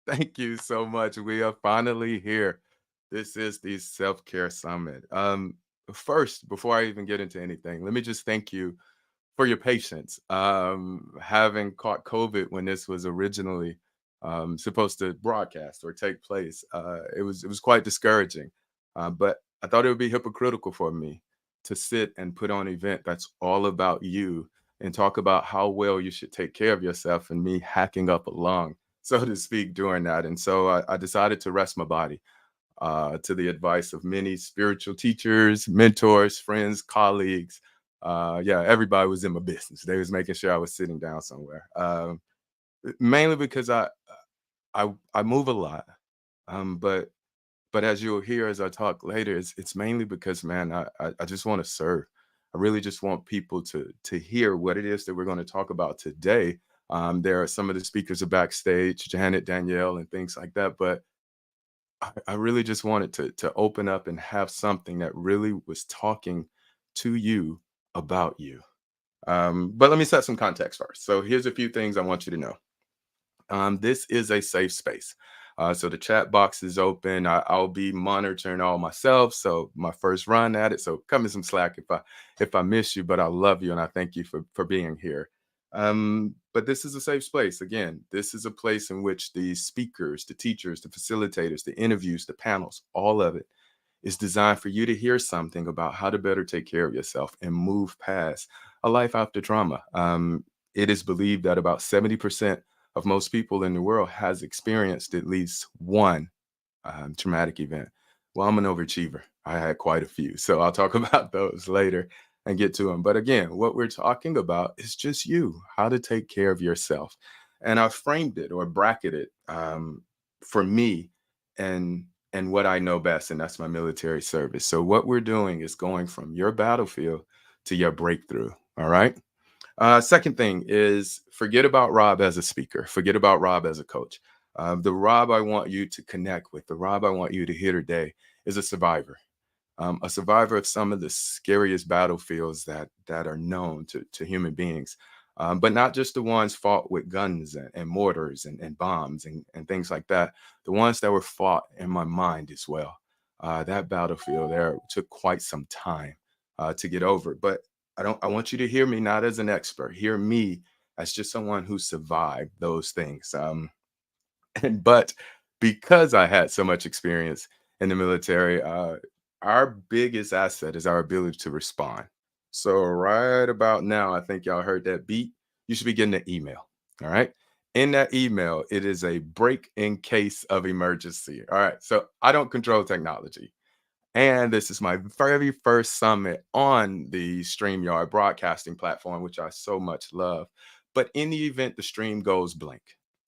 Thank you so much. We are finally here. This is the Self Care Summit. First, before I even get into anything, let me just thank you for your patience. Having caught COVID when this was originally supposed to broadcast or take place, it was quite discouraging. But I thought it would be hypocritical for me to sit and put on an event that's all about you and talk about how well you should take care of yourself, and me hacking up along, so to speak, during that. And so I decided to rest my body to the advice of many spiritual teachers, mentors, friends, colleagues. Yeah, everybody was in my business. They was making sure I was sitting down somewhere. Mainly because I move a lot, but as you'll hear as I talk later, it's mainly because, man, I just want to serve. I really just want people to hear what it is that we're going to talk about today. There are some of the speakers are backstage, Janet, Danielle, and things like that. But I really just wanted to open up and have something that really was talking to you about you. But let me set some context first. So here's a few things I want you to know. This is a safe space. So the chat box is open. I'll be monitoring all myself. So my first run at it. So cut me some slack if I miss you, but I love you and I thank you for being here. But this is a safe space. Again, this is a place in which the speakers, the teachers, the facilitators, the interviews, the panels, all of it is designed for you to hear something about how to better take care of yourself and move past a life after trauma. It is believed that about 70% of most people in the world has experienced at least one traumatic event. Well, I'm an overachiever. I had quite a few. So I'll talk about those later and get to them. But again, what we're talking about is just you, how to take care of yourself. And I framed it or bracketed for me and what I know best, and that's my military service. So what we're doing is going from your battlefield to your breakthrough. All right. Second thing is forget about Rob as a speaker, forget about Rob as a coach. The Rob I want you to connect with, the Rob I want you to hear today is a survivor of some of the scariest battlefields that are known to human beings. But not just the ones fought with guns and mortars and bombs and things like that, the ones that were fought in my mind as well. That battlefield there took quite some time to get over. But I want you to hear me not as an expert, hear me as just someone who survived those things. But because I had so much experience in the military, our biggest asset is our ability to respond. So right about now, I think y'all heard that beat. You should be getting an email. All right. In that email, it is a break in case of emergency. All right. So I don't control technology. And this is my very first summit on the StreamYard broadcasting platform, which I so much love. But in the event the stream goes blank,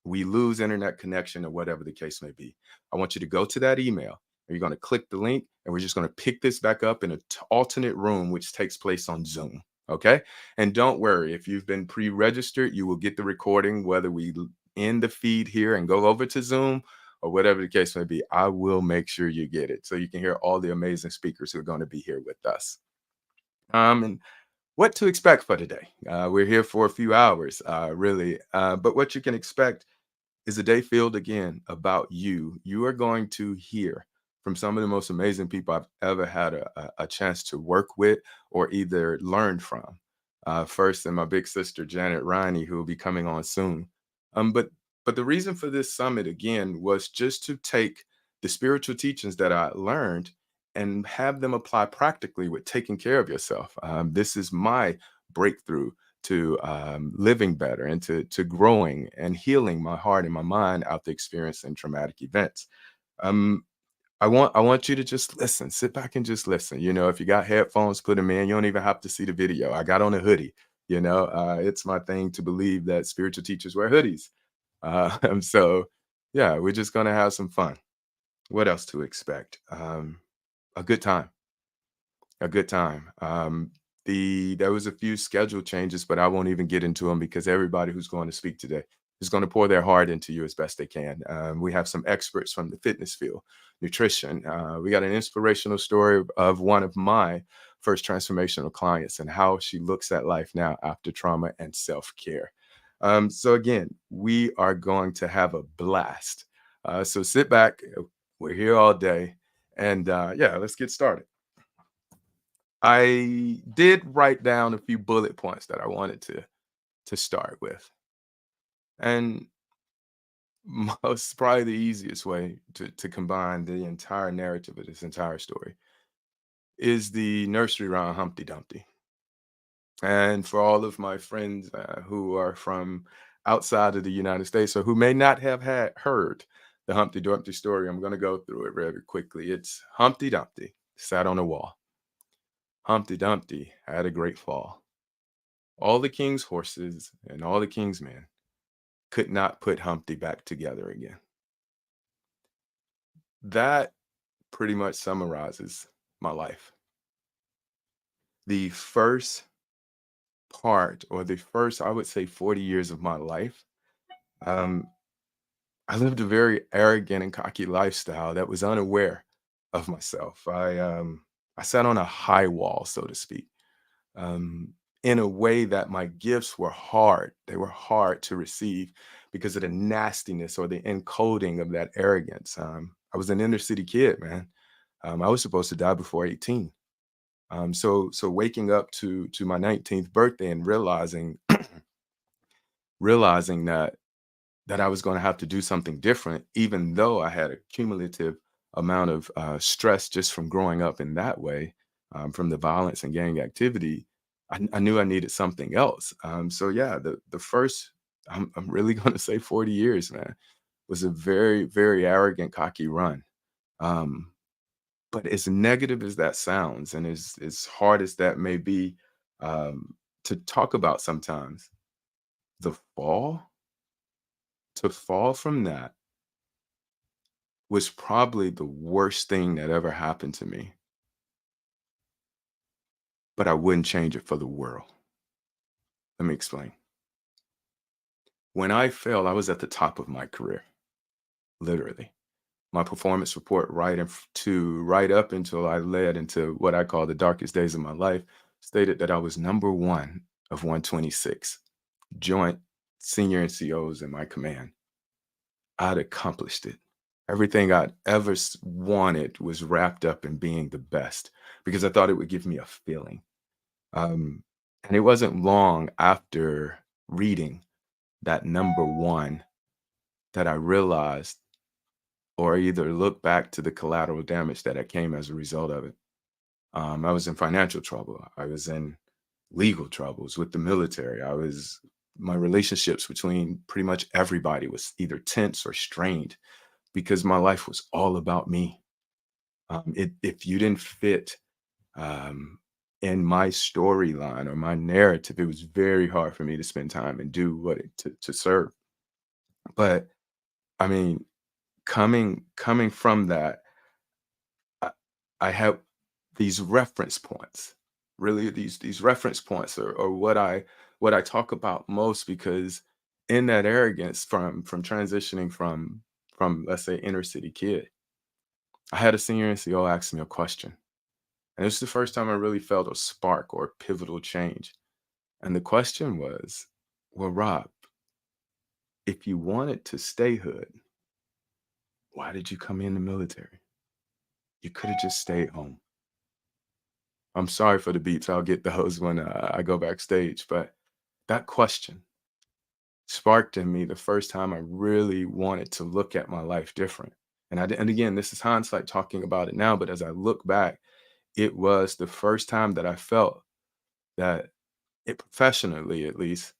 we lose internet connection or whatever the case may be, I want you to go to that email and you're going to click the link and we're just going to pick this back up in an alternate room, which takes place on Zoom. Okay. And don't worry, if you've been pre registered, you will get the recording, whether we end the feed here and go over to Zoom or whatever the case may be. I will make sure you get it so you can hear all the amazing speakers who are going to be here with us. And what to expect for today? We're here for a few hours, really. But what you can expect is a day filled again about you. You are going to hear from some of the most amazing people I've ever had a chance to work with or either learn from. First, and my big sister Janet Riney, who will be coming on soon. But the reason for this summit again was just to take the spiritual teachings that I learned and have them apply practically with taking care of yourself. This is my breakthrough to living better and to growing and healing my heart and my mind after experiencing traumatic events. Um, I want you to just listen, sit back and just listen. If you got headphones, put them in. You don't even have to see the video. I got on a hoodie. It's my thing to believe that spiritual teachers wear hoodies. So yeah, we're just gonna have some fun. What else to expect? A good time a good time. There was a few schedule changes, but I won't even get into them because everybody who's going to speak today is going to pour their heart into you as best they can. We have some experts from the fitness field, nutrition. We got an inspirational story of one of my first transformational clients and how she looks at life now after trauma and self care. So again, we are going to have a blast. So sit back. We're here all day. And yeah, let's get started. I did write down a few bullet points that I wanted to start with. And most probably the easiest way to combine the entire narrative of this entire story is the nursery rhyme Humpty Dumpty. And for all of my friends who are from outside of the United States or who may not have had heard the Humpty Dumpty story, I'm going to go through it very quickly. It's Humpty Dumpty sat on a wall. Humpty Dumpty had a great fall. All the king's horses and all the king's men could not put Humpty back together again. That pretty much summarizes my life. The first part, or the first, I would say, 40 years of my life, um, I lived a very arrogant and cocky lifestyle that was unaware of myself. I sat on a high wall, so to speak, um, in a way that my gifts were hard. They were hard to receive because of the nastiness or the encoding of that arrogance. I was an inner city kid, man. I was supposed to die before 18. So waking up to my 19th birthday and realizing that I was going to have to do something different, even though I had a cumulative amount of stress just from growing up in that way, from the violence and gang activity. I knew I needed something else. So yeah, the first I'm really going to say 40 years, man, was a very arrogant, cocky run. Um, but as negative as that sounds, and as hard as that may be to talk about sometimes, the fall to fall from that was probably the worst thing that ever happened to me, but I wouldn't change it for the world. Let me explain. When I failed, I was at the top of my career, literally. My performance report right up until I led into what I call the darkest days of my life stated that I was number one of 126 joint senior NCOs in my command. I'd accomplished it. Everything I'd ever wanted was wrapped up in being the best because I thought it would give me a feeling. Um, and it wasn't long after reading that number one that I realized or either look back to the collateral damage that it came as a result of it. I was in financial trouble. I was in legal troubles with the military. My relationships between pretty much everybody was either tense or strained because my life was all about me. If you didn't fit um, in my storyline or my narrative, it was very hard for me to spend time and do to serve. But I mean, coming from that, I, I have these reference points. Really, these reference points are what I talk about most because in that arrogance from transitioning from let's say inner city kid, I had a senior NCO ask me a question. And this is the first time I really felt a spark or pivotal change. And the question was, well, Rob, if you wanted to stay hood, why did you come in the military? You could have just stayed home. I'm sorry for the beats. I'll get those when I go backstage. But that question sparked in me the first time I really wanted to look at my life different. And again, this is hindsight talking about it now. But as I look back, it was the first time that I felt that it professionally, at least,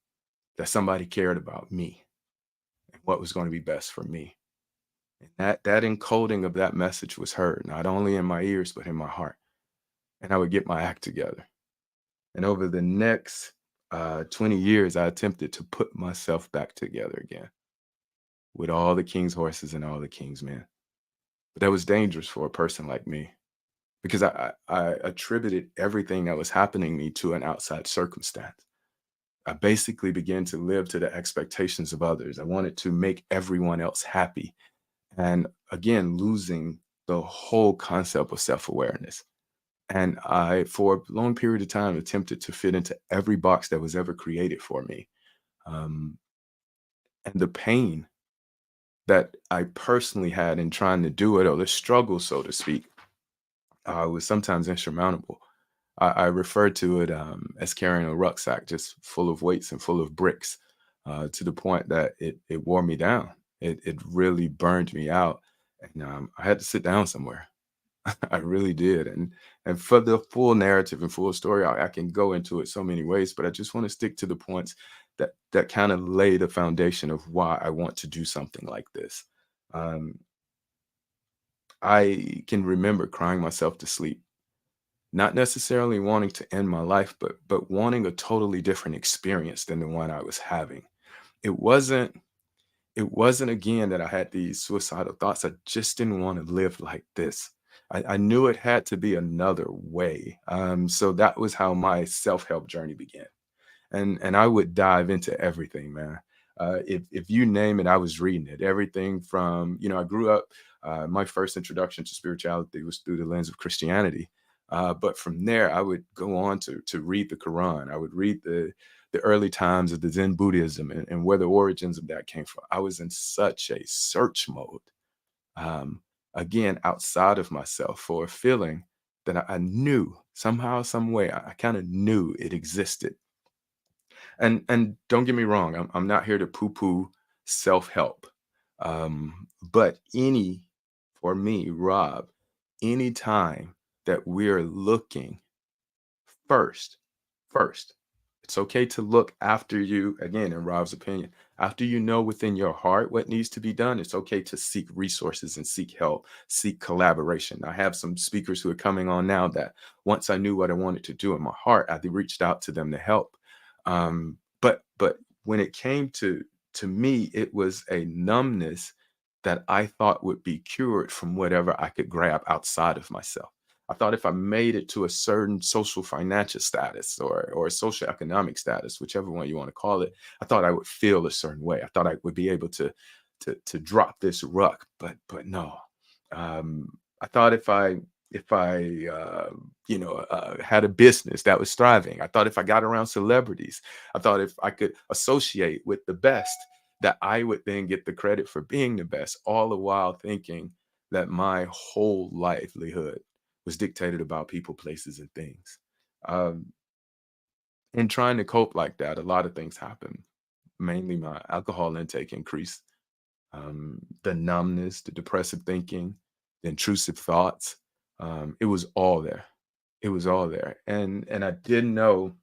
that somebody cared about me and what was going to be best for me. And that encoding of that message was heard, not only in my ears, but in my heart. And I would get my act together. And over the next 20 years, I attempted to put myself back together again with all the king's horses and all the king's men. But that was dangerous for a person like me because I attributed everything that was happening to me to an outside circumstance. I basically began to live to the expectations of others. I wanted to make everyone else happy. And again, losing the whole concept of self awareness. And I, for a long period of time, attempted to fit into every box that was ever created for me. Um, and the pain that I personally had in trying to do it, or the struggle, so to speak, was sometimes insurmountable. I refer to it as carrying a rucksack just full of weights and full of bricks, to the point that it wore me down. It really burned me out, and I had to sit down somewhere. I really did, and for the full narrative and full story, I can go into it so many ways, but I just want to stick to the points that kind of lay the foundation of why I want to do something like this. Um, I can remember crying myself to sleep, not necessarily wanting to end my life, but wanting a totally different experience than the one I was having. It wasn't it wasn't again that I had these suicidal thoughts. I just didn't want to live like this. I knew it had to be another way. So that was how my self-help journey began, and I would dive into everything, man. If you name it, I was reading it. Everything from, I grew up. My first introduction to spirituality was through the lens of Christianity, but from there, I would go on to read the Quran. I would read the early times of the Zen Buddhism, and where the origins of that came from. I was in such a search mode, um, again, outside of myself, for a feeling that I knew somehow, some way, I kind of knew it existed. And don't get me wrong, I'm not here to poo-poo self-help. But for me, Rob, any time that we're looking first, first, it's okay to look after you, again, in Rob's opinion, after you know within your heart what needs to be done, it's okay to seek resources and seek help, seek collaboration. I have some speakers who are coming on now that once I knew what I wanted to do in my heart, I reached out to them to help. But when it came to me, it was a numbness that I thought would be cured from whatever I could grab outside of myself. I thought if I made it to a certain social financial status, or social economic status, whichever one you want to call it, I thought I would feel a certain way. I thought I would be able to drop this ruck, but no. I thought if I had a business that was thriving, I thought if I got around celebrities, I thought if I could associate with the best, that I would then get the credit for being the best, all the while thinking that my whole livelihood was dictated about people, places, and things. Um, in trying to cope like that, a lot of things happened. Mainly my alcohol intake increased, the numbness, the depressive thinking, the intrusive thoughts. It was all there. It was all there. And I didn't know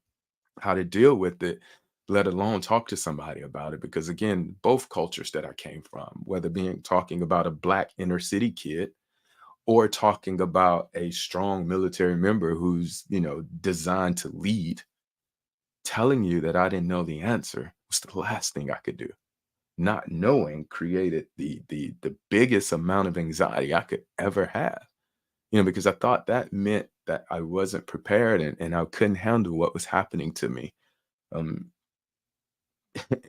how to deal with it, let alone talk to somebody about it. Because again, both cultures that I came from, whether being talking about a black inner city kid, or talking about a strong military member who's, designed to lead, telling you that I didn't know the answer was the last thing I could do. Not knowing created the biggest amount of anxiety I could ever have. Because I thought that meant that I wasn't prepared, and I couldn't handle what was happening to me. Um,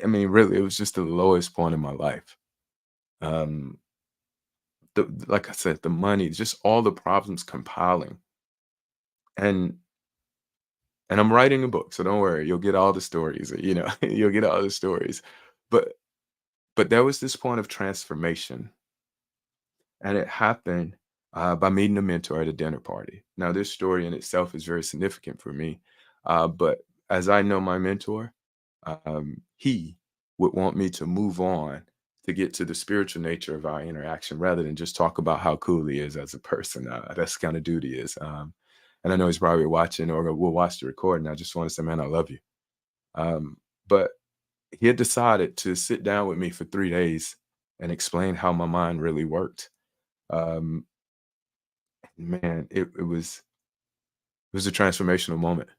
I mean, really, it was just the lowest point in my life. Um, like I said, the money, just all the problems compiling, and and I'm writing a book, so don't worry, you'll get all the stories. You'll get all the stories. But there was this point of transformation, and it happened by meeting a mentor at a dinner party. Now, this story in itself is very significant for me, but as I know my mentor, he would want me to move on to get to the spiritual nature of our interaction rather than just talk about how cool he is as a person. That's the kind of dude he is. And I know he's probably watching or will watch the recording. I just want to say, man, I love you. Um, but he had decided to sit down with me for 3 days and explain how my mind really worked. Um, Man, it was a transformational moment,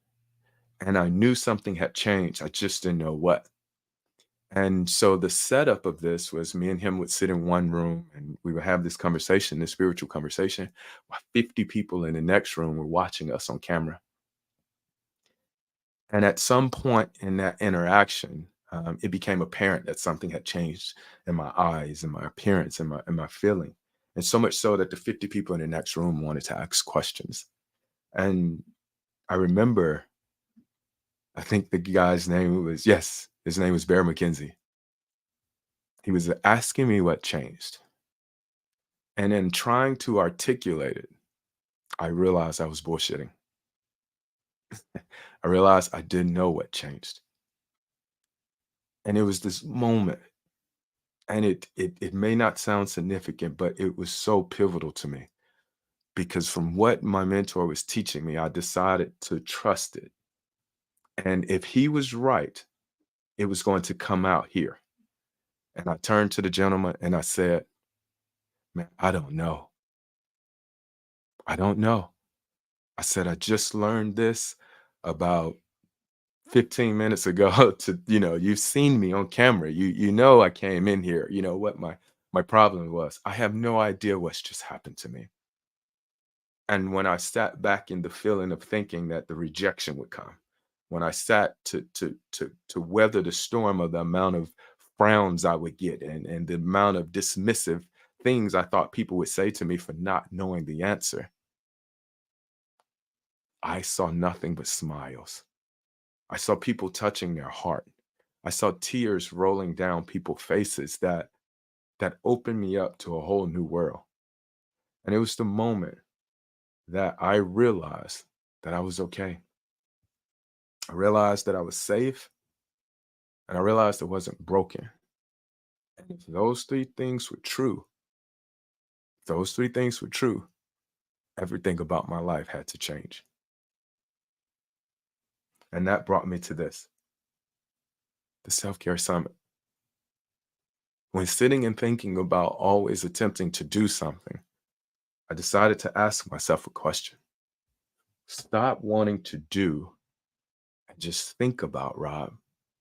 and I knew something had changed. I just didn't know what. And so the setup of this was me and him would sit in one room, and we would have this conversation, this spiritual conversation, while 50 people in the next room were watching us on camera. And at some point in that interaction, it became apparent that something had changed in my eyes, and my appearance, and my feeling. And so much so that the 50 people in the next room wanted to ask questions. And I remember, I think the guy's name was, yes, his name was Bear McKenzie. He was asking me what changed. And in trying to articulate it, I realized I was bullshitting. I realized I didn't know what changed. And it was this moment, and it may not sound significant, but it was so pivotal to me because from what my mentor was teaching me, I decided to trust it. And if he was right, it was going to come out here. And I turned to the gentleman and I said, "Man, I don't know. I don't know." I said, "I just learned this about 15 minutes ago to, you've seen me on camera. You know I came in here. You know what my problem was. I have no idea what's just happened to me." And when I sat back in the feeling of thinking that the rejection would come, when I sat to weather the storm of the amount of frowns I would get and the amount of dismissive things I thought people would say to me for not knowing the answer, I saw nothing but smiles. I saw people touching their heart. I saw tears rolling down people's faces that opened me up to a whole new world. And it was the moment that I realized that I was okay. I realized that I was safe and I realized I wasn't broken. And if those three things were true, those three things were true, everything about my life had to change. And that brought me to this, the self-care summit. When sitting and thinking about always attempting to do something, I decided to ask myself a question. Stop wanting to do and just think about, Rob,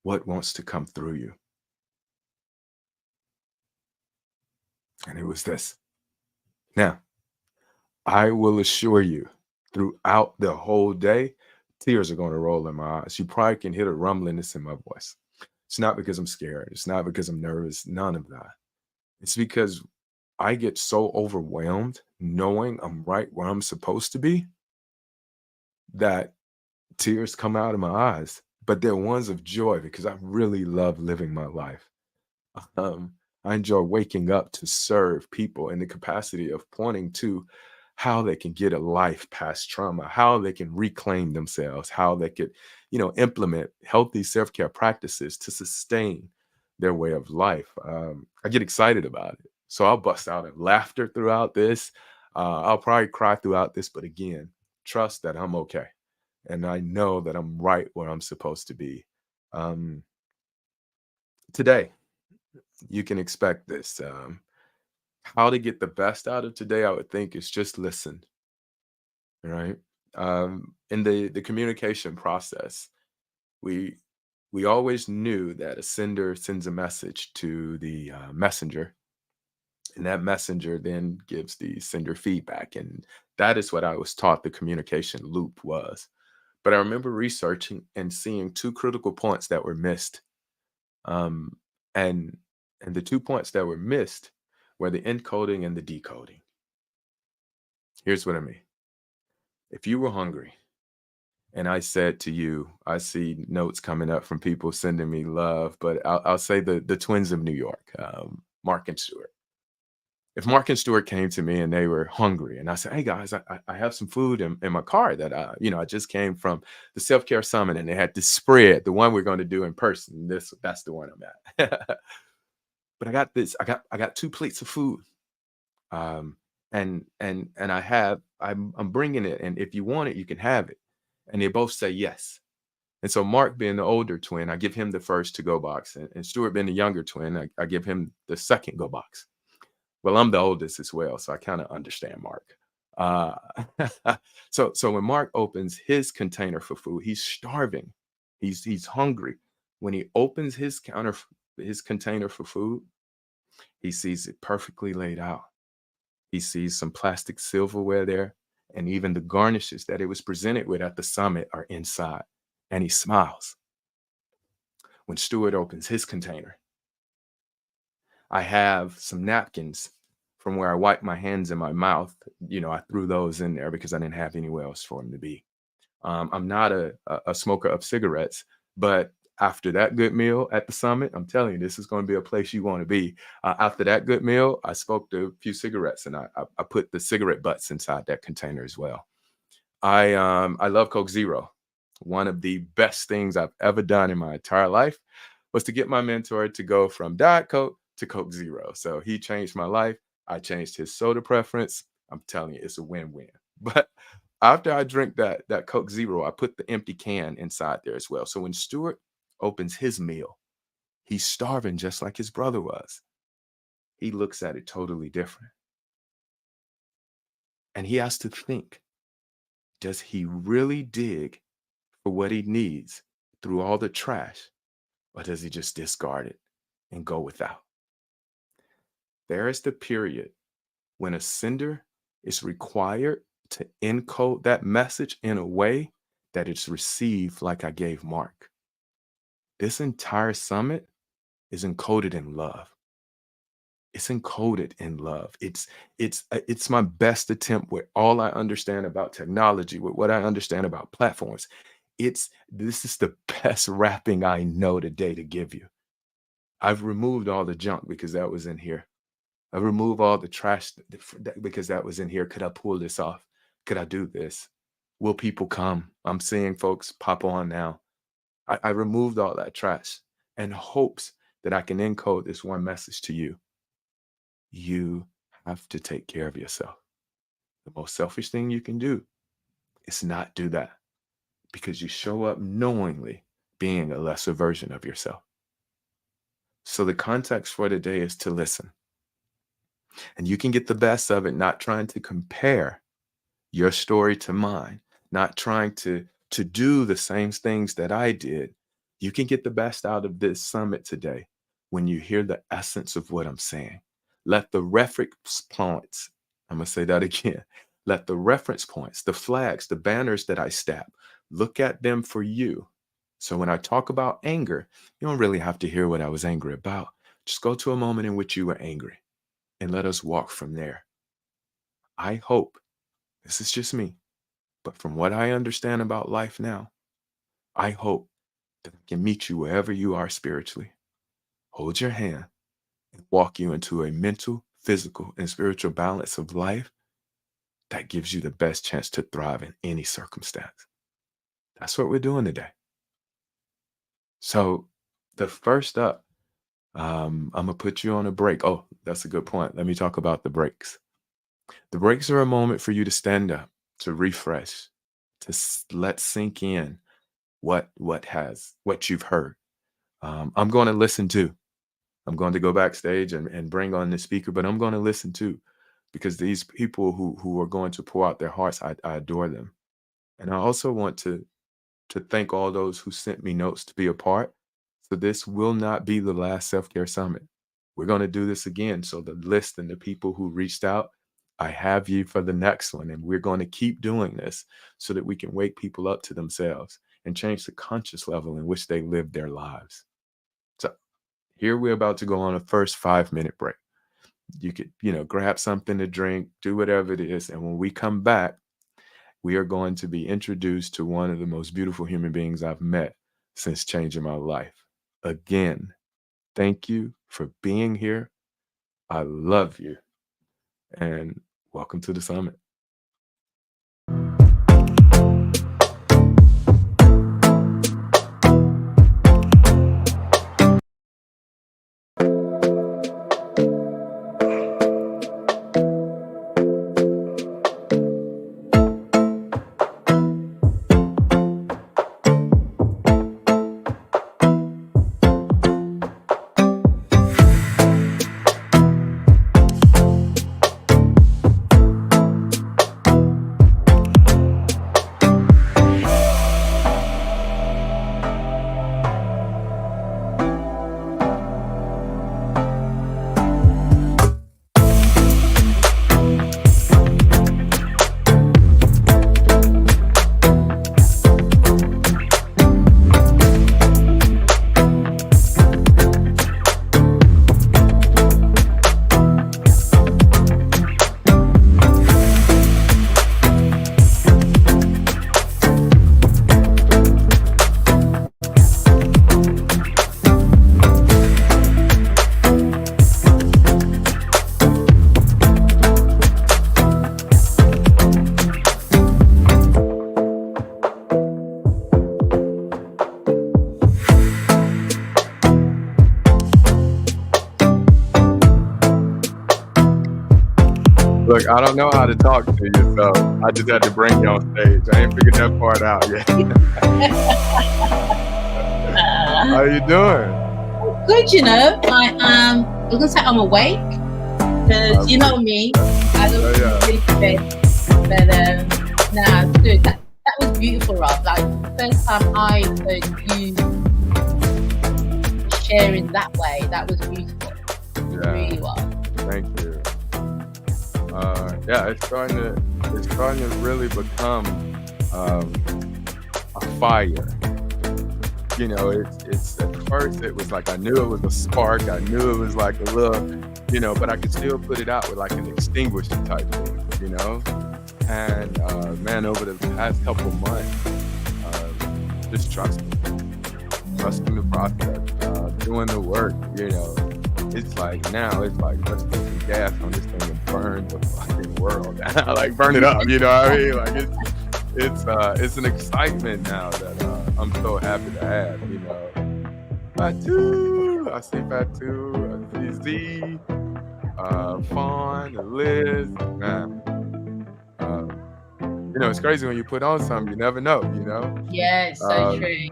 what wants to come through you. And it was this. Now, I will assure you, throughout the whole day, tears are going to roll in my eyes. You probably can hear the rumbliness in my voice. It's not because I'm scared. It's not because I'm nervous. None of that. It's because I get so overwhelmed knowing I'm right where I'm supposed to be that tears come out of my eyes. But they're ones of joy because I really love living my life. Um, I enjoy waking up to serve people in the capacity of pointing to how they can get a life past trauma, how they can reclaim themselves, how they could, implement healthy self-care practices to sustain their way of life. I get excited about it. So I'll bust out in laughter throughout this. I'll probably cry throughout this, but again, trust that I'm okay. And I know that I'm right where I'm supposed to be. Um, Today, you can expect this. How to get the best out of today, I would think, is just listen, right? In the communication process, we we always knew that a sender sends a message to the messenger, and that messenger then gives the sender feedback, and that is what I was taught the communication loop was. But I remember researching and seeing two critical points that were missed. Um, and and the 2 points that were missed were the encoding and the decoding. Here's what I mean. If you were hungry and I said to you, I see notes coming up from people sending me love, but I'll say the twins of New York, Mark and Stuart. If Mark and Stuart came to me and they were hungry, and I said, "Hey guys, I have some food in my car that I just came from the self care summit, and they had this spread, the one we're going to do in person. That's the one I'm at." But I got this. I got 2 plates of food, um, and I'm bringing it, and if you want it, you can have it. And they both say yes. And so Mark being the older twin, I give him the first to go box, and Stuart being the younger twin, I give him the second go box. Well, I'm the oldest as well, so I kind of understand Mark. Uh, so when Mark opens his container for food, he's starving, he's hungry. When he opens his container for food, he sees it perfectly laid out. He sees some plastic silverware there, and even the garnishes that it was presented with at the summit are inside. And he smiles. When Stuart opens his container, I have some napkins from where I wiped my hands and my mouth. I threw those in there because I didn't have anywhere else for them to be. I'm not a smoker of cigarettes, but after that good meal at the summit, I'm telling you, this is going to be a place you want to be. After that good meal, I smoked a few cigarettes and I put the cigarette butts inside that container as well. I love Coke Zero. One of the best things I've ever done in my entire life was to get my mentor to go from Diet Coke to Coke Zero. So he changed my life. I changed his soda preference. I'm telling you, it's a win-win. But after I drink that Coke Zero, I put the empty can inside there as well. So when Stuart opens his meal, he's starving just like his brother was. He looks at it totally different. And he has to think, does he really dig for what he needs through all the trash, or does he just discard it and go without? There is the period when a sender is required to encode that message in a way that it's received like I gave Mark. This entire summit is encoded in love. It's encoded in love. It's my best attempt with all I understand about technology, with what I understand about platforms. This is the best wrapping I know today to give you. I've removed all the junk because that was in here. I remove all the trash because that was in here. Could I pull this off? Could I do this? Will people come? I'm seeing folks pop on now. I removed all that trash in hopes that I can encode this one message to you. You have to take care of yourself. The most selfish thing you can do is not do that because you show up knowingly being a lesser version of yourself. So the context for today is to listen. And you can get the best of it, not trying to compare your story to mine, not trying to do the same things that I did. You can get the best out of this summit today when you hear the essence of what I'm saying. Let the reference points, I'm going to say that again. Let the reference points, the flags, the banners that I stab, look at them for you. So when I talk about anger, you don't really have to hear what I was angry about. Just go to a moment in which you were angry and let us walk from there. I hope, this is just me, but from what I understand about life now, I hope that I can meet you wherever you are spiritually, hold your hand, and walk you into a mental, physical, and spiritual balance of life that gives you the best chance to thrive in any circumstance. That's what we're doing today. So the first up, I'm gonna put you on a break. Oh, that's a good point. Let me talk about the breaks. The breaks are a moment for you to stand up, to refresh, to let sink in what you've heard. I'm going to listen too. I'm going to go backstage and bring on the speaker, but I'm going to listen too, because these people who are going to pour out their hearts, I adore them. And I also want to thank all those who sent me notes to be a part. So this will not be the last self-care summit. We're going to do this again. So the list and the people who reached out, I have you for the next one. And we're going to keep doing this so that we can wake people up to themselves and change the conscious level in which they live their lives. So here we're about to go on a first 5-minute break. You could, grab something to drink, do whatever it is. And when we come back, we are going to be introduced to one of the most beautiful human beings I've met since changing my life. Again, thank you for being here. I love you. And welcome to the summit. Look, I don't know how to talk to you, so I just had to bring you on stage. I ain't figured that part out yet. How you doing? Good, I am. I was gonna say I'm awake I because you know appreciate me. that. I love Yeah, to be yeah. really to bed, but nah, it's good. That was beautiful, Rob. Like the first time I heard you share in that way, that was beautiful. It Yeah, really was. thank you. Yeah, it's starting to really become um, a fire. It's at first it was like I knew it was a spark. I knew it was like a little, but I could still put it out with like an extinguisher type thing. And man, over the past couple months, uh, just trusting the process, doing the work. It's like now it's like let's put some gas on this thing and burn the fucking world, like burn it up. You know what I mean? Like it's an excitement now that I'm so happy to have. Fatu, I see Fatu, I see Z, Fawn, Liz, man. Um, it's crazy when you put on something, you never know. Yes, so Um, true.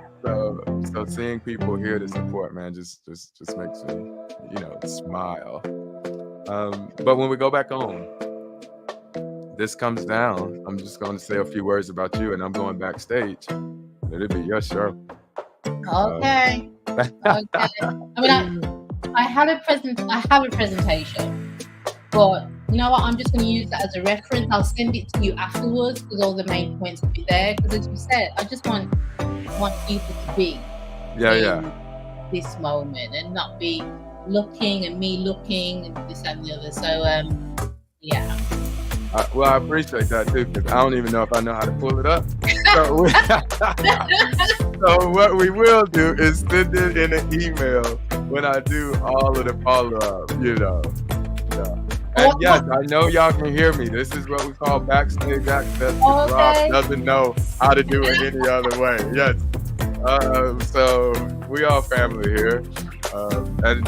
so seeing people here to support, man, just makes me, smile. But when we go back on, this comes down. I'm just going to say a few words about you, and I'm going backstage. It'll be your show. Okay, okay. I mean, I have a presentation, but you know what? I'm just going to use that as a reference. I'll send it to you afterwards because all the main points will be there. Because as you said, I just want people to be Yeah, yeah. in this moment and not be looking and me looking and this and the other. So yeah. Well, I appreciate that too, because I don't even know if I know how to pull it up. So, so what we will do is send it in an email when I do all of the follow-up. Yeah. And yes, I know y'all can hear me. This is what we call backstage access, because Rob Okay. doesn't know how to do it any other way. Yes. So we all family here. And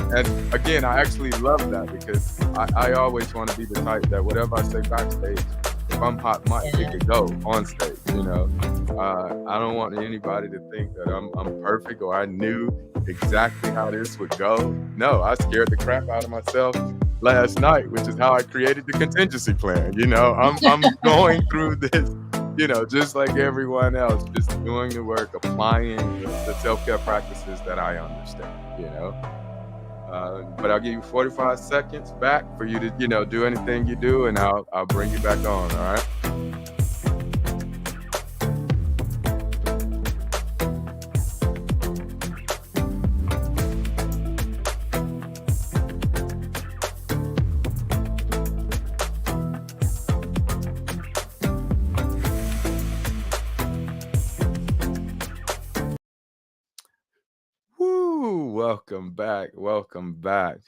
again, I actually love that because I always want to be the type that whatever I say backstage, if I'm hot mic, it could go on stage. I don't want anybody to think that I'm perfect or I knew exactly how this would go. No, I scared the crap out of myself last night, which is how I created the contingency plan. I'm going through this, just like everyone else, just doing the work, applying the self-care practices that I understand. But I'll give you 45 seconds back for you to, do anything you do, and I'll bring you back on. All right. Woo! Welcome back. Welcome back.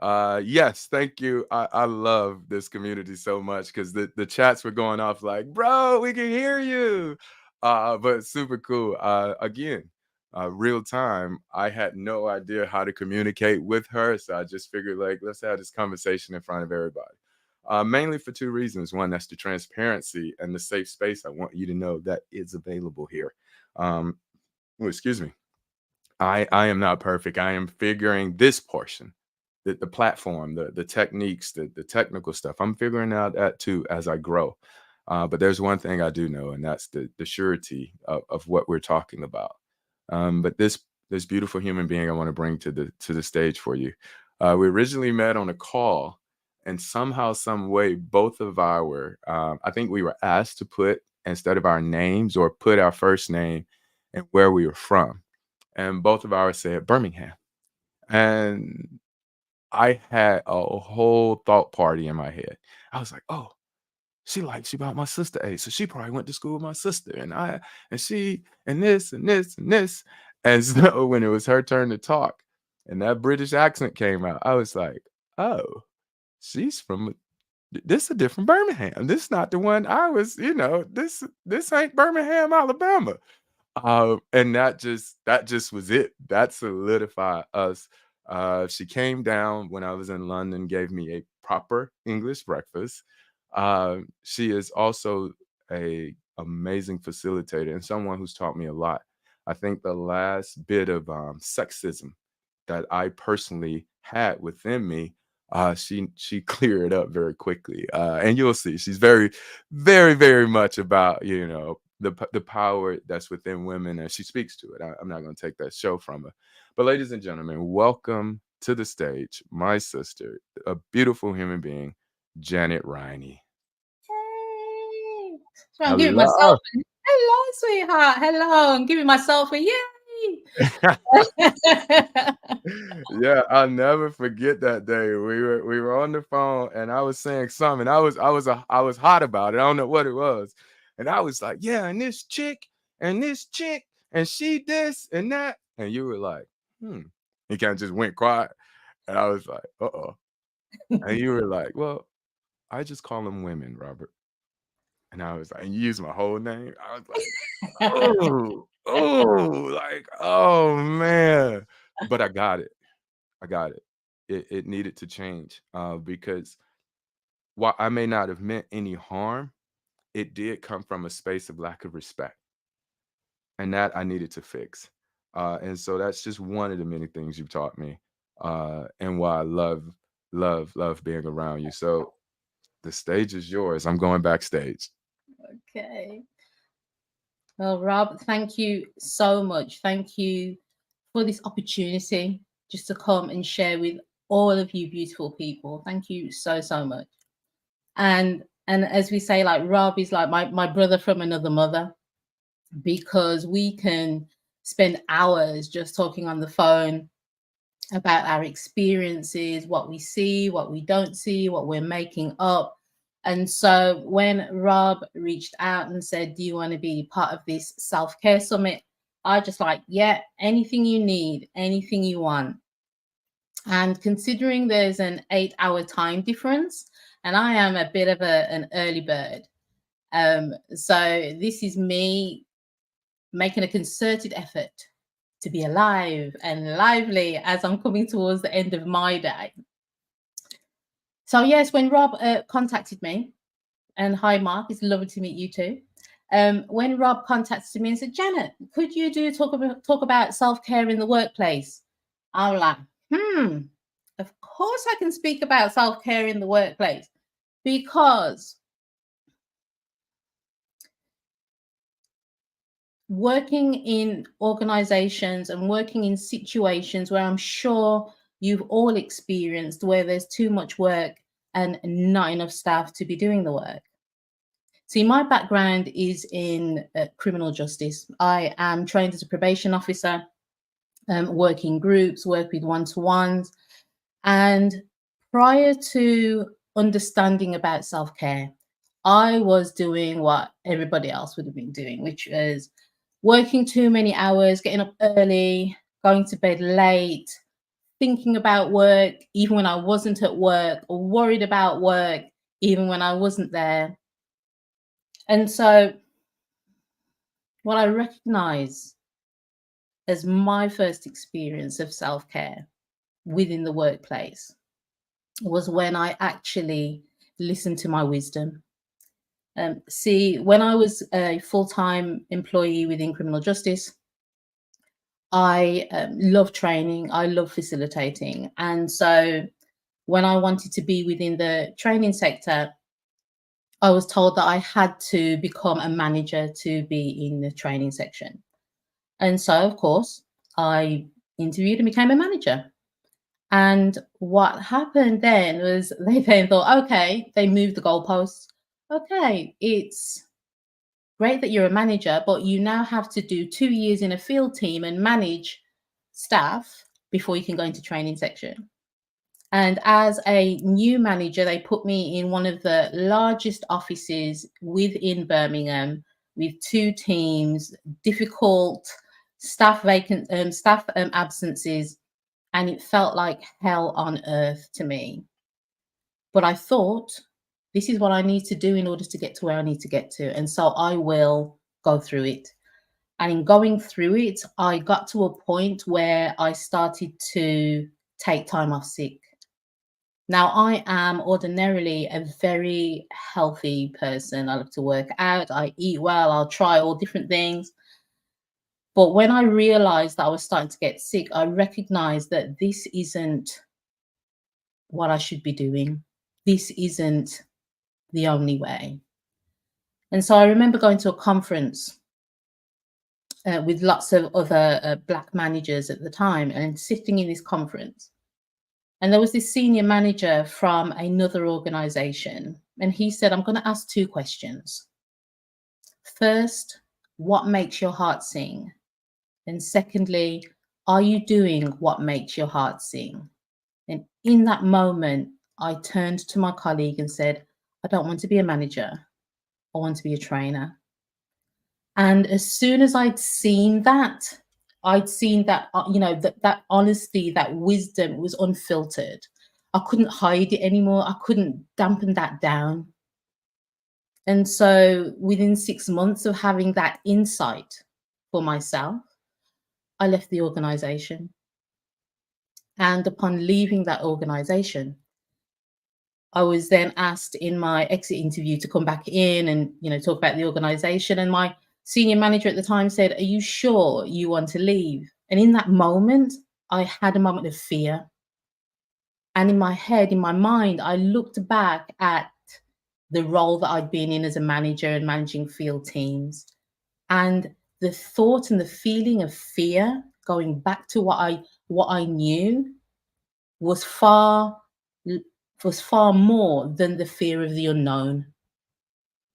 Yes, thank you. I love this community so much because the chats were going off like, bro, we can hear you. But super cool. Again, real time. I had no idea how to communicate with her, so I just figured like, let's have this conversation in front of everybody. Mainly for two reasons. One, that's the transparency and the safe space I want you to know that is available here. Excuse me. I am not perfect. I am figuring this portion, the platform, the techniques, the technical stuff. I'm figuring out that too as I grow. But there's one thing I do know, and that's the surety of what we're talking about. But this beautiful human being I want to bring to the stage for you. We originally met on a call, and somehow, some way, both of our I think we were asked to put instead of our names or put our first name and where we were from, and both of ours said Birmingham. And I had a whole thought party in my head. I was like, "Oh, she bought my sister A, so she probably went to school with my sister, and she and this and this and this." And so when it was her turn to talk, and that British accent came out, I was like, "Oh, she's from this a different Birmingham. This is not the one I was. This ain't Birmingham, Alabama." And that just was it. That solidified us. She came down when I was in London, gave me a proper English breakfast. She is also a amazing facilitator and someone who's taught me a lot. I think the last bit of sexism that I personally had within me, she cleared up very quickly, and you'll see she's very, very, very much about the power that's within women, and she speaks to it. I'm not going to take that show from her, but ladies and gentlemen, welcome to the stage, my sister, a beautiful human being, Janet Riney. Yay! So I'm giving myself Hello. hello, sweetheart. Hello. I'm giving myself a yay. Yeah, I'll never forget that day. We were on the phone and I was saying something. I was hot about it. I don't know what it was. And I was like, yeah, and this chick, and she this and that. And you were like, hmm. He kind of just went quiet. And I was like, uh-oh. And you were like, well, I just call them women, Robert. And I was like, and you used my whole name. I was like, oh, oh, like, oh man. But I got it. I got it. It needed to change because while I may not have meant any harm, it did come from a space of lack of respect, and that I needed to fix. And so that's just one of the many things you've taught me, and why I love, love, love being around you. So the stage is yours. I'm going backstage. Okay. Well, Rob, thank you so much. Thank you for this opportunity just to come and share with all of you beautiful people. Thank you so, so much. And as we say, like Rob is like my brother from another mother, because we can spend hours just talking on the phone about our experiences, what we see, what we don't see, what we're making up. And so when Rob reached out and said, do you want to be part of this self-care summit? I just like, yeah, anything you need, anything you want. And considering there's an 8-hour time difference, and I am a bit of an early bird. So this is me making a concerted effort to be alive and lively as I'm coming towards the end of my day. So yes, when Rob contacted me, and hi Mark, it's lovely to meet you too. When Rob contacted me and said, Janet, could you talk about self-care in the workplace? I was like, of course I can speak about self-care in the workplace, because working in organizations and working in situations where I'm sure you've all experienced, where there's too much work and not enough staff to be doing the work. See, my background is in criminal justice. I am trained as a probation officer, work in groups, work with one-to-ones. And prior to understanding about self-care, I was doing what everybody else would have been doing, which is working too many hours, getting up early, going to bed late, thinking about work even when I wasn't at work, or worried about work even when I wasn't there. And so what I recognize as my first experience of self-care within the workplace was when I actually listened to my wisdom. See, when I was a full-time employee within criminal justice, I love training, I love facilitating. And so when I wanted to be within the training sector, I was told that I had to become a manager to be in the training section. And so, of course, I interviewed and became a manager. And what happened then was they then thought, okay, they moved the goalposts. Okay, it's great that you're a manager, but you now have to do 2 years in a field team and manage staff before you can go into training section. And as a new manager, they put me in one of the largest offices within Birmingham with 2 teams, difficult staff absences, and it felt like hell on earth to me. But I thought, this is what I need to do in order to get to where I need to get to. And so I will go through it. And in going through it, I got to a point where I started to take time off sick. Now, I am ordinarily a very healthy person. I love to work out, I eat well, I'll try all different things. But when I realized that I was starting to get sick, I recognized that this isn't what I should be doing. This isn't the only way. And so I remember going to a conference with lots of other Black managers at the time and sitting in this conference. And there was this senior manager from another organization. And he said, I'm going to ask two questions. First, what makes your heart sing? And secondly, are you doing what makes your heart sing? And in that moment, I turned to my colleague and said, I don't want to be a manager. I want to be a trainer. And as soon as I'd seen that, that honesty, that wisdom was unfiltered. I couldn't hide it anymore. I couldn't dampen that down. And so within 6 months of having that insight for myself, I left the organization. And upon leaving that organization, I was then asked in my exit interview to come back in and, talk about the organization. And my senior manager at the time said, are you sure you want to leave? And in that moment, I had a moment of fear. And in my head, in my mind, I looked back at the role that I'd been in as a manager and managing field teams. And the thought and the feeling of fear going back to what I knew was far more than the fear of the unknown.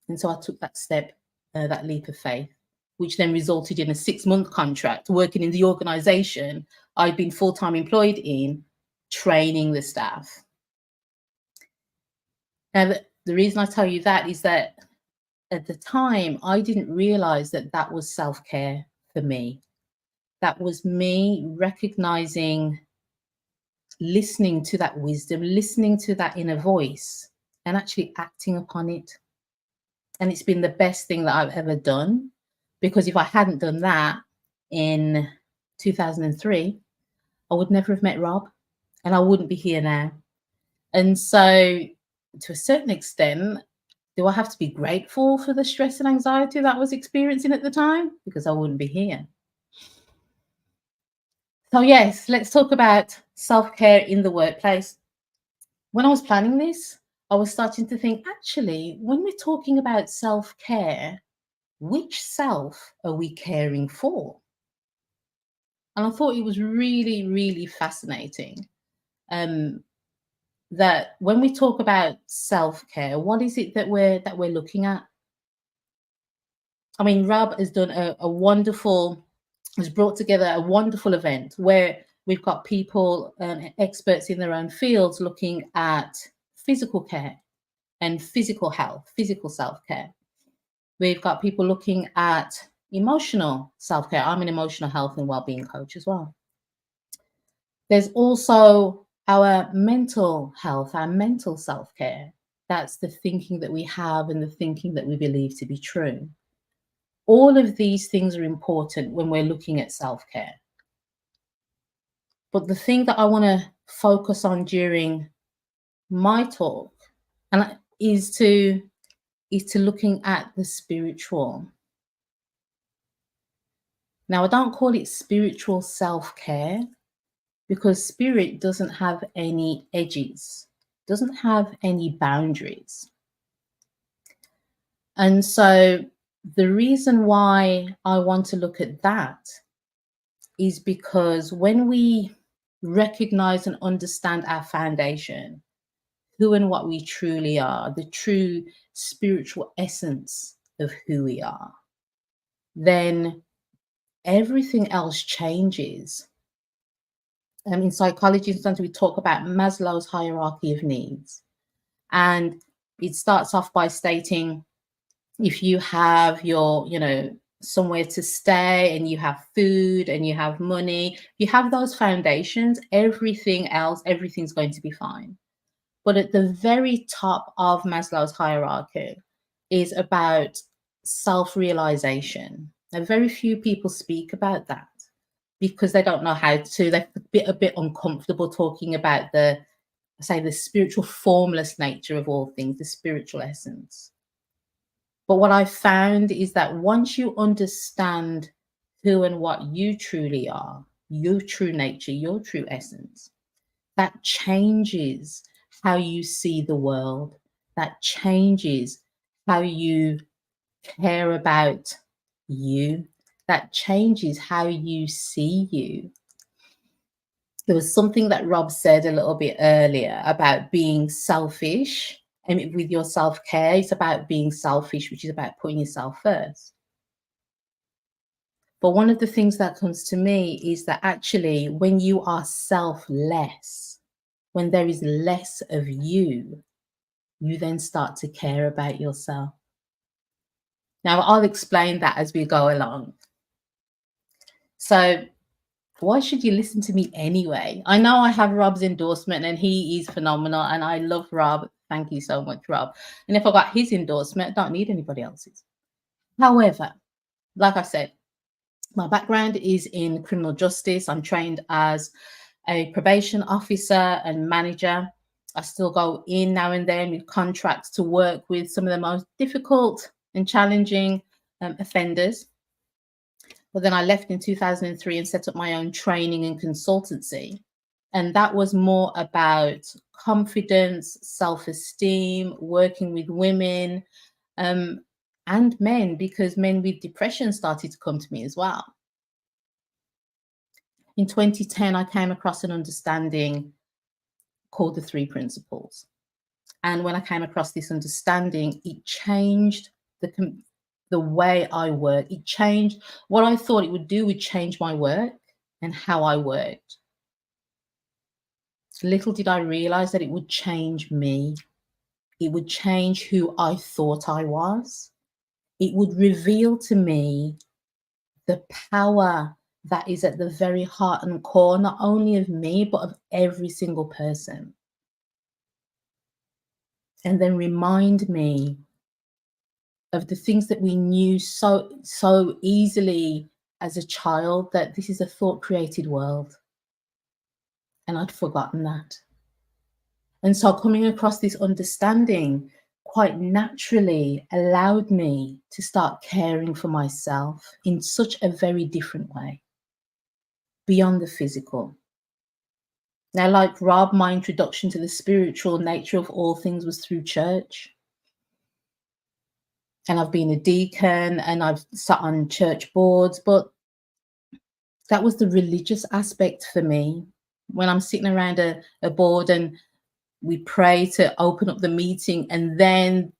And so I took that step, that leap of faith, which then resulted in a 6-month contract working in the organization I'd been full-time employed in, training the staff. Now, the reason I tell you that is that at the time, I didn't realize that that was self-care for me. That was me recognizing, listening to that wisdom, listening to that inner voice, and actually acting upon it. And it's been the best thing that I've ever done, because if I hadn't done that in 2003, I would never have met Rob and I wouldn't be here now. And so to a certain extent, do I have to be grateful for the stress and anxiety that I was experiencing at the time? Because I wouldn't be here. So yes, let's talk about self-care in the workplace. When I was planning this, I was starting to think, actually, when we're talking about self-care, which self are we caring for? And I thought it was really, really fascinating that when we talk about self-care, what is it that we're looking at? I mean, Rob has done has brought together a wonderful event where we've got people, experts in their own fields, looking at physical care and physical health, physical self-care. We've got people looking at emotional self-care. I'm an emotional health and well-being coach as well. There's also our mental health, our mental self-care. That's the thinking that we have and the thinking that we believe to be true. All of these things are important when we're looking at self-care. But the thing that I want to focus on during my talk is to looking at the spiritual. Now, I don't call it spiritual self-care because spirit doesn't have any edges, doesn't have any boundaries. And so the reason why I want to look at that is because when we recognize and understand our foundation, who and what we truly are, the true spiritual essence of who we are, then everything else changes. In psychology, sometimes we talk about Maslow's hierarchy of needs. And it starts off by stating, if you have your, somewhere to stay and you have food and you have money, you have those foundations, everything else, everything's going to be fine. But at the very top of Maslow's hierarchy is about self-realization. Now, very few people speak about that because they don't know how to. They're a bit uncomfortable talking about the I say the spiritual formless nature of all things, the spiritual essence. But what I found is that once you understand who and what you truly are, your true nature, your true essence, that changes how you see the world. That changes how you care about you. That changes how you see you. There was something that Rob said a little bit earlier about being selfish. And with your self-care, it's about being selfish, which is about putting yourself first. But one of the things that comes to me is that actually, when you are selfless, when there is less of you, you then start to care about yourself. Now, I'll explain that as we go along. So, why should you listen to me anyway? I know I have Rob's endorsement and he is phenomenal and I love Rob. Thank you so much, Rob. And if I got his endorsement, I don't need anybody else's. However, like I said, my background is in criminal justice. I'm trained as a probation officer and manager. I still go in now and then with contracts to work with some of the most difficult and challenging offenders. But then I left in 2003 and set up my own training and consultancy. And that was more about confidence, self-esteem, working with women and men, because men with depression started to come to me as well. In 2010, I came across an understanding called the 3 principles. And when I came across this understanding, it changed the way I work. It changed what I thought it would do, would change my work and how I worked. Little did I realize that it would change me. It would change who I thought I was. It would reveal to me the power that is at the very heart and core, not only of me, but of every single person. And then remind me of the things that we knew so easily as a child, that this is a thought-created world. And I'd forgotten that. And so coming across this understanding quite naturally allowed me to start caring for myself in such a very different way, beyond the physical. Now, like Rob, my introduction to the spiritual nature of all things was through church. And I've been a deacon and I've sat on church boards, but that was the religious aspect for me. When I'm sitting around a board and we pray to open up the meeting, and then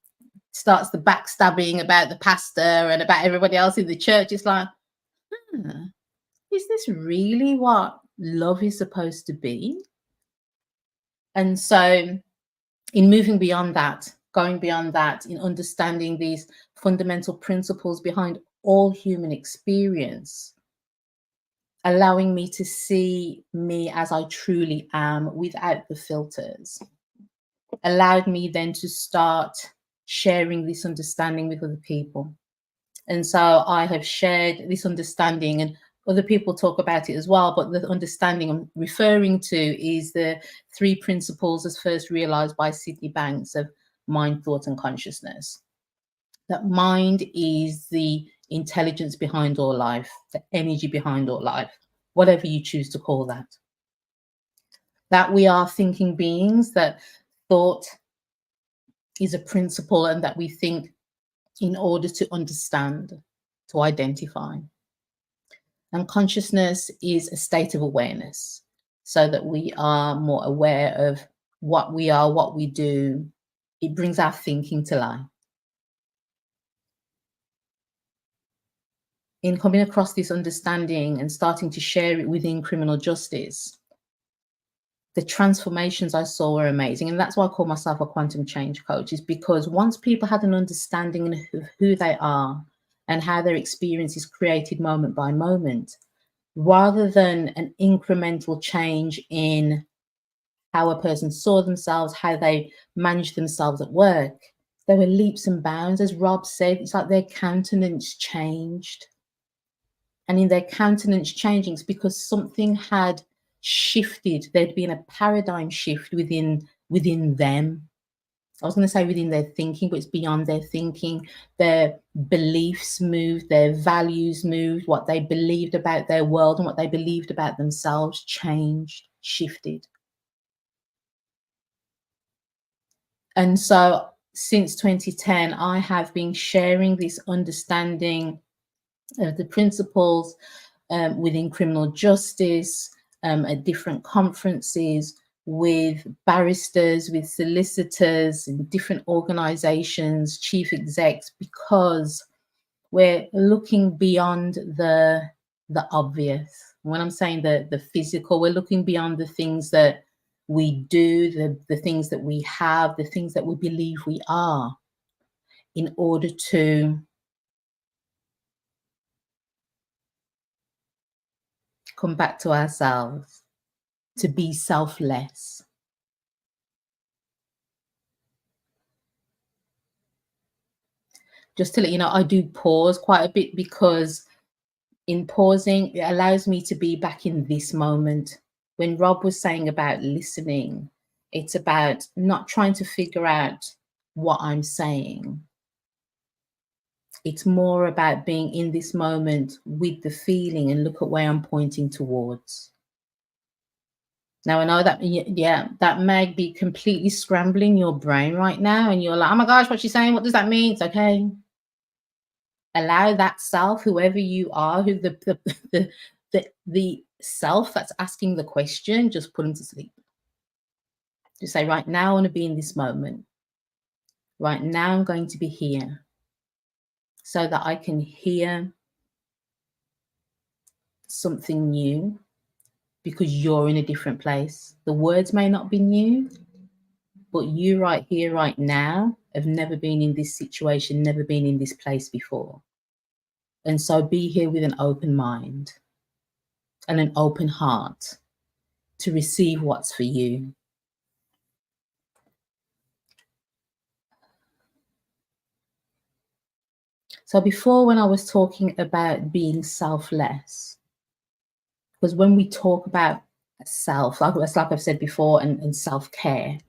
starts the backstabbing about the pastor and about everybody else in the church, it's like, is this really what love is supposed to be? And so in moving beyond that, going beyond that, in understanding these fundamental principles behind all human experience, allowing me to see me as I truly am without the filters, allowed me then to start sharing this understanding with other people. And so I have shared this understanding, and other people talk about it as well, but the understanding I'm referring to is the 3 principles as first realized by Sydney Banks of mind, thought, and consciousness. That mind is the intelligence behind all life, the energy behind all life, whatever you choose to call that. That we are thinking beings, that thought is a principle, and that we think in order to understand, to identify. And consciousness is a state of awareness, so that we are more aware of what we are, what we do. It brings our thinking to life. In coming across this understanding and starting to share it within criminal justice, the transformations I saw were amazing. And that's why I call myself a quantum change coach, is because once people had an understanding of who they are and how their experience is created moment by moment, rather than an incremental change in how a person saw themselves, how they managed themselves at work, there were leaps and bounds. As Rob said, it's like their countenance changed. And in their countenance changing, it's because something had shifted. There'd been a paradigm shift within them. I was going to say within their thinking, but it's beyond their thinking. Their beliefs moved, their values moved, what they believed about their world and what they believed about themselves changed, shifted. And so since 2010, I have been sharing this understanding of the principles within criminal justice at different conferences with barristers, with solicitors, in different organizations, chief execs, because we're looking beyond the obvious. When I'm saying the physical, we're looking beyond the things that we do, the things that we have, the things that we believe we are, in order to come back to ourselves, to be selfless. Just to let you know, I do pause quite a bit, because in pausing, it allows me to be back in this moment. When Rob was saying about listening, it's about not trying to figure out what I'm saying. It's more about being in this moment with the feeling and look at where I'm pointing towards. Now, I know that, yeah, that may be completely scrambling your brain right now, and you're like, oh my gosh, what's she saying? What does that mean? It's okay. Allow that self, whoever you are, who the self that's asking the question, just put them to sleep. Just say, right now, I want to be in this moment. Right now, I'm going to be here so that I can hear something new, because you're in a different place. The words may not be new, but you right here, right now, have never been in this situation, never been in this place before. And so be here with an open mind and an open heart to receive what's for you. So before, when I was talking about being selfless, because when we talk about self, like I've said before, and self-care,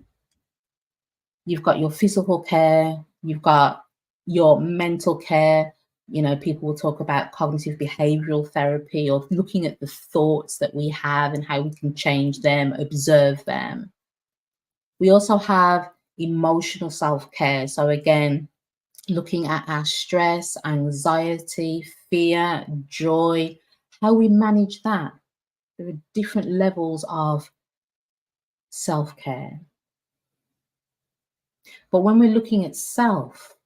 you've got your physical care, you've got your mental care. You know, people will talk about cognitive behavioral therapy, or looking at the thoughts that we have and how we can change them, observe them. We also have emotional self-care. So again, looking at our stress, anxiety, fear, joy, how we manage that. There are different levels of self-care. But when we're looking at self,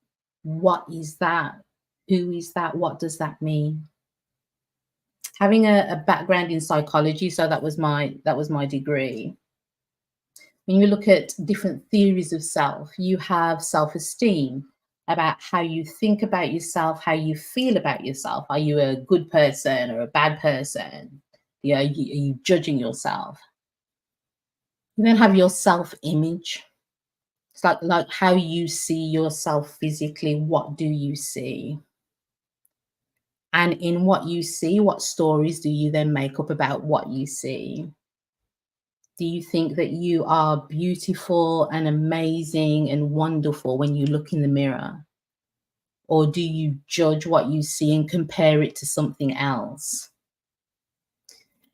what is that? Who is that? What does that mean? Having a background in psychology, so that was my degree. When you look at different theories of self, you have self-esteem, about how you think about yourself, how you feel about yourself. Are you a good person or a bad person? Yeah, are you judging yourself? You then have your self-image. It's like how you see yourself physically. What do you see? And in what you see, what stories do you then make up about what you see? Do you think that you are beautiful and amazing and wonderful when you look in the mirror? Or do you judge what you see and compare it to something else?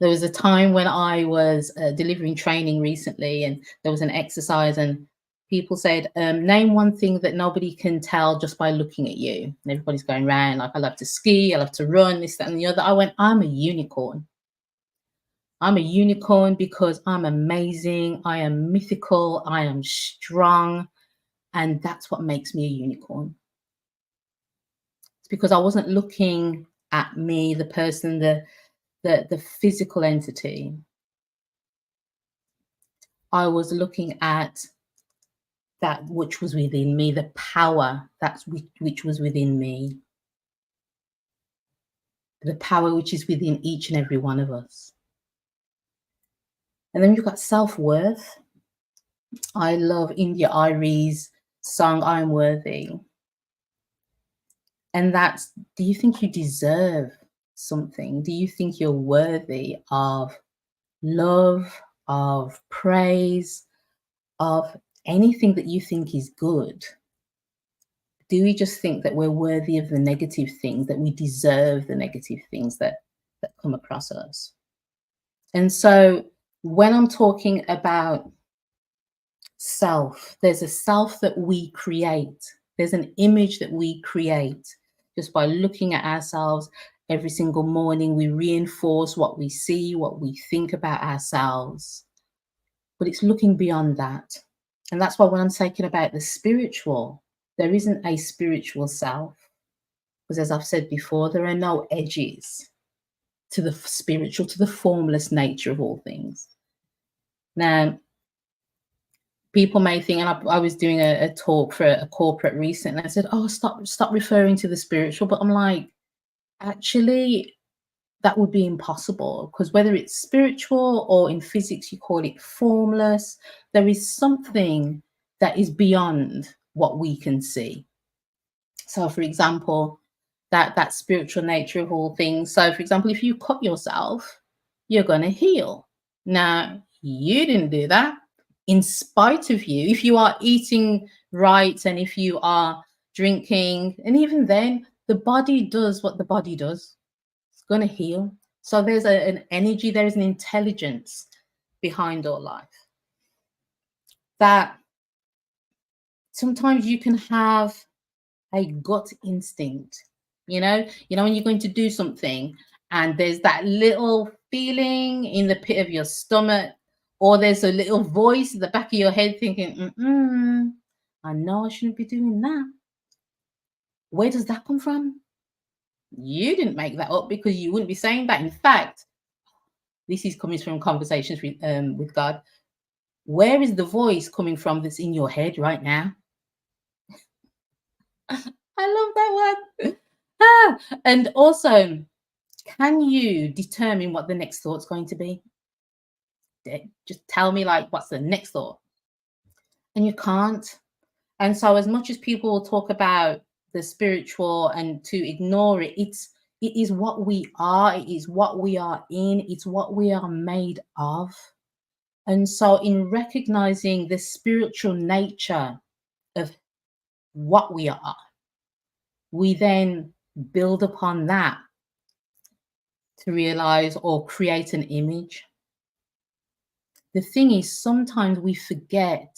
There was a time when I was delivering training recently, and there was an exercise, and people said, name one thing that nobody can tell just by looking at you. And everybody's going around like, I love to ski, I love to run, this, that, and the other. I went, I'm a unicorn. I'm a unicorn because I'm amazing. I am mythical. I am strong. And that's what makes me a unicorn. It's because I wasn't looking at me, the person, the physical entity. I was looking at that which was within me, the power which was within me, the power which is within each and every one of us. And then you've got self-worth. I love India Irie's song, I'm Worthy. And that's, do you think you deserve something? Do you think you're worthy of love, of praise, of anything that you think is good, do we just think that we're worthy of the negative things, that we deserve the negative things that come across us? And so when I'm talking about self, there's a self that we create. There's an image that we create just by looking at ourselves every single morning. We reinforce what we see, what we think about ourselves. But it's looking beyond that. And that's why when I'm talking about the spiritual, there isn't a spiritual self. Because as I've said before, there are no edges to the spiritual, to the formless nature of all things. Now, people may think, and I was doing a talk for a corporate recently, and I said, "Oh, stop referring to the spiritual." But I'm like, actually, that would be impossible, because whether it's spiritual or in physics you call it formless, there is something that is beyond what we can see. So, for example, that spiritual nature of all things. So, for example, if you cut yourself, you're going to heal. Now, you didn't do that. In spite of you, if you are eating right and if you are drinking, and even then, the body does what the body does. It's going to heal. So there's an energy, there is an intelligence behind all life. That sometimes you can have a gut instinct. When you're going to do something and there's that little feeling in the pit of your stomach, or there's a little voice at the back of your head thinking, I know I shouldn't be doing that. Where does that come from? You didn't make that up, because you wouldn't be saying that. In fact, this is coming from conversations with God. Where is the voice coming from that's in your head right now? I love that one. And also, can you determine what the next thought's going to be? Just tell me, like, what's the next thought? And you can't. And so, as much as people will talk about the spiritual and to ignore it, it is what we are. It is what we are in. It's what we are made of. And so, in recognizing the spiritual nature of what we are, we then build upon that to realize or create an image. The thing is, sometimes we forget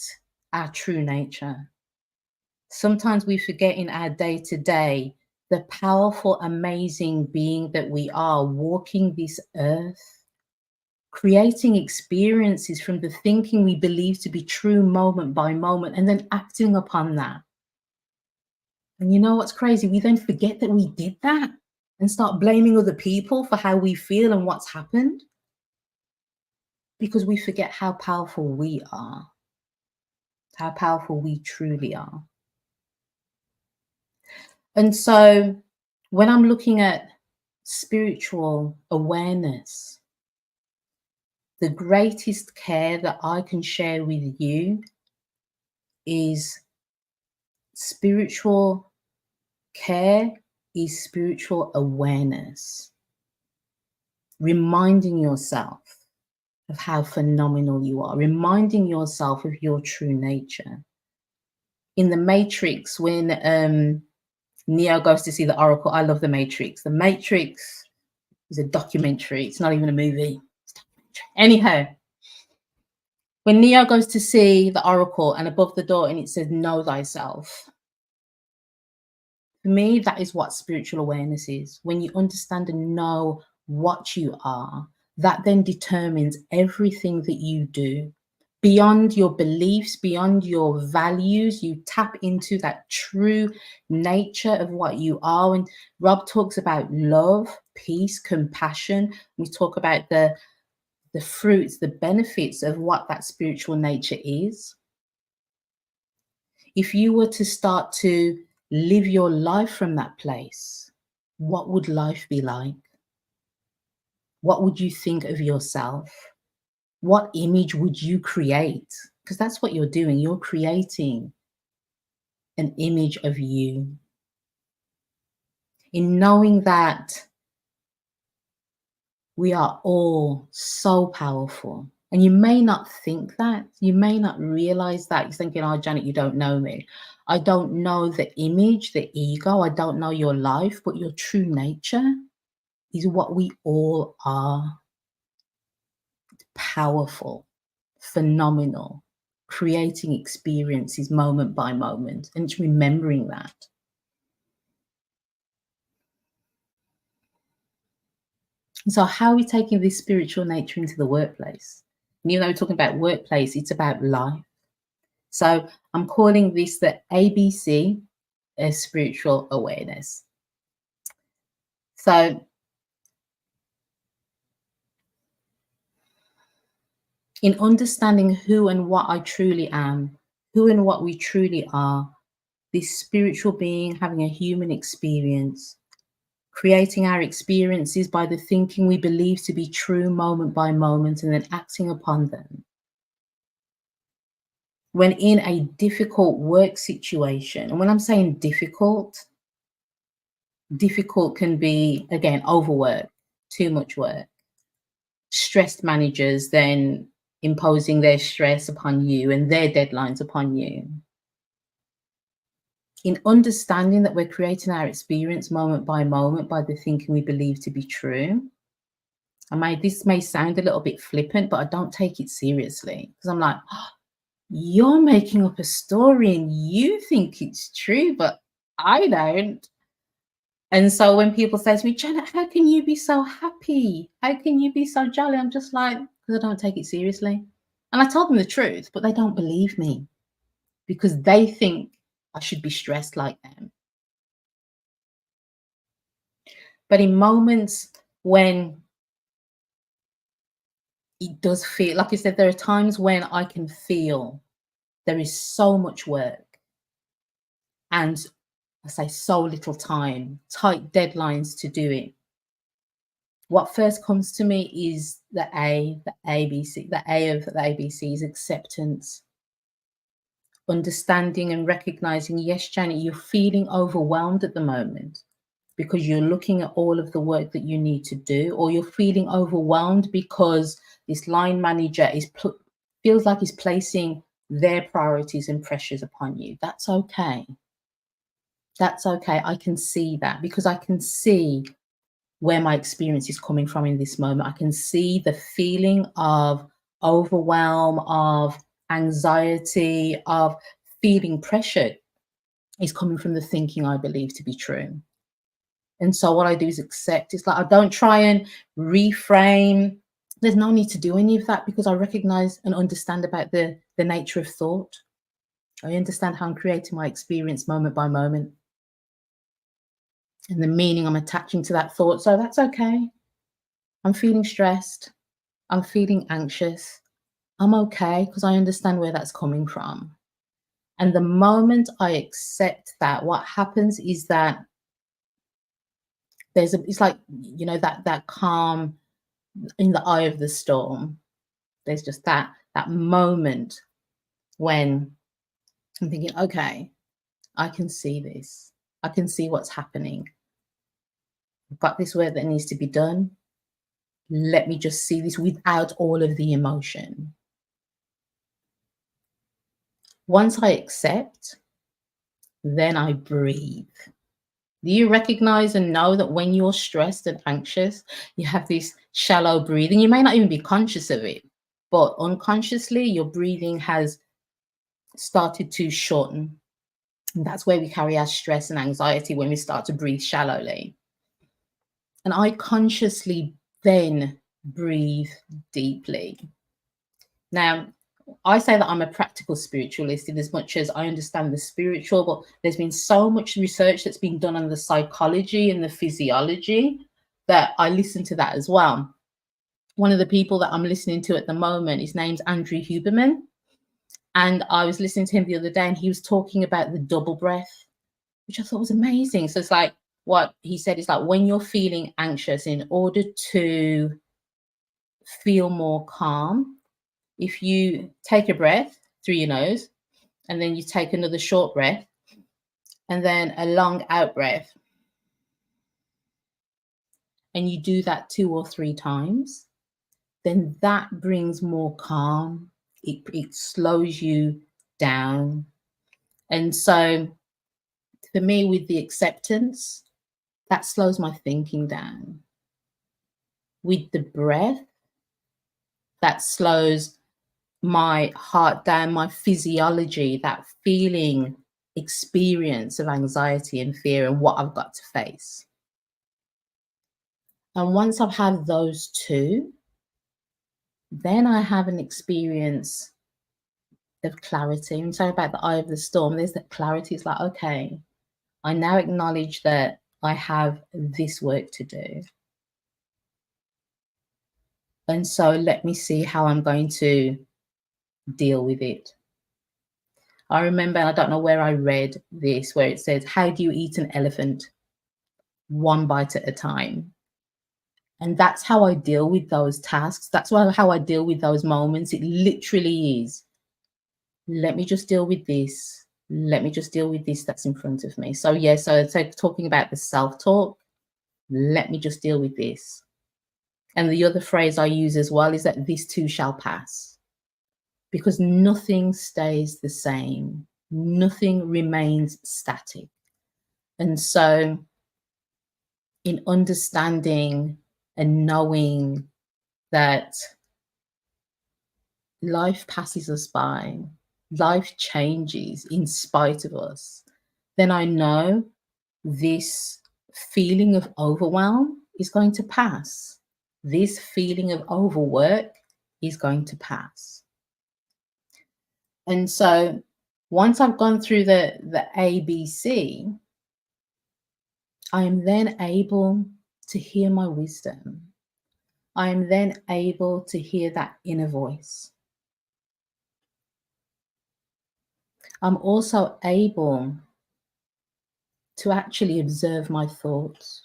our true nature. Sometimes we forget in our day to day the powerful, amazing being that we are, walking this earth, creating experiences from the thinking we believe to be true moment by moment, and then acting upon that. And you know what's crazy? We then forget that we did that and start blaming other people for how we feel and what's happened, because we forget how powerful we are, how powerful we truly are. And so when I'm looking at spiritual awareness, the greatest care that I can share with you is spiritual care is spiritual awareness. Reminding yourself of how phenomenal you are, reminding yourself of your true nature. In the Matrix, when Neo goes to see the Oracle, I love the Matrix. The Matrix is a documentary. It's not even a movie. Anyhow, when Neo goes to see the Oracle and above the door and it says, know thyself. For me, that is what spiritual awareness is. When you understand and know what you are, that then determines everything that you do. Beyond your beliefs, beyond your values, you tap into that true nature of what you are. And Rob talks about love, peace, compassion. We talk about the fruits, the benefits of what that spiritual nature is. If you were to start to live your life from that place, what would life be like? What would you think of yourself? What image would you create? Because that's what you're doing. You're creating an image of you. In knowing that We are all so powerful. And you may not think that. You may not realize that. You're thinking, oh, Janet, you don't know me. I don't know the image, the ego. I don't know your life, but your true nature is what we all are. Powerful, phenomenal, creating experiences moment by moment, and it's remembering that. And so, how are we taking this spiritual nature into the workplace? And even though we're talking about workplace, it's about life. So, I'm calling this the ABC of spiritual awareness. So, in understanding who and what I truly am, who and what we truly are, this spiritual being having a human experience, creating our experiences by the thinking we believe to be true moment by moment and then acting upon them. When in a difficult work situation, and when I'm saying difficult can be, again, overwork, too much work, stressed managers then imposing their stress upon you and their deadlines upon you. In understanding that we're creating our experience moment by moment by the thinking we believe to be true, this may sound a little bit flippant, but I don't take it seriously because I'm like, oh, you're making up a story and you think it's true, but I don't. And so when people say to me, Janet, how can you be so happy? How can you be so jolly? I'm just like, because I don't take it seriously. And I told them the truth, but they don't believe me because they think I should be stressed like them. But in moments when it does feel, like I said, there are times when I can feel there is so much work and I say so little time, tight deadlines to do it. What first comes to me is the ABC. The A of the ABC is acceptance. Understanding and recognizing, yes, Janet, you're feeling overwhelmed at the moment because you're looking at all of the work that you need to do, or you're feeling overwhelmed because this line manager feels like he's placing their priorities and pressures upon you. That's okay. That's okay. I can see that because I can see where my experience is coming from in this moment. I can see the feeling of overwhelm, of anxiety, of feeling pressure is coming from the thinking I believe to be true. And so what I do is accept. It's like I don't try and reframe. There's no need to do any of that because I recognize and understand about the nature of thought. I understand how I'm creating my experience moment by moment and the meaning I'm attaching to that thought. So that's okay. I'm feeling stressed. I'm feeling anxious. I'm okay because I understand where that's coming from. And the moment I accept that, what happens is that it's like, that calm in the eye of the storm. There's just that moment when I'm thinking, okay, I can see this. I can see what's happening. I've got this work that needs to be done. Let me just see this without all of the emotion. Once I accept, then I breathe. Do you recognize and know that when you're stressed and anxious, you have this shallow breathing? You may not even be conscious of it, but unconsciously, your breathing has started to shorten. And that's where we carry our stress and anxiety when we start to breathe shallowly. And I consciously then breathe deeply. Now, I say that I'm a practical spiritualist in as much as I understand the spiritual, but there's been so much research that's been done on the psychology and the physiology that I listen to that as well. One of the people that I'm listening to at the moment, his name's Andrew Huberman. And I was listening to him the other day and he was talking about the double breath, which I thought was amazing. So it's like what he said is like when you're feeling anxious, in order to feel more calm, if you take a breath through your nose and then you take another short breath and then a long out breath, and you do that 2 or 3 times, then that brings more calm. It slows you down. And so for me, with the acceptance, that slows my thinking down. With the breath, that slows my heart down, my physiology, that feeling, experience of anxiety and fear and what I've got to face. And once I've had those two, then I have an experience of clarity. And so about the eye of the storm, there's that clarity. It's like, okay, I now acknowledge that I have this work to do. And so let me see how I'm going to deal with it. I remember, I don't know where I read this, where it says, how do you eat an elephant? One bite at a time. And that's how I deal with those tasks. That's how I deal with those moments. It literally is, let me just deal with this. Let me just deal with this that's in front of me. So yeah, so talking about the self-talk, let me just deal with this. And the other phrase I use as well is that this too shall pass. Because nothing stays the same. Nothing remains static. And so in understanding and knowing that life passes us by, life changes in spite of us, then I know this feeling of overwhelm is going to pass. This feeling of overwork is going to pass. And so once I've gone through the ABC, I am then able to hear my wisdom. I am then able to hear that inner voice. I'm also able to actually observe my thoughts,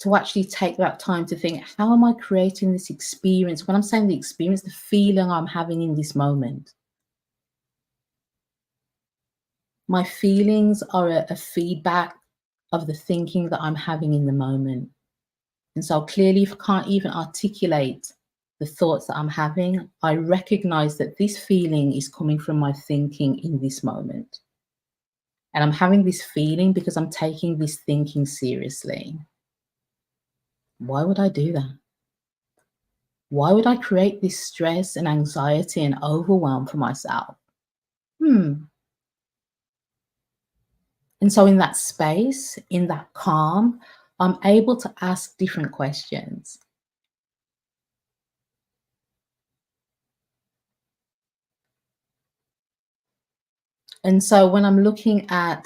to actually take that time to think, how am I creating this experience? When I'm saying the experience, the feeling I'm having in this moment. My feelings are a feedback of the thinking that I'm having in the moment. And so clearly, if I can't even articulate the thoughts that I'm having, I recognize that this feeling is coming from my thinking in this moment. And I'm having this feeling because I'm taking this thinking seriously. Why would I do that? Why would I create this stress and anxiety and overwhelm for myself? And so in that space, in that calm, I'm able to ask different questions. And so when I'm looking at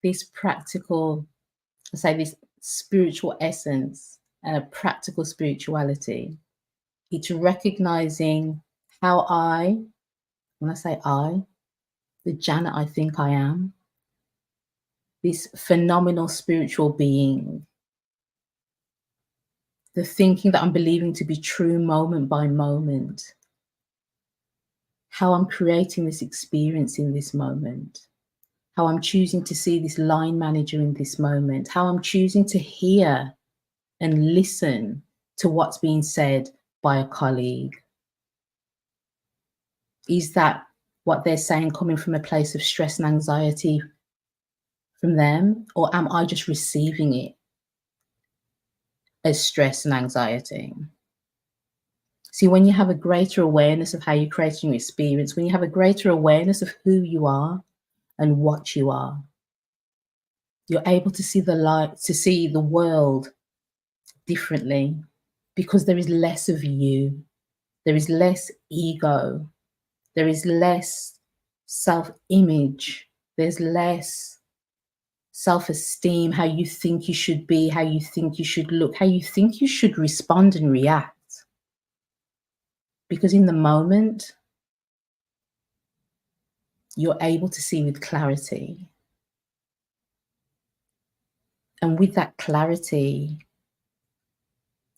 this practical, say this spiritual essence and a practical spirituality, it's recognizing how when I say I, the Janet I think I am, this phenomenal spiritual being, the thinking that I'm believing to be true moment by moment, how I'm creating this experience in this moment, how I'm choosing to see this line manager in this moment, how I'm choosing to hear and listen to what's being said by a colleague. Is that what they're saying coming from a place of stress and anxiety from them, or am I just receiving it as stress and anxiety? See, when you have a greater awareness of how you're creating your experience, when you have a greater awareness of who you are and what you are, you're able to see the light, to see the world differently, because there is less of you, there is less ego, there is less self-image, there's less self-esteem, how you think you should be, how you think you should look, how you think you should respond and react. Because in the moment, you're able to see with clarity. And with that clarity,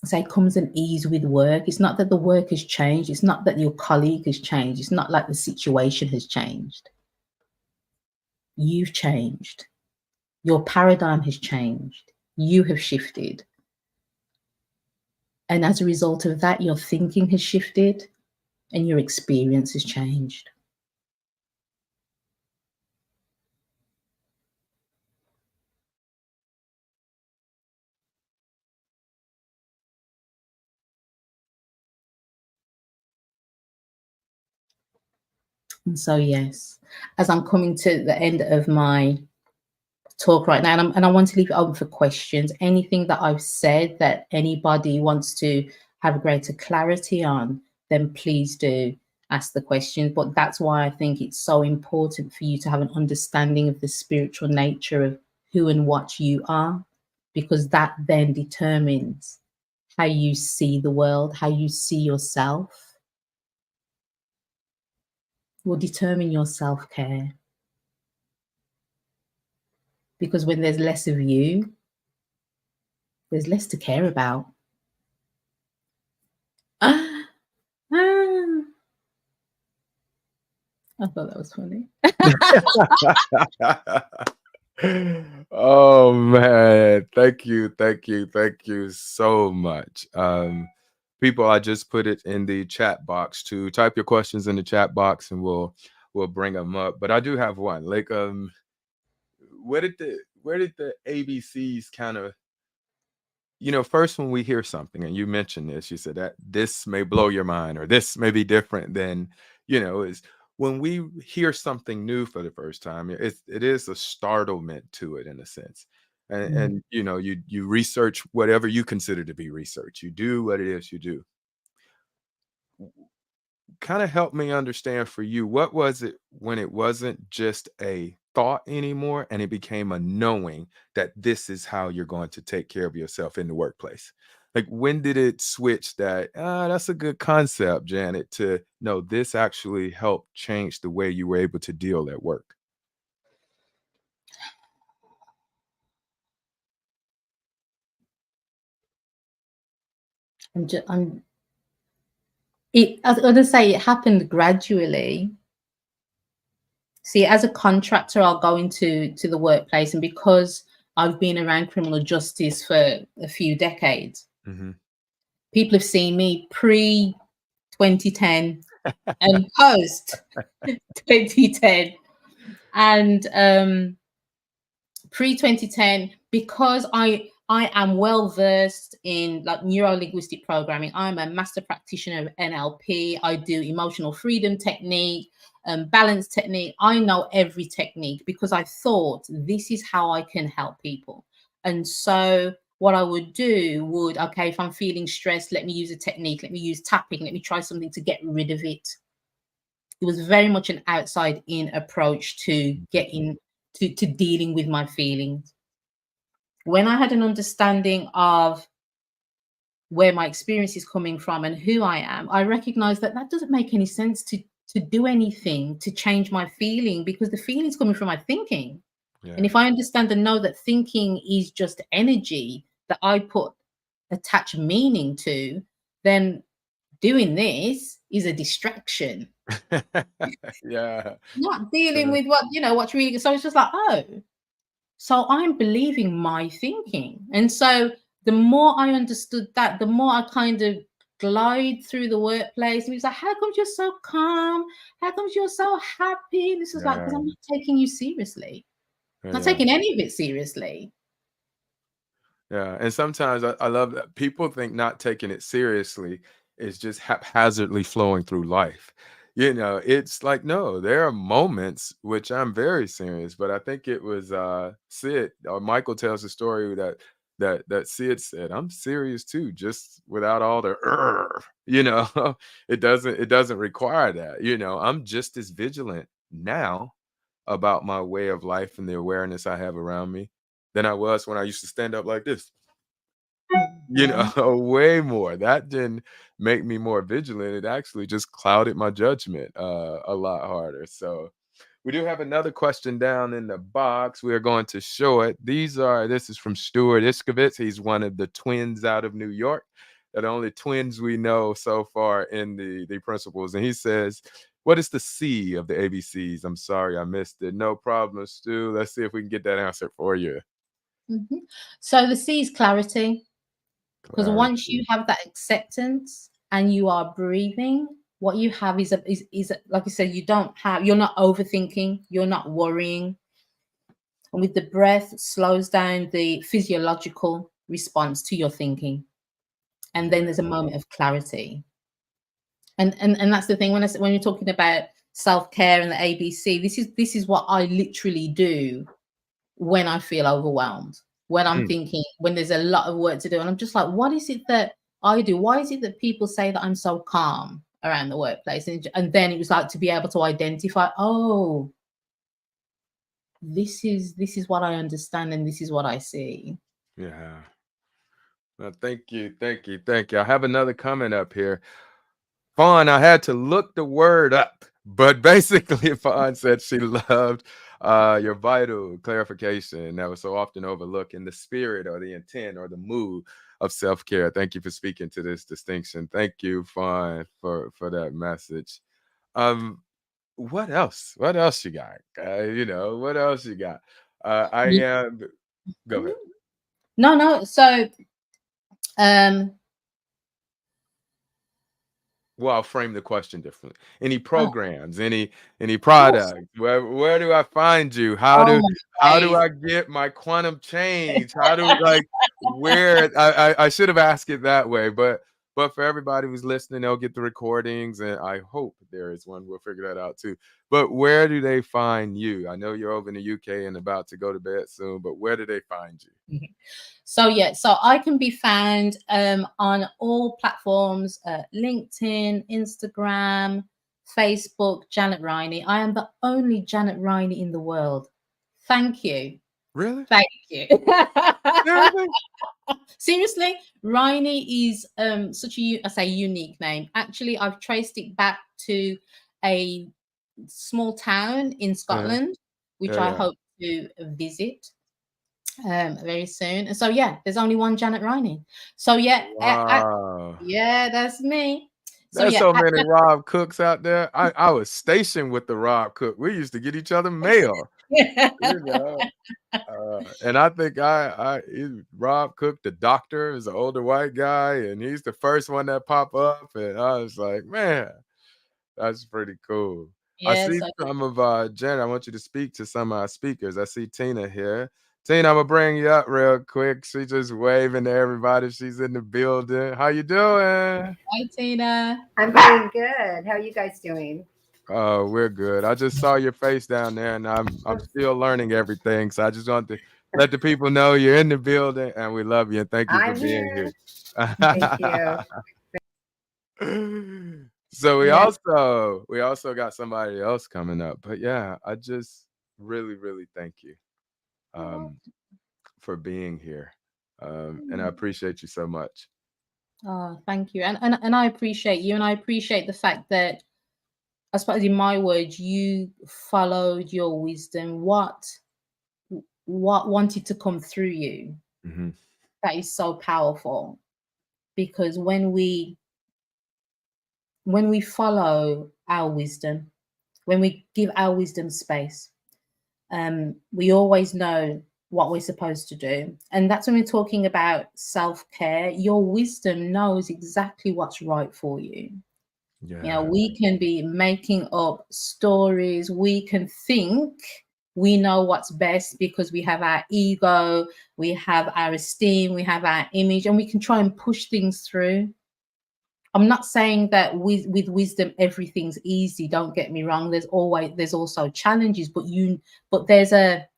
I say, comes an ease with work. It's not that the work has changed. It's not that your colleague has changed. It's not like the situation has changed. You've changed. Your paradigm has changed. You have shifted. And as a result of that, your thinking has shifted and your experience has changed. And so, yes, as I'm coming to the end of my talk right now, and I want to leave it open for questions. Anything that I've said that anybody wants to have greater clarity on, then please do ask the questions. But that's why I think it's so important for you to have an understanding of the spiritual nature of who and what you are, because that then determines how you see the world, how you see yourself, will determine your self care. Because when there's less of you, there's less to care about. Ah, ah. I thought that was funny. Oh man, thank you so much. People, I just put it in the chat box to type your questions in the chat box, and we'll bring them up. But I do have one. Like, where did the ABCs kind of, first when we hear something, and you mentioned this, you said that this may blow your mind or this may be different than, is when we hear something new for the first time, it is a startlement to it in a sense. And, Mm. and you research whatever you consider to be research. You do what it is you do. Kind of help me understand for you, what was it when it wasn't just a thought anymore and it became a knowing that this is how you're going to take care of yourself in the workplace? Like, when did it switch that, that's a good concept, Janet, to no, this actually helped change the way you were able to deal at work? I'm I was gonna say it happened gradually. See, as a contractor, I'll go into the workplace, and because I've been around criminal justice for a few decades, Hmm. people have seen me pre 2010 and post 2010. And pre 2010, because I am well versed in like neuro linguistic programming. I'm a master practitioner of NLP. I do emotional freedom technique, balance technique. I know every technique because I thought this is how I can help people. And so what I would do would, okay, if I'm feeling stressed, let me use a technique, let me use tapping, let me try something to get rid of it. It was very much an outside in approach to getting to dealing with my feelings. When I had an understanding of where my experience is coming from and who I am, I recognized that that doesn't make any sense to do anything to change my feeling, because the feeling is coming from my thinking. And Yeah. if I understand and know that thinking is just energy that I put attach meaning to, then doing this is a distraction, Yeah. not dealing Yeah. with what, what's really. So it's just like, oh, so I'm believing my thinking. And so the more I understood that, the more I kind of glide through the workplace. And he was like, how comes you're so calm? How comes you're so happy? And this is like, because I'm Yeah. not taking you seriously. Not Yeah. taking any of it seriously. Yeah, and sometimes I love that people think not taking it seriously is just haphazardly flowing through life. It's like, no, there are moments which I'm very serious, but I think it was Sid or Michael tells the story that Sid said, I'm serious too, just without all the it doesn't require that. I'm just as vigilant now about my way of life and the awareness I have around me than I was when I used to stand up like this. Mhm. Way more. That didn't make me more vigilant. It actually just clouded my judgment a lot harder. So we do have another question down in the box. We are going to show it. This is from Stuart Iskovitz. He's one of the twins out of New York. They're the only twins we know so far in the principles. And he says, what is the C of the ABCs? I'm sorry I missed it. No problem, Stu. Let's see if we can get that answer for you. Mhm. So the C is clarity, because once you Clarity. have that acceptance and you are breathing, what you have like I said, you're not overthinking, you're not worrying. And with the breath, it slows down the physiological response to your thinking. And then Yeah. there's a moment of clarity. And that's the thing when you're talking about self-care and the ABC, this is what I literally do when I feel overwhelmed, when I'm Mm. thinking, when there's a lot of work to do, and I'm just like, what is it that I do? Why is it that people say that I'm so calm around the workplace? And then it was like to be able to identify, oh, this is what I understand and this is what I see. Yeah. Well, thank you, thank you, thank you. I have another comment up here. Fawn, I had to look the word up, but basically, Fawn said she loved your vital clarification that was so often overlooked in the spirit or the intent or the mood of self care. Thank you for speaking to this distinction. Thank you, Fawn, for that message. Um, what else? What else you got? What else you got? I Ye- am. Go ahead. No, no. So, um, Well, I'll frame the question differently. Any oh, programs, any yes. products? Where do I find you? Oh my How do days. I get my quantum change? How do like where I should have asked it that way, but for everybody who's listening, they'll get the recordings, and I hope there is one. We'll figure that out too. But where do they find you? I know you're over in the UK and about to go to bed soon, but where do they find you? So yeah, so I can be found on all platforms: LinkedIn, Instagram, Facebook. Janet Riney. I am the only Janet Riney in the world. Thank you, Really? thank you. Seriously? Seriously, Riney is such I say unique name. Actually, I've traced it back to a small town in Yeah, Scotland, which yeah, I yeah. hope to visit very soon. And so yeah, there's only one Janet Riney. So yeah, Wow. yeah, that's me. So There's yeah, so many Rob Cooks out there. I was stationed with the Rob Cook. We used to get each other mail, you know. And I think Rob Cook, the doctor, is an older white guy, and he's the first one that pop up. And I was like, man, that's pretty cool. I yeah. see So some of Jen. I want you to speak to some of our speakers. I see Tina here. Tina, I'm gonna bring you up real quick. She just waving to everybody. She's in the building. How you doing? hi Tina. I'm doing good. How are you guys doing? Oh, we're good. I just saw your face down there, and I'm still learning everything. So I just want to let the people know you're in the building, and we love you, and thank you for I'm being here. here. Thank you. So Yeah. we also got somebody else coming up, but yeah, I just really really thank you um, for being here, and I appreciate you so much. Oh, thank you. And I appreciate you, and I appreciate the fact that, I suppose in my words, you followed your wisdom. What wanted to come through you. Hmm. That is so powerful, because when we follow our wisdom, when we give our wisdom space, we always know what we're supposed to do. And that's when we're talking about self-care. Your wisdom knows exactly what's right for you. Yeah, We can be making up stories. We can think we know what's best because we have our ego, we have our esteem, we have our image, and we can try and push things through. I'm not saying that with wisdom everything's easy. Don't get me wrong. There's also challenges, but there's a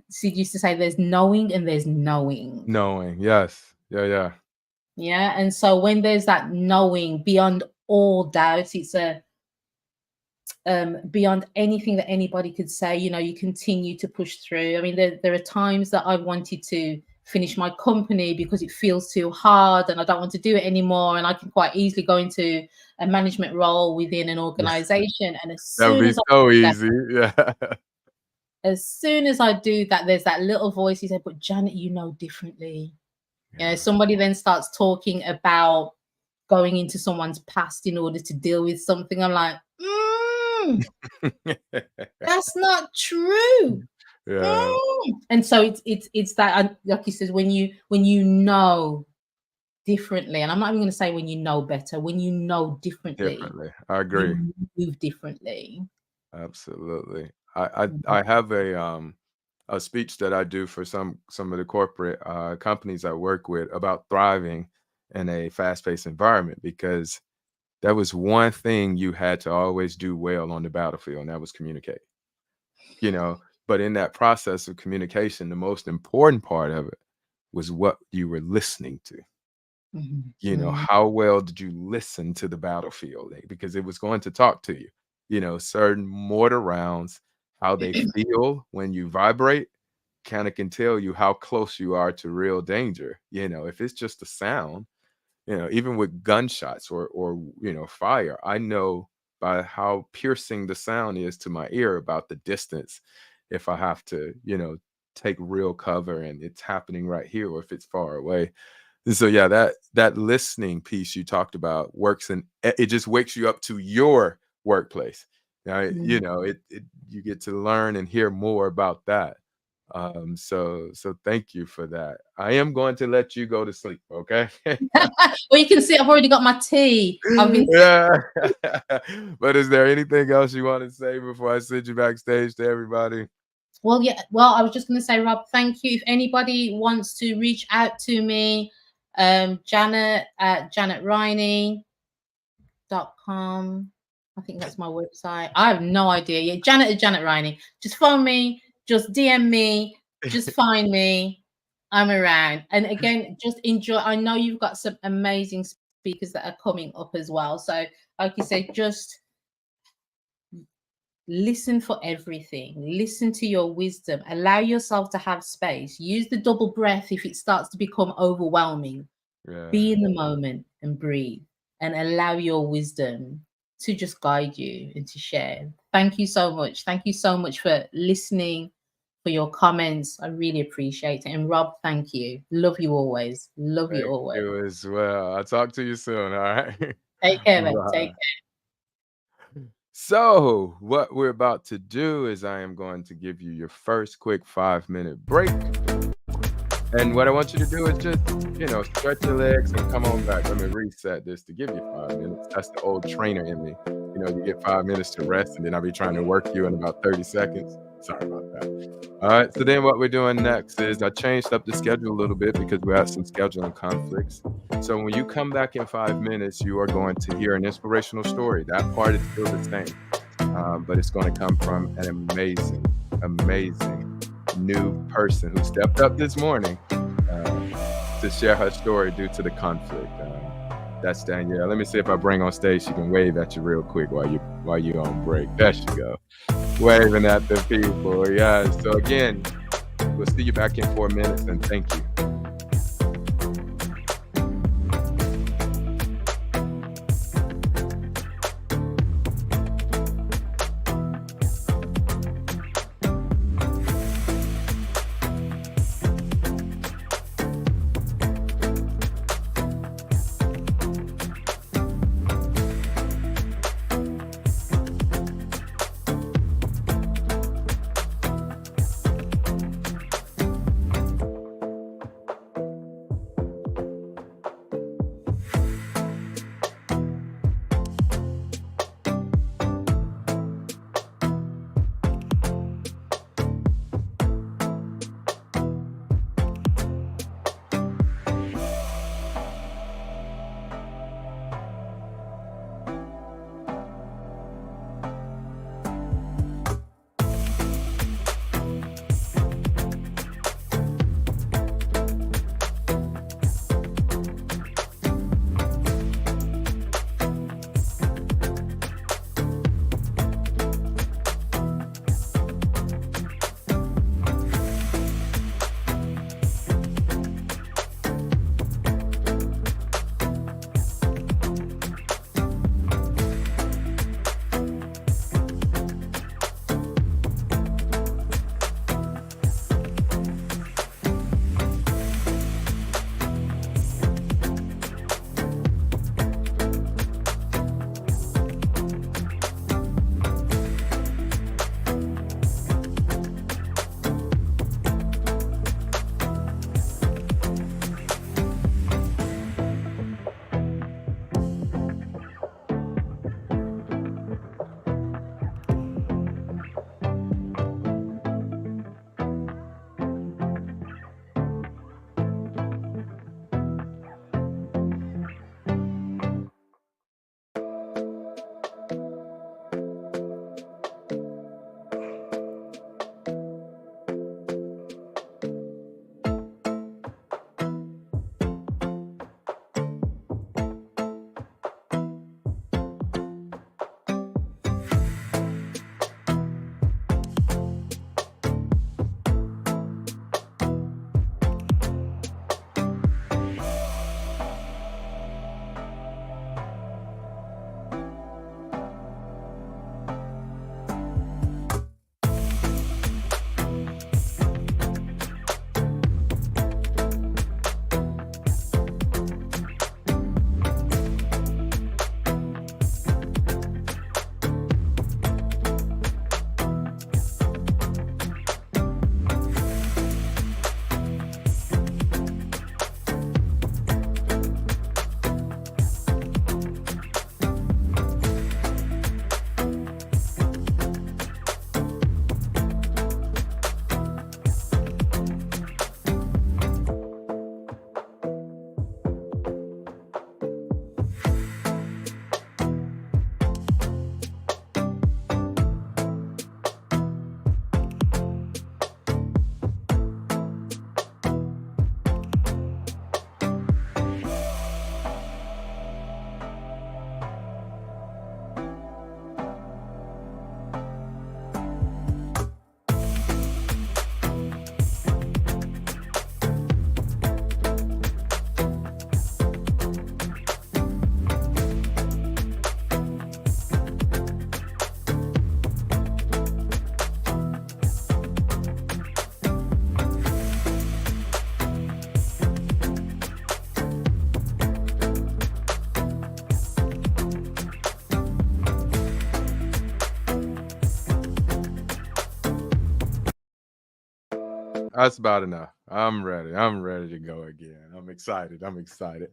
Sid used to say there's knowing and there's knowing. knowing, yes, yeah, yeah, Yeah. And so when there's that knowing beyond all doubt, it's a beyond anything that anybody could say, you continue to push through. I mean, there are times that I've wanted to finish my company because it feels too hard and I don't want to do it anymore. And I can quite easily go into a management role within an yeah. organization. And as That would soon be as I so do that, easy. Yeah, there's that little voice. He said, but Janet, you know differently. yeah. Somebody then starts talking about going into someone's past in order to deal with something. I'm like, that's not true. Yeah, And so it's that, like you said, when you know differently, and I'm not even going to say when you know better, when you know differently, differently. I agree. you move differently. Absolutely. I Mhm. have a speech that I do for some of the corporate companies I work with about thriving in a fast-paced environment because that was one thing you had to always do well on the battlefield, and that was communicate. You know, but in that process of communication, the most important part of it was what you were listening to. Mhm. You know, Mhm. how well did you listen to the battlefield? Because it was going to talk to you. You know, certain mortar rounds, how they feel when you vibrate, kind of can tell you how close you are to real danger. You know, if it's just a sound, you know, even with gunshots or fire, I know by how piercing the sound is to my ear about the distance if I have to, take real cover and it's happening right here or if it's far away. And so yeah, that listening piece you talked about works and it just wakes you up to your workplace. Right? You Mhm. know, it you get to learn and hear more about that. So thank you for that. I am going to let you go to sleep, okay? Well, you can see I've already got my tea. I've been Yeah. But is there anything else you want to say before I send you backstage to everybody? Well, yeah. Well, I was just going to say, Rob, thank you. If anybody wants to reach out to me, Janet at janetriney.com. I think that's my website. I have no idea. Yeah, Janet at Janet Riney. Just phone me, just DM me, just find me. I'm around. And again, just enjoy. I know you've got some amazing speakers that are coming up as well. So, like you said, just listen for everything. Listen to your wisdom. Allow yourself to have space. Use the double breath if it starts to become overwhelming. Yeah. Be in the moment and breathe and allow your wisdom to just guide you and to share. Thank you so much. Thank you so much for listening, for your comments. I really appreciate it. And Rob, thank you. Love you always. Love you Thank always. you as well. I'll talk to you soon, all right? Take care, mate. Take Bye. care. So, what we're about to do is I am going to give you your first quick 5-minute break. And what I want you to do is just, stretch your legs and come on back. Let me reset this to give you 5 minutes. That's the old trainer in me. You get 5 minutes to rest, and then I'll be trying to work you in about 30 seconds. Sorry about that. All right. So then what we're doing next is I changed up the schedule a little bit because we had some scheduling conflicts. So when you come back in 5 minutes, you are going to hear an inspirational story. That part is still the same, but it's going to come from an amazing, amazing new person who stepped up this morning to share her story due to the conflict. That's Danielle. Let me see if I bring on stage. She can wave at you real quick while you on break. There she go, waving at the people. Yeah. So again, we'll see you back in 4 minutes, and thank you. That's about enough. I'm ready. I'm ready to go again. I'm excited. I'm excited.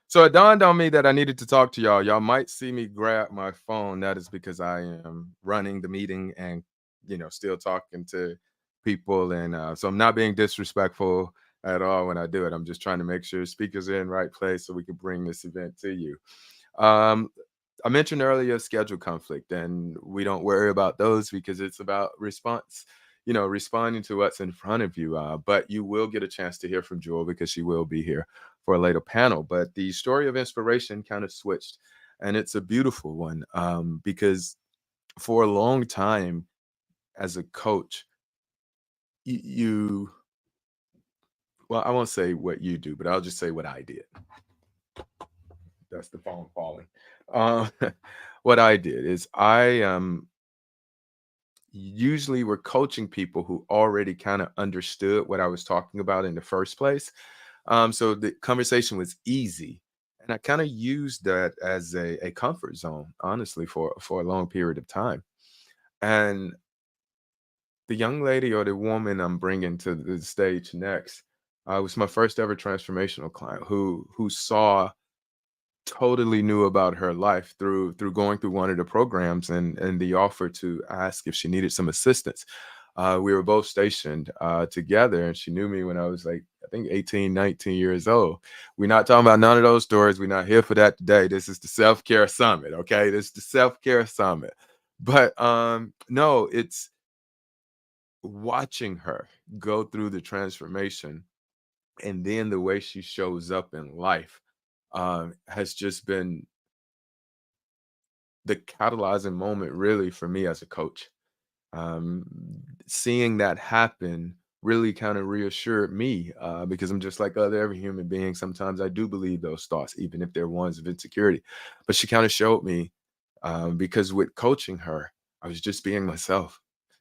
So it dawned on me that I needed to talk to y'all. Y'all might see me grab my phone. That is because I am running the meeting and, still talking to people. And so I'm not being disrespectful at all when I do it. I'm just trying to make sure speakers are in right place so we can bring this event to you. Um, I mentioned earlier schedule conflict, and we don't worry about those because it's about response, responding to what's in front of you. But you will get a chance to hear from Jewel because she will be here for a later panel. But the story of inspiration kind of switched, and it's a beautiful one because for a long time as a coach, you, well, I won't say what you do, but I'll just say what I did. That's the phone falling. Um, what I did is I usually were coaching people who already kind of understood what I was talking about in the first place. So the conversation was easy. And I kind of used that as a comfort zone, honestly, for a long period of time. And the young lady or the woman I'm bringing to the stage next was my first ever transformational client who saw totally knew about her life through going through one of the programs and the offer to ask if she needed some assistance. We were both stationed together, and she knew me when I was like, I think 18, 19 years old. We're not talking about none of those stories. We're not here for that today. This is the self-care summit. Okay, this is the self-care summit. But no, it's watching her go through the transformation, and then the way she shows up in life has just been the catalyzing moment really for me as a coach. Um, Seeing that happen really kind of reassured me because I'm just like other every human being. Sometimes I do believe those thoughts, even if they're ones of insecurity. But she kind of showed me because with coaching her, I was just being myself.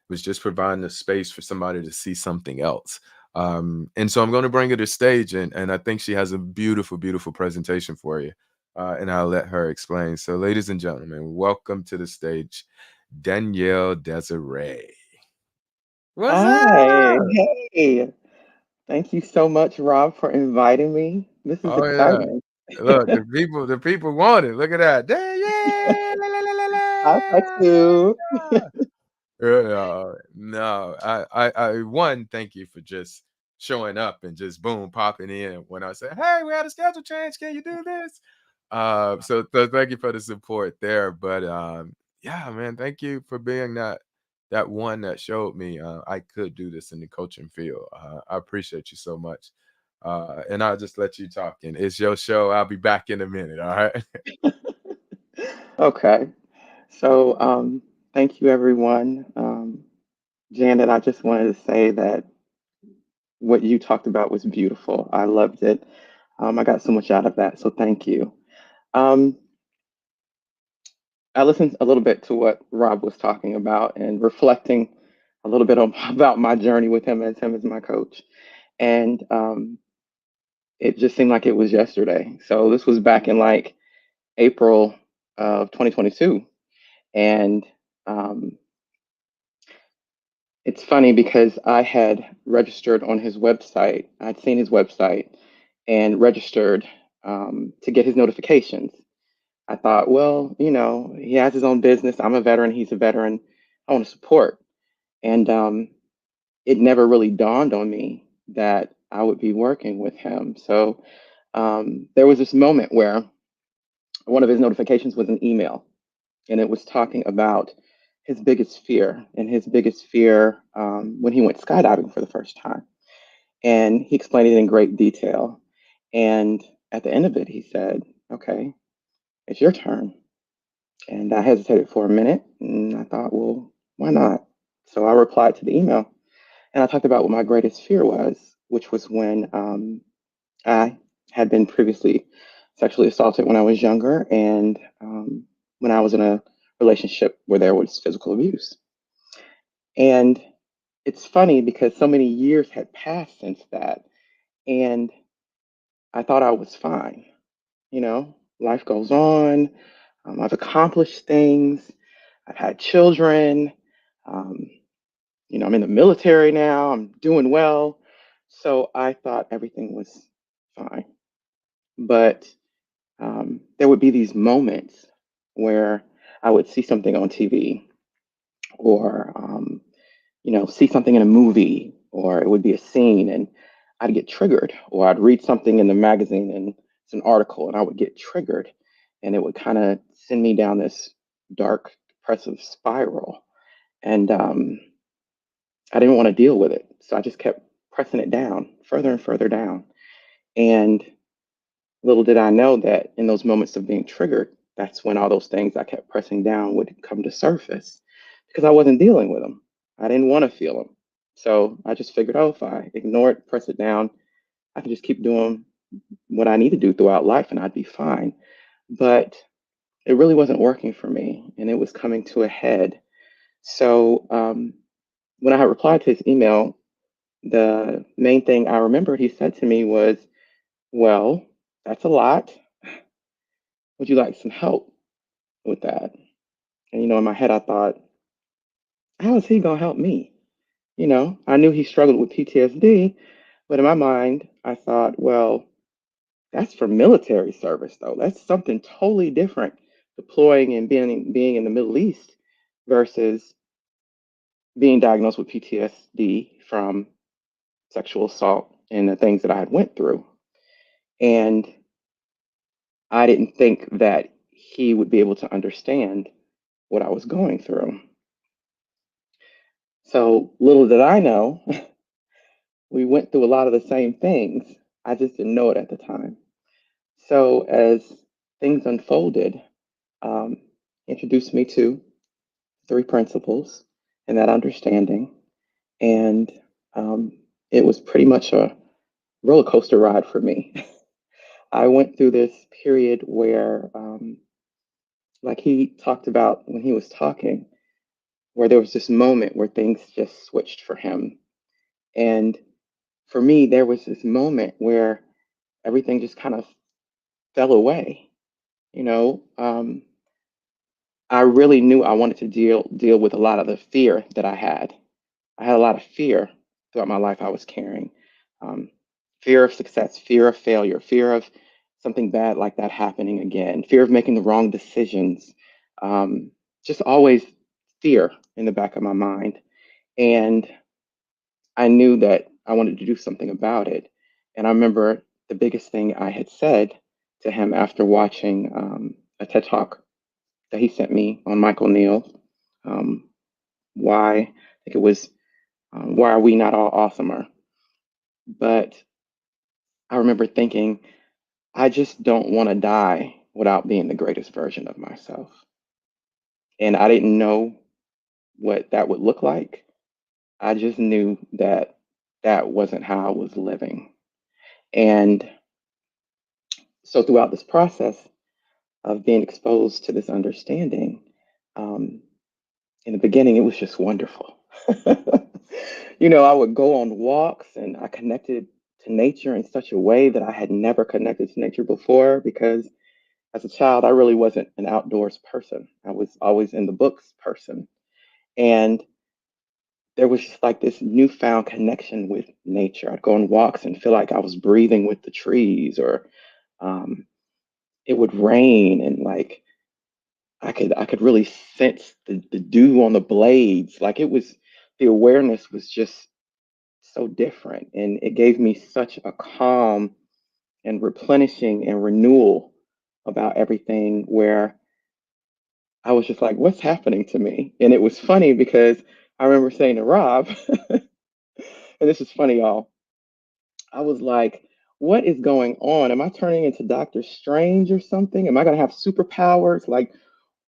It was just providing a space for somebody to see something else. And so I'm going to bring her to stage, and I think she has a beautiful, beautiful presentation for you. And I'll let her explain. So, ladies and gentlemen, welcome to the stage, Danielle Desiree. What's Hi, up? hey, thank you so much, Rob, for inviting me. This is Oh yeah. exciting. Look, the people want it. Look at that. Danielle. La, la, la, la, I like you. la. No. I one, thank you for just showing up and just boom popping in when I said, "Hey, we had a schedule change. Can you do this?" So thank you for the support there. But yeah, man, thank you for being that one that showed me I could do this in the coaching field. I appreciate you so much. And I'll just let you talk. And it's your show. I'll be back in a minute. All right. Okay, so thank you, everyone. Janet, I just wanted to say that what you talked about was beautiful. I loved it. I got so much out of that, so thank you. Um, I listened a little bit to what Rob was talking about and reflecting a little bit on, about my journey with him as my coach. And it just seemed like it was yesterday. So this was back in like April of 2022. And um, it's funny because I had registered on his website. I'd seen his website and registered to get his notifications. I thought, well, he has his own business. I'm a veteran. He's a veteran. I want to support. And it never really dawned on me that I would be working with him. So there was this moment where one of his notifications was an email, and it was talking about his biggest fear and his biggest fear when he went skydiving for the first time. And he explained it in great detail. And at the end of it, he said, "Okay, it's your turn." And I hesitated for a minute, and I thought, well, why not? So I replied to the email, and I talked about what my greatest fear was, which was when I had been previously sexually assaulted when I was younger, and when I was in a relationship where there was physical abuse. And it's funny because so many years had passed since that, and I thought I was fine. Life goes on. I've accomplished things. I've had children. Um, I'm in the military now. I'm doing well. So I thought everything was fine. But there would be these moments where I would see something on TV or, see something in a movie, or it would be a scene and I'd get triggered, or I'd read something in the magazine and it's an article and I would get triggered and it would kind of send me down this dark, depressive spiral. And I didn't want to deal with it. So I just kept pressing it down further and further down. And little did I know that in those moments of being triggered, that's when all those things I kept pressing down would come to surface because I wasn't dealing with them. I didn't want to feel them. So I just figured, oh, if I ignore it, press it down, I can just keep doing what I need to do throughout life and I'd be fine. But it really wasn't working for me and it was coming to a head. So when I had replied to his email, the main thing I remembered he said to me was, well, that's a lot. Would you like some help with that? And, in my head, I thought, how is he going to help me? I knew he struggled with PTSD, but in my mind, I thought, well, that's for military service, though. That's something totally different, deploying and being in the Middle East versus being diagnosed with PTSD from sexual assault and the things that I had went through. And I didn't think that he would be able to understand what I was going through. So little did I know, we went through a lot of the same things. I just didn't know it at the time. So as things unfolded, um, introduced me to three principles and that understanding. And um, it was pretty much a roller coaster ride for me. I went through this period where, like he talked about when he was talking, where there was this moment where things just switched for him. And for me, there was this moment where everything just kind of fell away. You know, I really knew I wanted to deal with a lot of the fear that I had. I had a lot of fear throughout my life I was carrying. Um, Fear of success, fear of failure, fear of something bad like that happening again, fear of making the wrong decisions. Um, just always fear in the back of my mind. And I knew that I wanted to do something about it. And I remember the biggest thing I had said to him after watching a TED Talk that he sent me on Michael Neal. Um, I think it was Why Are We Not All Awesomer? But I remember thinking, I just don't want to die without being the greatest version of myself. And I didn't know what that would look like. I just knew that that wasn't how I was living. And so throughout this process of being exposed to this understanding, um, in the beginning, it was just wonderful. I would go on walks and I connected to nature in such a way that I had never connected to nature before because as a child, I really wasn't an outdoors person. I was always in the books person. And there was just like this newfound connection with nature. I'd go on walks and feel like I was breathing with the trees, or um, it would rain and like I could really sense the dew on the blades. Like it was the awareness was just so different. And it gave me such a calm and replenishing and renewal about everything where I was just like, what's happening to me? And it was funny because I remember saying to Rob, and this is funny, y'all. I was like, what is going on? Am I turning into Doctor Strange or something? Am I going to have superpowers? Like,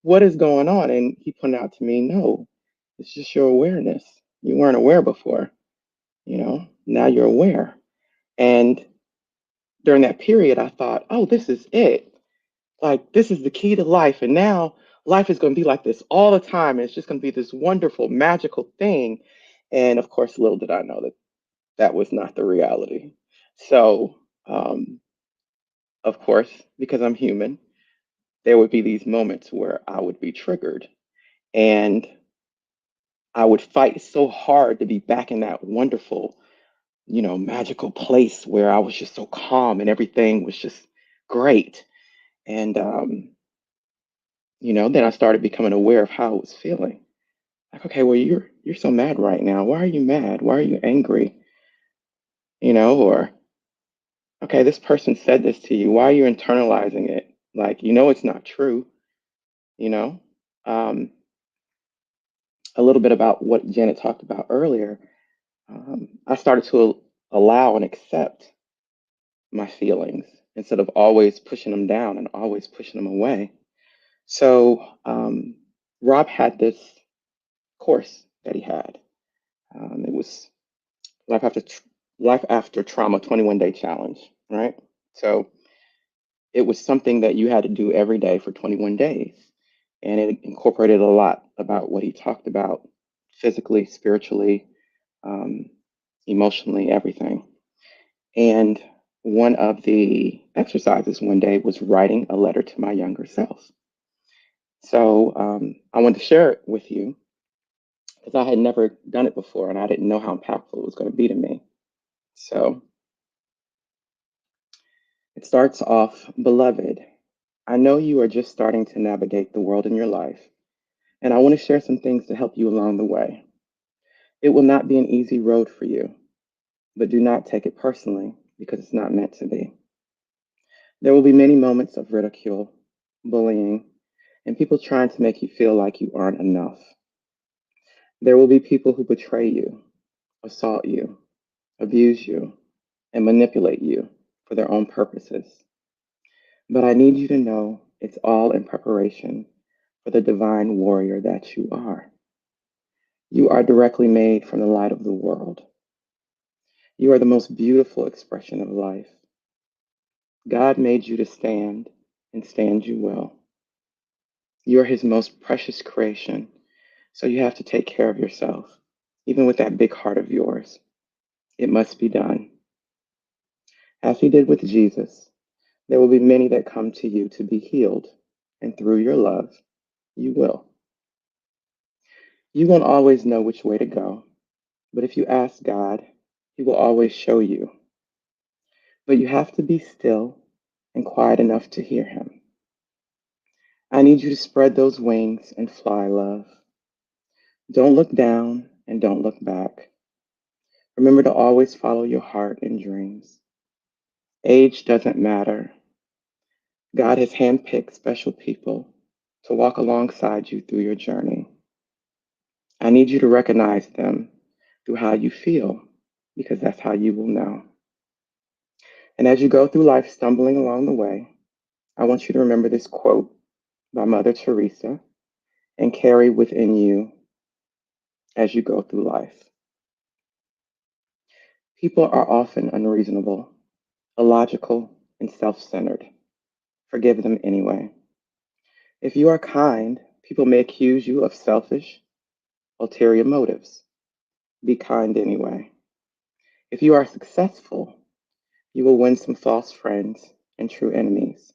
what is going on? And he pointed out to me, no, it's just your awareness. You weren't aware before, now you're aware. And during that period, I thought, oh, this is it. Like, this is the key to life. And now life is going to be like this all the time. And it's just going to be this wonderful, magical thing. And of course, little did I know that that was not the reality. So, of course, because I'm human, there would be these moments where I would be triggered and I would fight so hard to be back in that wonderful magical place where I was just so calm and everything was just great. And, then I started becoming aware of how I was feeling. Like, okay, well, you're so mad right now. Why are you mad? Why are you angry? Or okay, this person said this to you. Why are you internalizing it? Like, it's not true, you know? Um, a little bit about what Janet talked about earlier. I started to allow and accept my feelings instead of always pushing them down and always pushing them away. So, Rob had this course that he had. It was Life After Life After Trauma 21-day challenge, right? So it was something that you had to do every day for 21 days. And it incorporated a lot about what he talked about physically, spiritually, um, emotionally, everything. And one of the exercises one day was writing a letter to my younger self. So I wanted to share it with you because I had never done it before and I didn't know how impactful it was going to be to me. So it starts off, beloved, I know you are just starting to navigate the world in your life, and I want to share some things to help you along the way. It will not be an easy road for you, but do not take it personally because it's not meant to be. There will be many moments of ridicule, bullying, and people trying to make you feel like you aren't enough. There will be people who betray you, assault you, abuse you, and manipulate you for their own purposes. But I need you to know it's all in preparation for the divine warrior that you are. You are directly made from the light of the world. You are the most beautiful expression of life. God made you to stand and stand you well. You are his most precious creation, so you have to take care of yourself, even with that big heart of yours. It must be done. As he did with Jesus, there will be many that come to you to be healed, and through your love, you will. You won't always know which way to go, but if you ask God, he will always show you. But you have to be still and quiet enough to hear him. I need you to spread those wings and fly, love. Don't look down and don't look back. Remember to always follow your heart and dreams. Age doesn't matter. God has handpicked special people to walk alongside you through your journey. I need you to recognize them through how you feel, because that's how you will know. And as you go through life stumbling along the way, I want you to remember this quote by Mother Teresa and carry within you as you go through life. People are often unreasonable, illogical, and self centered. Forgive them anyway. If you are kind, people may accuse you of selfish, ulterior motives. Be kind anyway. If you are successful, you will win some false friends and true enemies.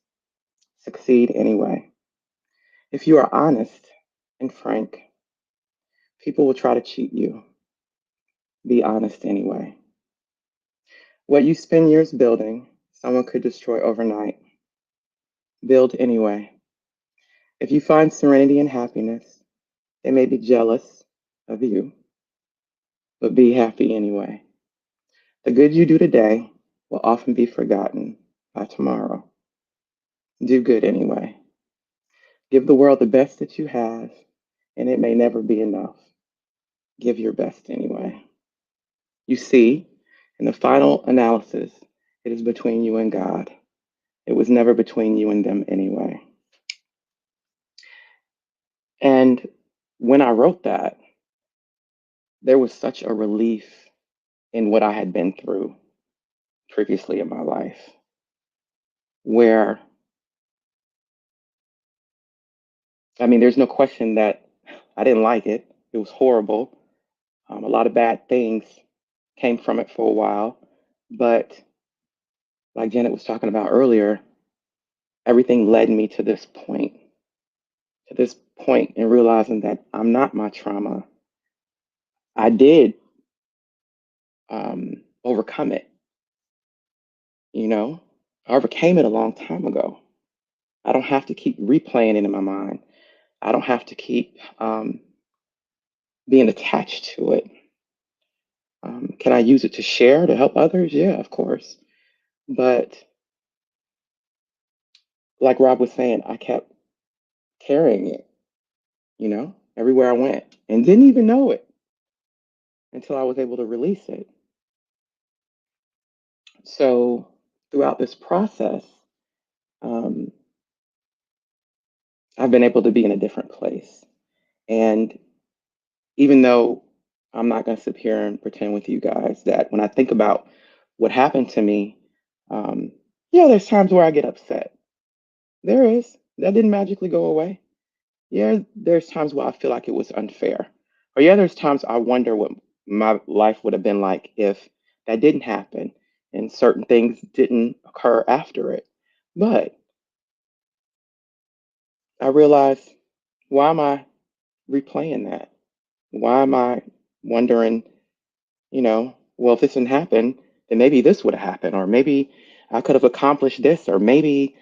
Succeed anyway. If you are honest and frank, people will try to cheat you. Be honest anyway. What you spend years building, someone could destroy overnight. Build anyway. If you find serenity and happiness, they may be jealous of you, but be happy anyway. The good you do today will often be forgotten by tomorrow. Do good anyway. Give the world the best that you have, and it may never be enough. Give your best anyway. You see, in the final analysis, it is between you and God. It was never between you and them anyway. And when I wrote that, there was such a relief in what I had been through previously in my life, where, I mean, there's no question that I didn't like it. It was horrible. A lot of bad things came from it for a while. But like Janet was talking about earlier, everything led me to this point in realizing that I'm not my trauma. I did overcome it. You know, I overcame it a long time ago. I don't have to keep replaying it in my mind. I don't have to keep being attached to it. Can I use it to share to help others? Yeah, of course. But like Rob was saying, I kept carrying it, everywhere I went and didn't even know it until I was able to release it. So throughout this process, um, I've been able to be in a different place. And even though I'm not going to sit here and pretend with you guys that when I think about what happened to me, um, yeah, there's times where I get upset. There is. That didn't magically go away. Yeah, there's times where I feel like it was unfair. Or yeah, there's times I wonder what my life would have been like if that didn't happen and certain things didn't occur after it. But I realize, why am I replaying that? Why am I wondering, well, if this didn't happen, then maybe this would have happened, or maybe I could have accomplished this, or maybe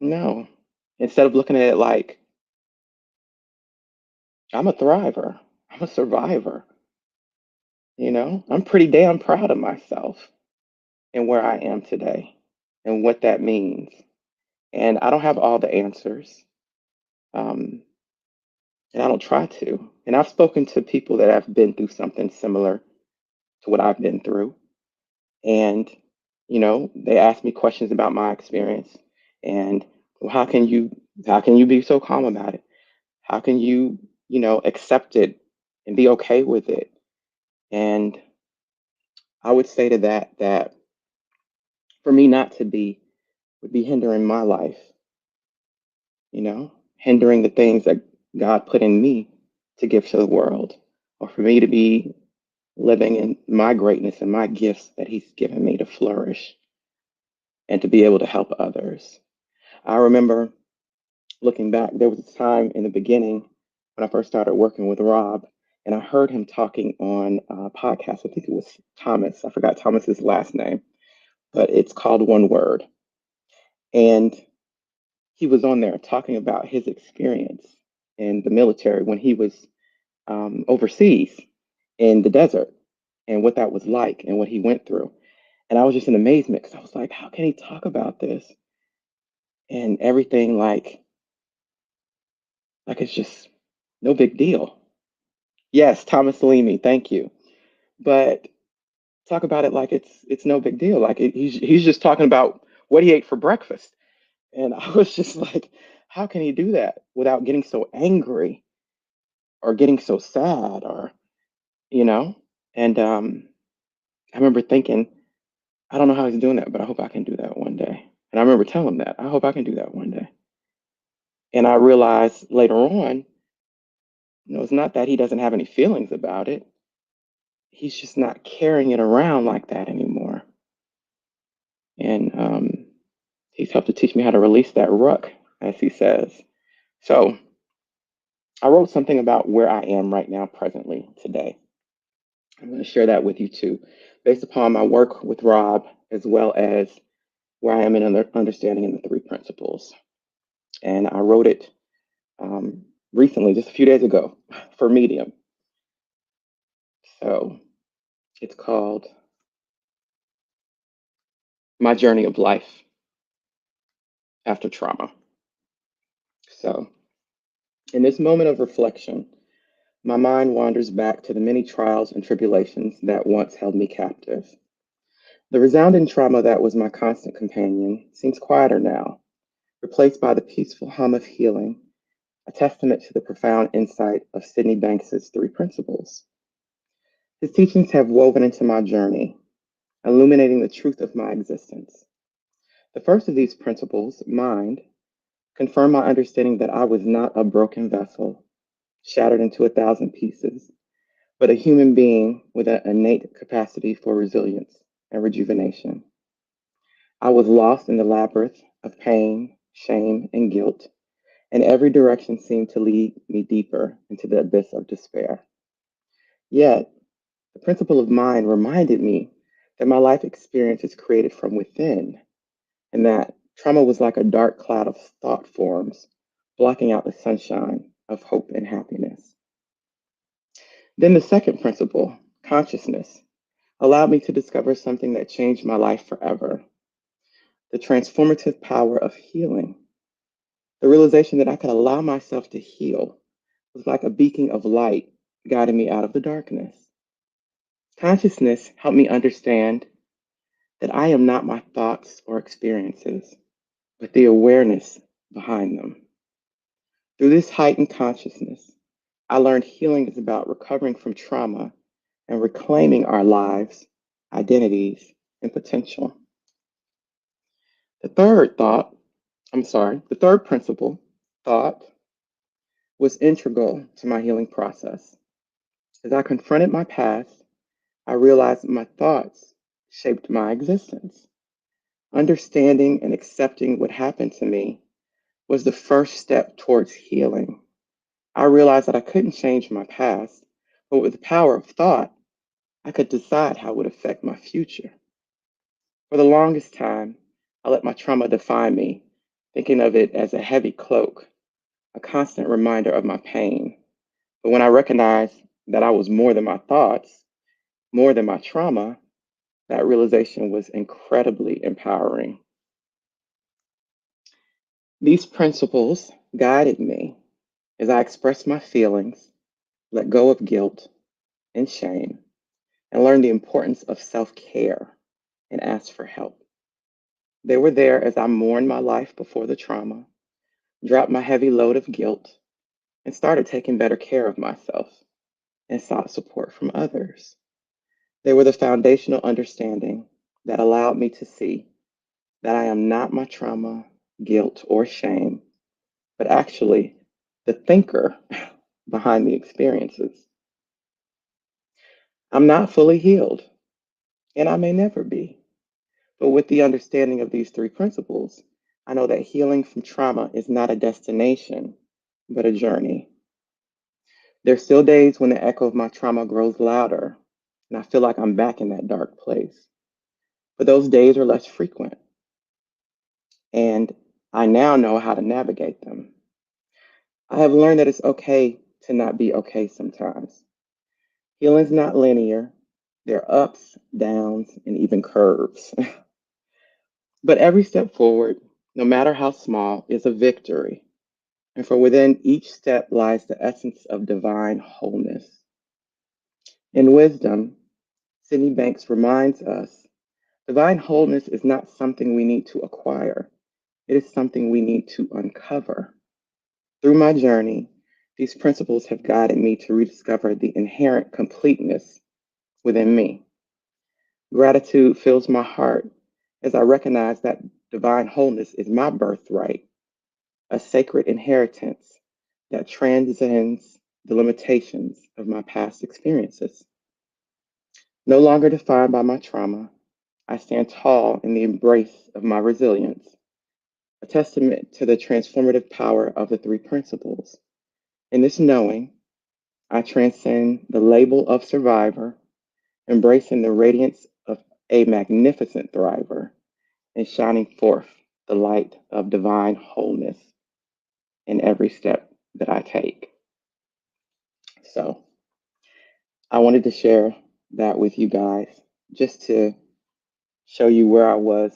no. Instead of looking at it like, I'm a thriver, I'm a survivor, I'm pretty damn proud of myself and where I am today and what that means. And I don't have all the answers, um, and I don't try to. And I've spoken to people that have been through something similar to what I've been through. And, they ask me questions about my experience. And well, how can you be so calm about it? How can you, accept it and be okay with it? And I would say to that for me not to be would be hindering my life, hindering the things that God put in me to give to the world, or for me to be living in my greatness and my gifts that He's given me to flourish and to be able to help others. I remember looking back, there was a time in the beginning when I first started working with Rob, and I heard him talking on a podcast. I think it was Thomas. I forgot Thomas's last name, but it's called One Word. And he was on there talking about his experience in the military when he was overseas in the desert and what that was like and what he went through. And I was just in amazement because I was like, how can he talk about this and everything like it's just no big deal? Yes, Thomas Salimi, thank you. But talk about it like it's no big deal. Like he's just talking about what he ate for breakfast, and I was just like, how can he do that without getting so angry or getting so sad or you know? And I remember thinking, I don't know how he's doing that, but I hope I can do that one day. And I remember telling him that I hope I can do that one day. And I realized later on, it's not that he doesn't have any feelings about it. He's just not carrying it around like that anymore. And he's helped to teach me how to release that ruck, as he says. So I wrote something about where I am right now, presently, today. I'm going to share that with you too, based upon my work with Rob, as well as where I am in understanding in the three principles. And I wrote it recently, just a few days ago, for Medium. So it's called My Journey of Life After Trauma. So in this moment of reflection, my mind wanders back to the many trials and tribulations that once held me captive. The resounding trauma that was my constant companion seems quieter now, replaced by the peaceful hum of healing, a testament to the profound insight of Sydney Banks's three principles. His teachings have woven into my journey, illuminating the truth of my existence. The first of these principles, mind, confirmed my understanding that I was not a broken vessel, shattered into 1,000 pieces, but a human being with an innate capacity for resilience and rejuvenation. I was lost in the labyrinth of pain, shame, and guilt, and every direction seemed to lead me deeper into the abyss of despair. Yet, The principle of mind reminded me that my life experience is created from within, and that trauma was like a dark cloud of thought forms, blocking out the sunshine of hope and happiness. Then the second principle, consciousness, allowed me to discover something that changed my life forever: the transformative power of healing. The realization that I could allow myself to heal was like a beacon of light guiding me out of the darkness. Consciousness helped me understand that I am not my thoughts or experiences, but the awareness behind them. Through this heightened consciousness, I learned healing is about recovering from trauma and reclaiming our lives, identities, and potential. The third thought, the third principle, thought, was integral to my healing process. As I confronted my past, I realized my thoughts shaped my existence. Understanding and accepting what happened to me was the first step towards healing. I realized that I couldn't change my past, but with the power of thought, I could decide how it would affect my future. For the longest time, I let my trauma define me, thinking of it as a heavy cloak, a constant reminder of my pain. But when I recognized that I was more than my thoughts, more than my trauma, that realization was incredibly empowering. These principles guided me as I expressed my feelings, let go of guilt and shame, and learned the importance of self care and asked for help. They were there as I mourned my life before the trauma, dropped my heavy load of guilt, and started taking better care of myself and sought support from others. They were the foundational understanding that allowed me to see that I am not my trauma, guilt, or shame, but actually the thinker behind the experiences. I'm not fully healed, and I may never be. But with the understanding of these three principles, I know that healing from trauma is not a destination, but a journey. There's still days when the echo of my trauma grows louder, and I feel like I'm back in that dark place. But those days are less frequent, and I now know how to navigate them. I have learned that it's okay to not be okay sometimes. Healing's not linear. There are ups, downs, and even curves. But every step forward, no matter how small, is a victory. And for within each step lies the essence of divine wholeness. In wisdom, Sydney Banks reminds us divine wholeness is not something we need to acquire, it is something we need to uncover. Through my journey, these principles have guided me to rediscover the inherent completeness within me. Gratitude fills my heart as I recognize that divine wholeness is my birthright, a sacred inheritance that transcends the limitations of my past experiences. No longer defined by my trauma, I stand tall in the embrace of my resilience, a testament to the transformative power of the three principles. In this knowing, I transcend the label of survivor, embracing the radiance of a magnificent thriver and shining forth the light of divine wholeness in every step that I take. So I wanted to share that with you guys just to show you where I was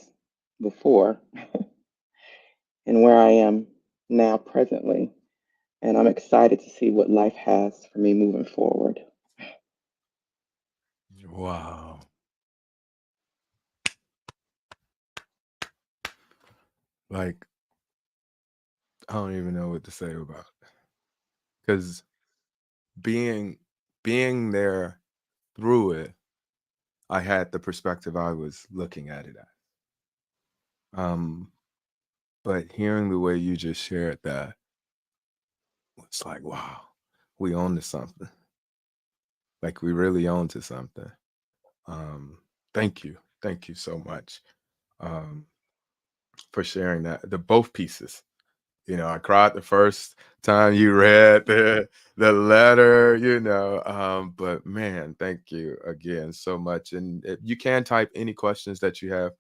before and where I am now presently. And I'm excited to see what life has for me moving forward. Wow. Like, I don't even know what to say about it. Because being being there through it, I had the perspective I was looking at it at. Um, but hearing the way you just shared that, it's like, wow, we own to something. Like we really own to something. Um, thank you. Thank you so much um, for sharing that. The both pieces. I cried the first time you read the letter, but man, thank you again so much. And you can type any questions that you have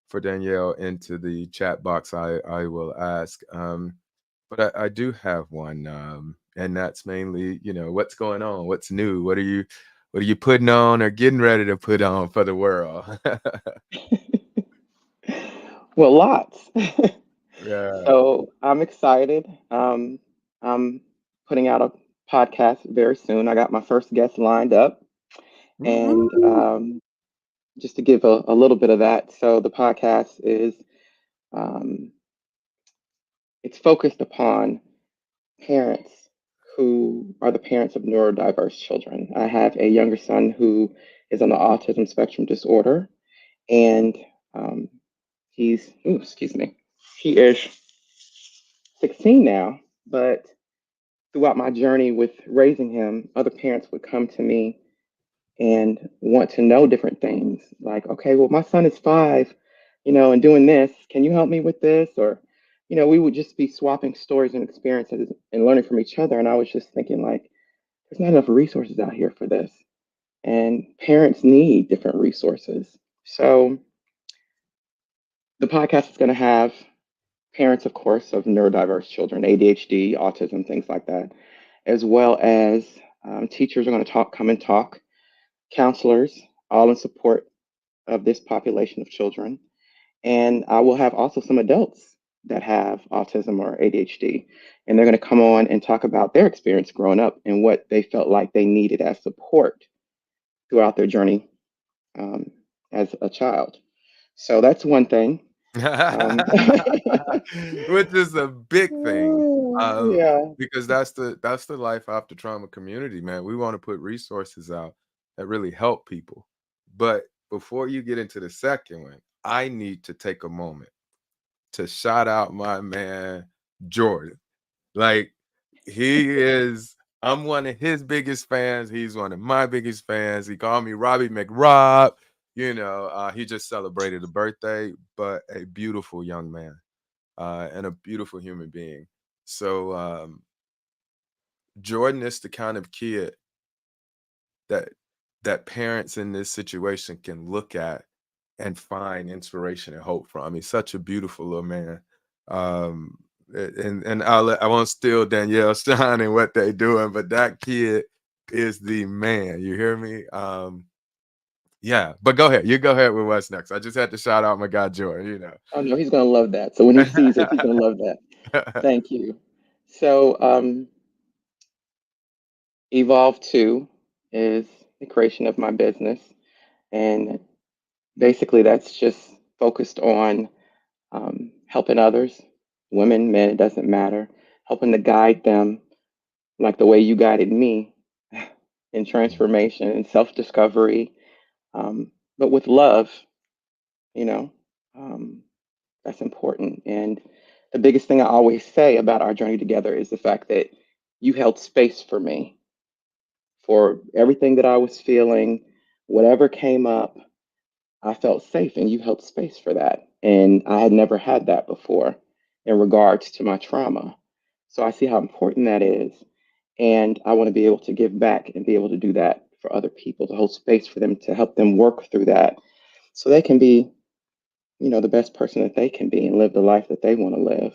for Danielle into the chat box. I will ask. But I do have one, and that's mainly, what's going on, what's new, what are you putting on or getting ready to put on for the world? Well, lots. Yeah. So I'm excited. I'm putting out a podcast very soon. I got my first guest lined up. And Woo. just to give a little bit of that, so the podcast is um, it's focused upon parents who are the parents of neurodiverse children. I have a younger son who is on the autism spectrum disorder, and um, excuse me, he is 16 now. But throughout my journey with raising him, other parents would come to me and want to know different things. Like, okay, well, my son is 5, and doing this. Can you help me with this? Or, we would just be swapping stories and experiences and learning from each other. And I was just thinking, like, there's not enough resources out here for this. And parents need different resources. So the podcast is going to have parents, of course, of neurodiverse children, ADHD, autism, things like that, as well as teachers are going to come and talk, counselors, all in support of this population of children. And I will have also some adults that have autism or ADHD, and they're going to come on and talk about their experience growing up and what they felt like they needed as support throughout their journey um, as a child. So that's one thing. Um, Which is a big thing, yeah. because that's the life after trauma community, man. We wanna put resources out that really help people. But before you get into the second one, I need to take a moment to shout out my man, Jordan. Like, he is I'm one of his biggest fans. He's one of my biggest fans. He called me Robbie McRob. He just celebrated a birthday, but a beautiful young man, and a beautiful human being. So Jordan is the kind of kid that parents in this situation can look at and find inspiration and hope from. He's such a beautiful little man. Um, and I won't steal Danielle shine and what they doing, but that kid is the man. You hear me? Yeah, but go ahead. You go ahead with what's next. I just had to shout out my guy Jordan. Oh no, he's gonna love that. So when he sees it, he's gonna love that. Thank you. So Evolve 2 is the creation of my business. And basically, that's just focused on helping others, women, men, it doesn't matter, helping to guide them like the way you guided me in transformation and self discovery, but with love, you know, um, that's important. And the biggest thing I always say about our journey together is the fact that you held space for me for everything that I was feeling, whatever came up. I felt safe and you held space for that. And I had never had that before in regards to my trauma. So I see how important that is. And I want to be able to give back and be able to do that for other people, to hold space for them, to help them work through that so they can be, the best person that they can be and live the life that they want to live,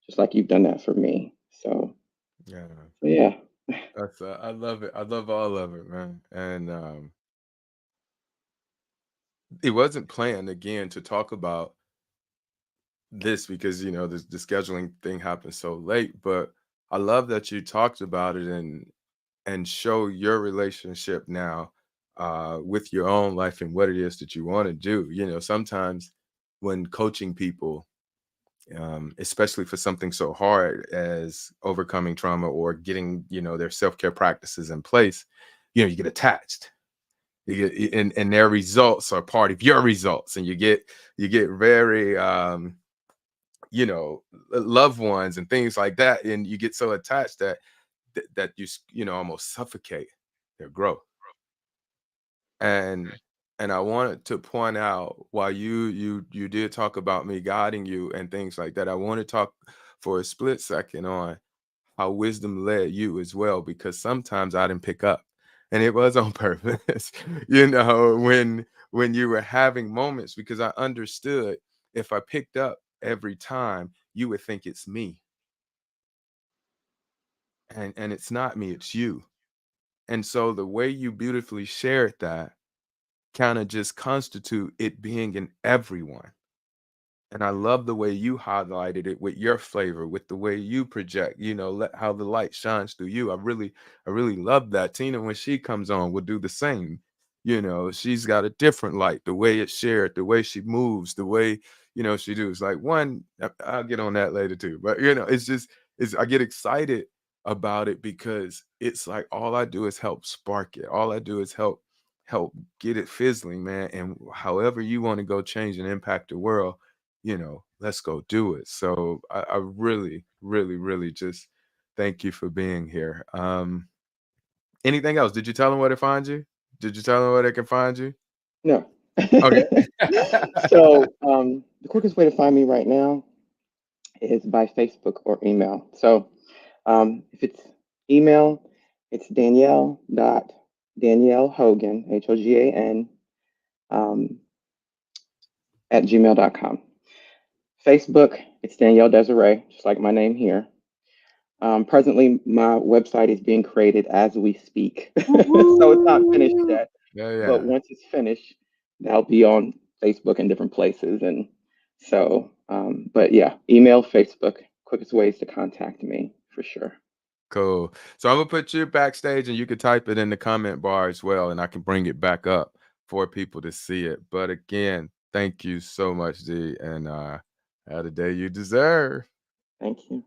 just like you've done that for me. Yeah, So yeah. I love it. I love all of it, man. And it wasn't planned again to talk about this because the scheduling thing happened so late, but I love that you talked about it and show your relationship now with your own life and what it is that you want to do. Sometimes when coaching people, especially for something so hard as overcoming trauma or getting their self-care practices in place, you get attached. And their results are part of your results, and you get very loved ones and things like that, and you get so attached that you almost suffocate their growth. And I wanted to point out, while you did talk about me guiding you and things like that, I want to talk for a split second on how wisdom led you as well, because sometimes I didn't pick up, and it was on purpose, when you were having moments, because I understood if I picked up every time, you would think it's me, and it's not me, it's you. And so the way you beautifully shared that kind of just constitute it being in everyone. And I love the way you highlighted it with your flavor, with the way you project, let how the light shines through you. I really love that. Tina, when she comes on, will do the same. She's got a different light, the way it's shared, the way she moves, the way, she do. It's like one, I'll get on that later too. But it's just I get excited about it because it's like all I do is help spark it. All I do is help get it fizzling, man. And however you want to go change and impact the world, let's go do it. So I really, really, really just thank you for being here. Anything else? Did you tell them where to find you? Did you tell them where they can find you? No. Okay. So the quickest way to find me right now is by Facebook or email. So if it's email, it's Danielle Hogan, Hogan, um, at gmail.com. Facebook, it's Danielle Desiree, just like my name here. Presently, my website is being created as we speak. So it's not finished Woo! yet. Yeah, But yeah. once it's finished, that'll be on Facebook and different places. And so, but yeah, email, Facebook, quickest ways to contact me for sure. Cool. So I'm gonna put you backstage and you can type it in the comment bar as well, and I can bring it back up for people to see it. But again, thank you so much, D, and have the day you deserve. Thank you.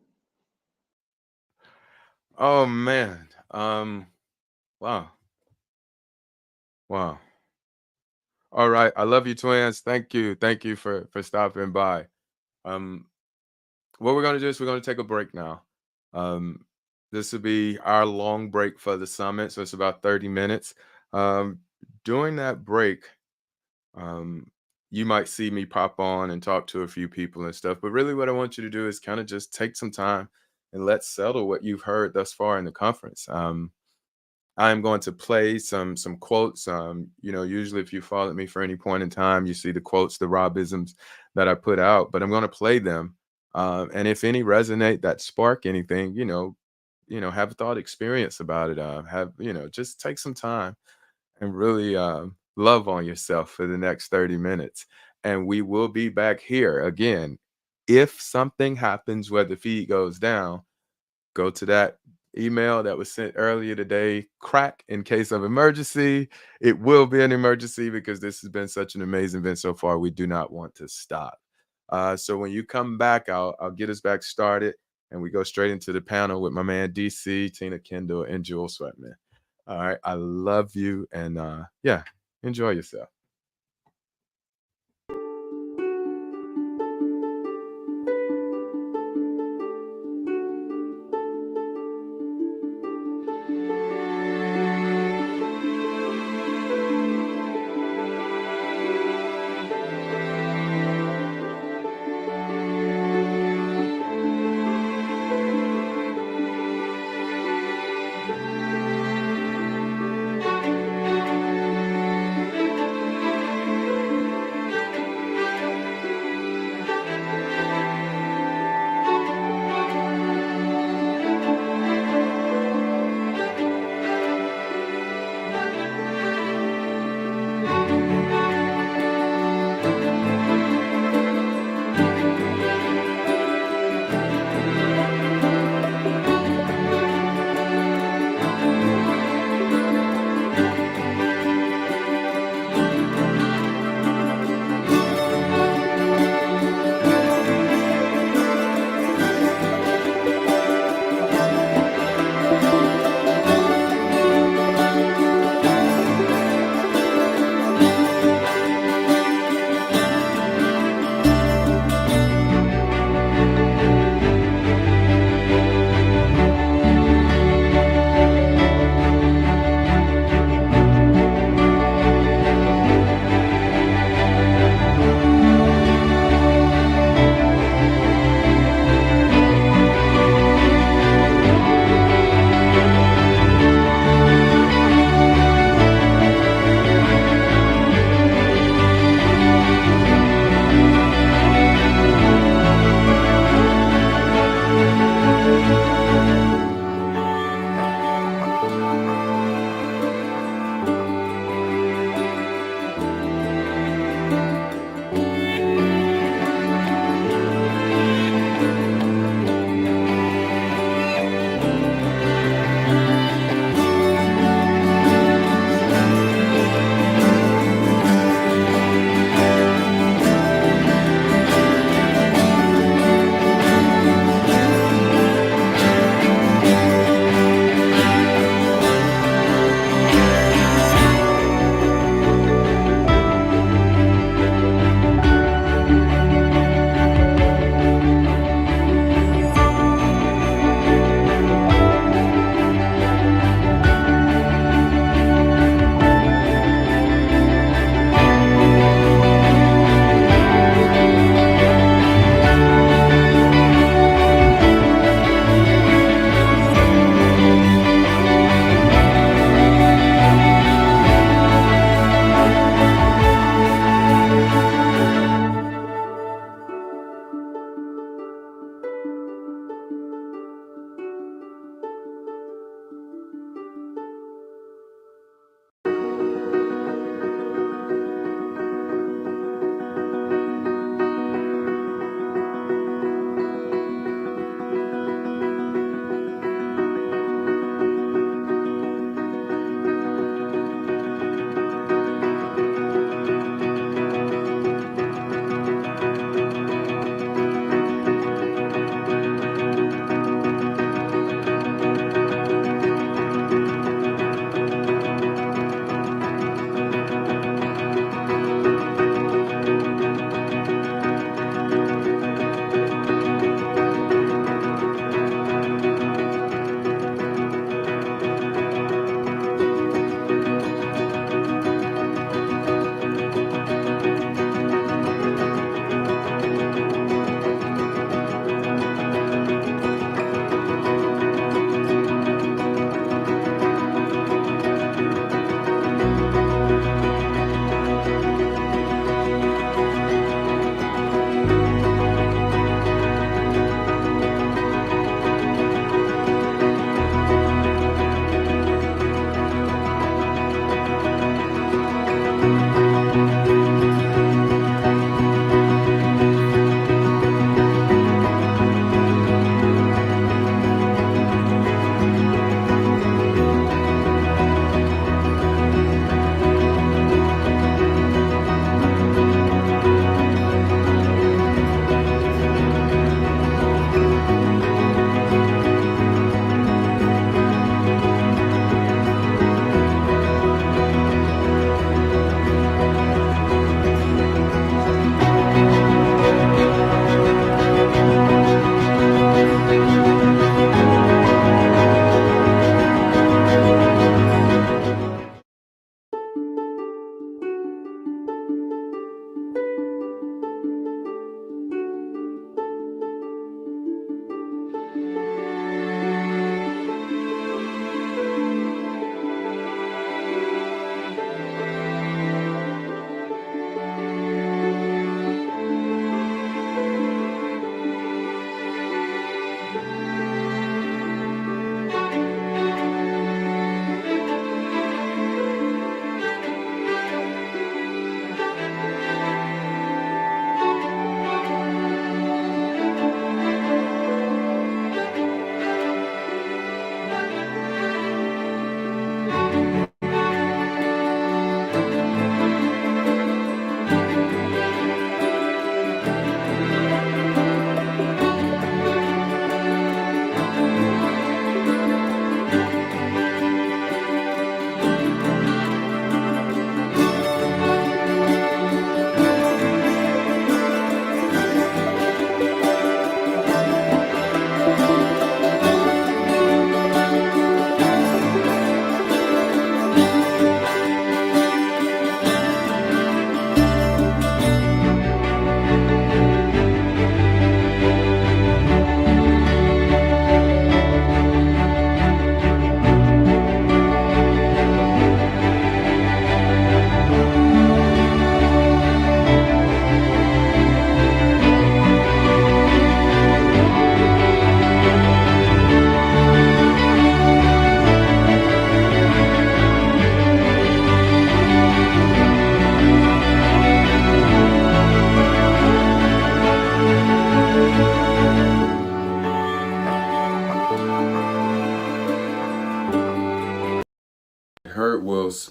Oh man. Wow. Wow. All right. I love you, twins. Thank you. Thank you for stopping by. Um, what we're gonna do is we're gonna take a break now. Um, this will be our long break for the summit, so it's about 30 minutes. Um, During that break, um, you might see me pop on and talk to a few people and stuff. But really, what I want you to do is kind of just take some time and let's settle what you've heard thus far in the conference. I'm going to play some quotes. Usually if you follow me for any point in time, you see the quotes, the Robisms that I put out, but I'm going to play them. And if any resonate that spark anything, have a thought experience about it. Just take some time and really love on yourself for the next 30 minutes. And we will be back here again. If something happens where the feed goes down, go to that email that was sent earlier today, crack in case of emergency. It will be an emergency because this has been such an amazing event so far. We do not want to stop. So when you come back, I'll get us back started and we go straight into the panel with my man DC, Tina Kendall, and Jewel Sweatman. All right. I love you. And yeah, enjoy yourself.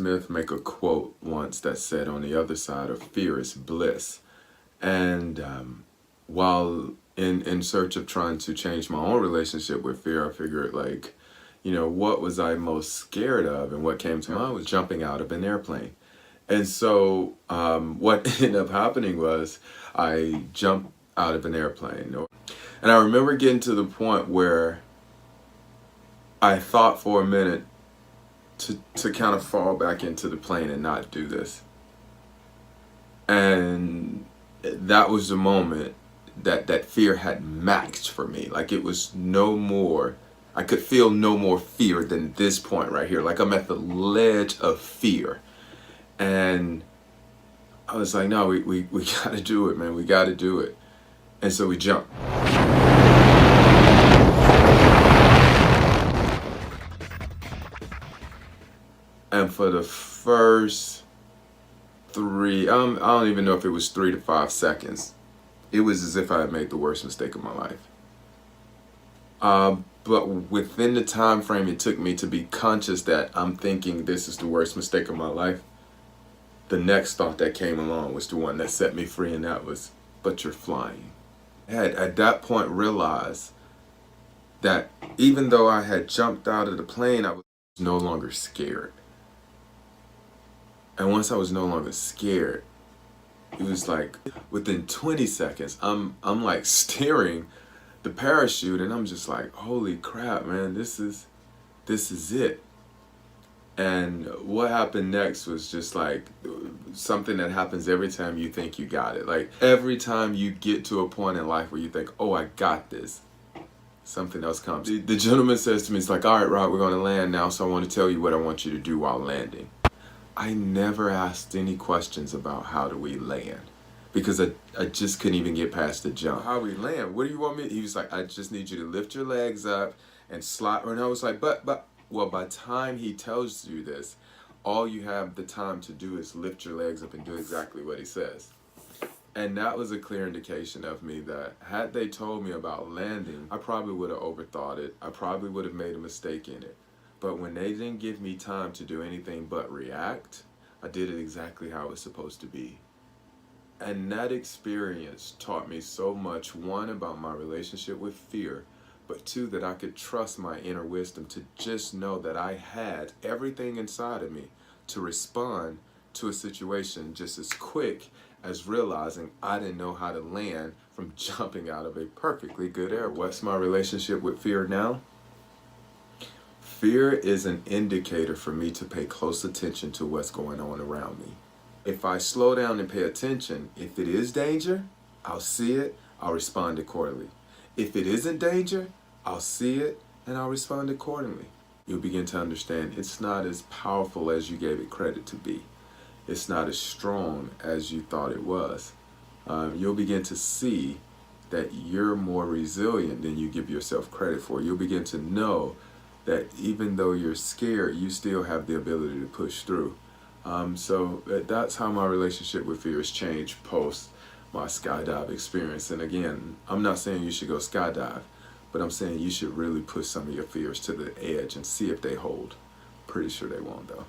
Smith make a quote once that said, "On the other side of fear is bliss." And while in search of trying to change my own relationship with fear, I figured, like, what was I most scared of? And what came to mind was jumping out of an airplane. And so what ended up happening was I jumped out of an airplane. And I remember getting to the point where I thought for a minute to kind of fall back into the plane and not do this. And that was the moment that fear had maxed for me. Like, it was no more, I could feel no more fear than this point right here. Like, I'm at the ledge of fear. And I was like, no, we got to do it, man. We got to do it. And so we jumped. And for the first I don't even know if it was 3 to 5 seconds, it was as if I had made the worst mistake of my life. But within the time frame it took me to be conscious that I'm thinking this is the worst mistake of my life, the next thought that came along was the one that set me free, and that was, but you're flying. I had at that point realized that even though I had jumped out of the plane, I was no longer scared. And once I was no longer scared, it was like within 20 seconds, I'm like steering the parachute, and I'm just like, holy crap, man, this is it. And what happened next was just like something that happens every time you think you got it. Like, every time you get to a point in life where you think, oh, I got this, something else comes. The gentleman says to me, it's like, all right, Rob, we're going to land now, so I want to tell you what I want you to do while landing. I never asked any questions about how do we land, because I just couldn't even get past the jump. How we land? What do you want me? He was like, I just need you to lift your legs up and slide. And I was like, but, well, by the time he tells you this, all you have the time to do is lift your legs up and do exactly what he says. And that was a clear indication of me that had they told me about landing, I probably would have overthought it. I probably would have made a mistake in it. But when they didn't give me time to do anything but react, I did it exactly how it was supposed to be. And that experience taught me so much, one, about my relationship with fear, but two, that I could trust my inner wisdom to just know that I had everything inside of me to respond to a situation just as quick as realizing I didn't know how to land from jumping out of a perfectly good air. What's my relationship with fear now? Fear is an indicator for me to pay close attention to what's going on around me. If I slow down and pay attention, if it is danger, I'll see it, I'll respond accordingly. If it isn't danger, I'll see it and I'll respond accordingly. You'll begin to understand it's not as powerful as you gave it credit to be. It's not as strong as you thought it was. You'll begin to see that you're more resilient than you give yourself credit for. You'll begin to know that even though you're scared, you still have the ability to push through. So that's how my relationship with fear has changed post my skydive experience. And again, I'm not saying you should go skydive, but I'm saying you should really push some of your fears to the edge and see if they hold. Pretty sure they won't, though.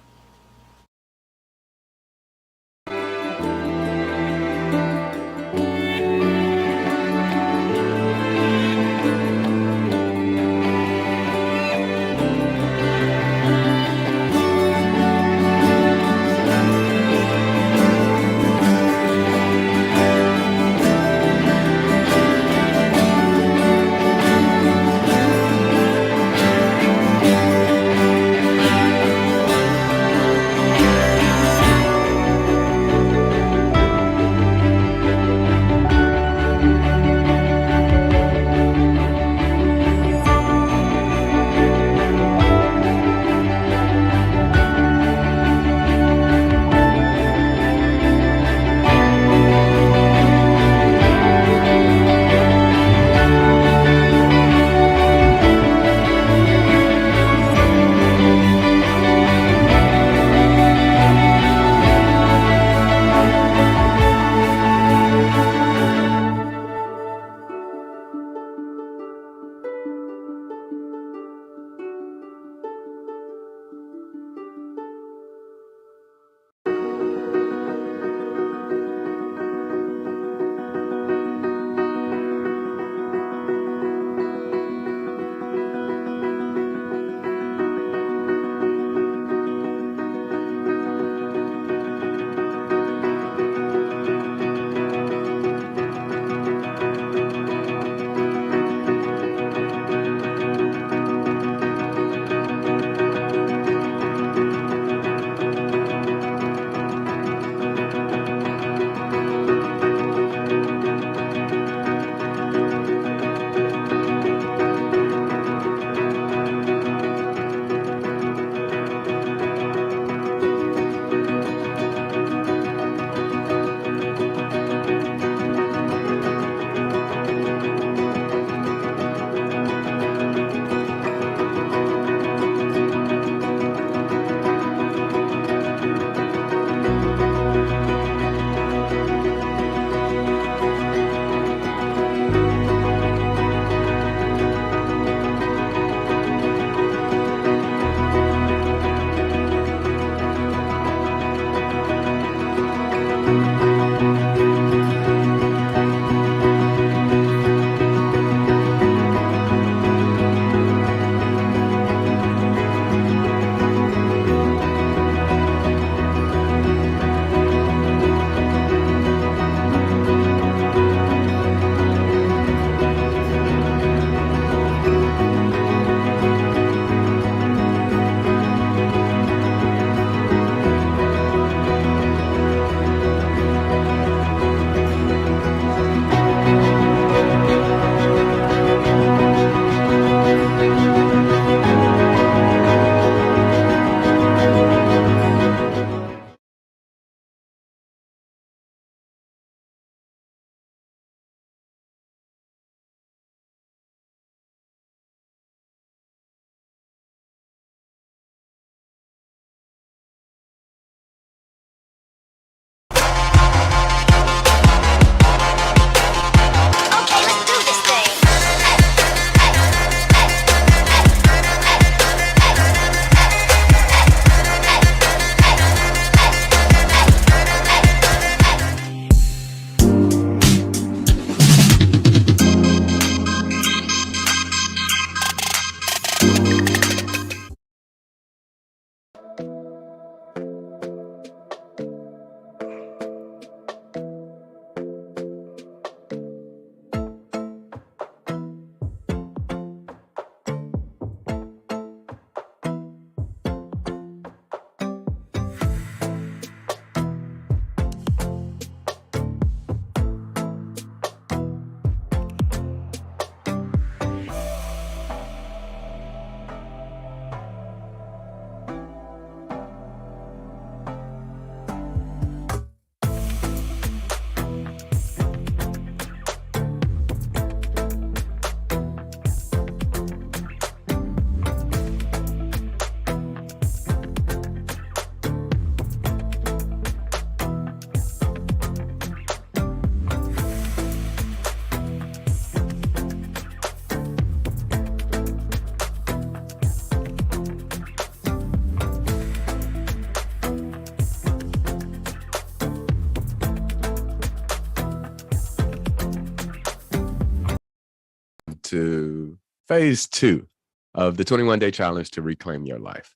into phase 2 of the 21-day challenge to reclaim your life.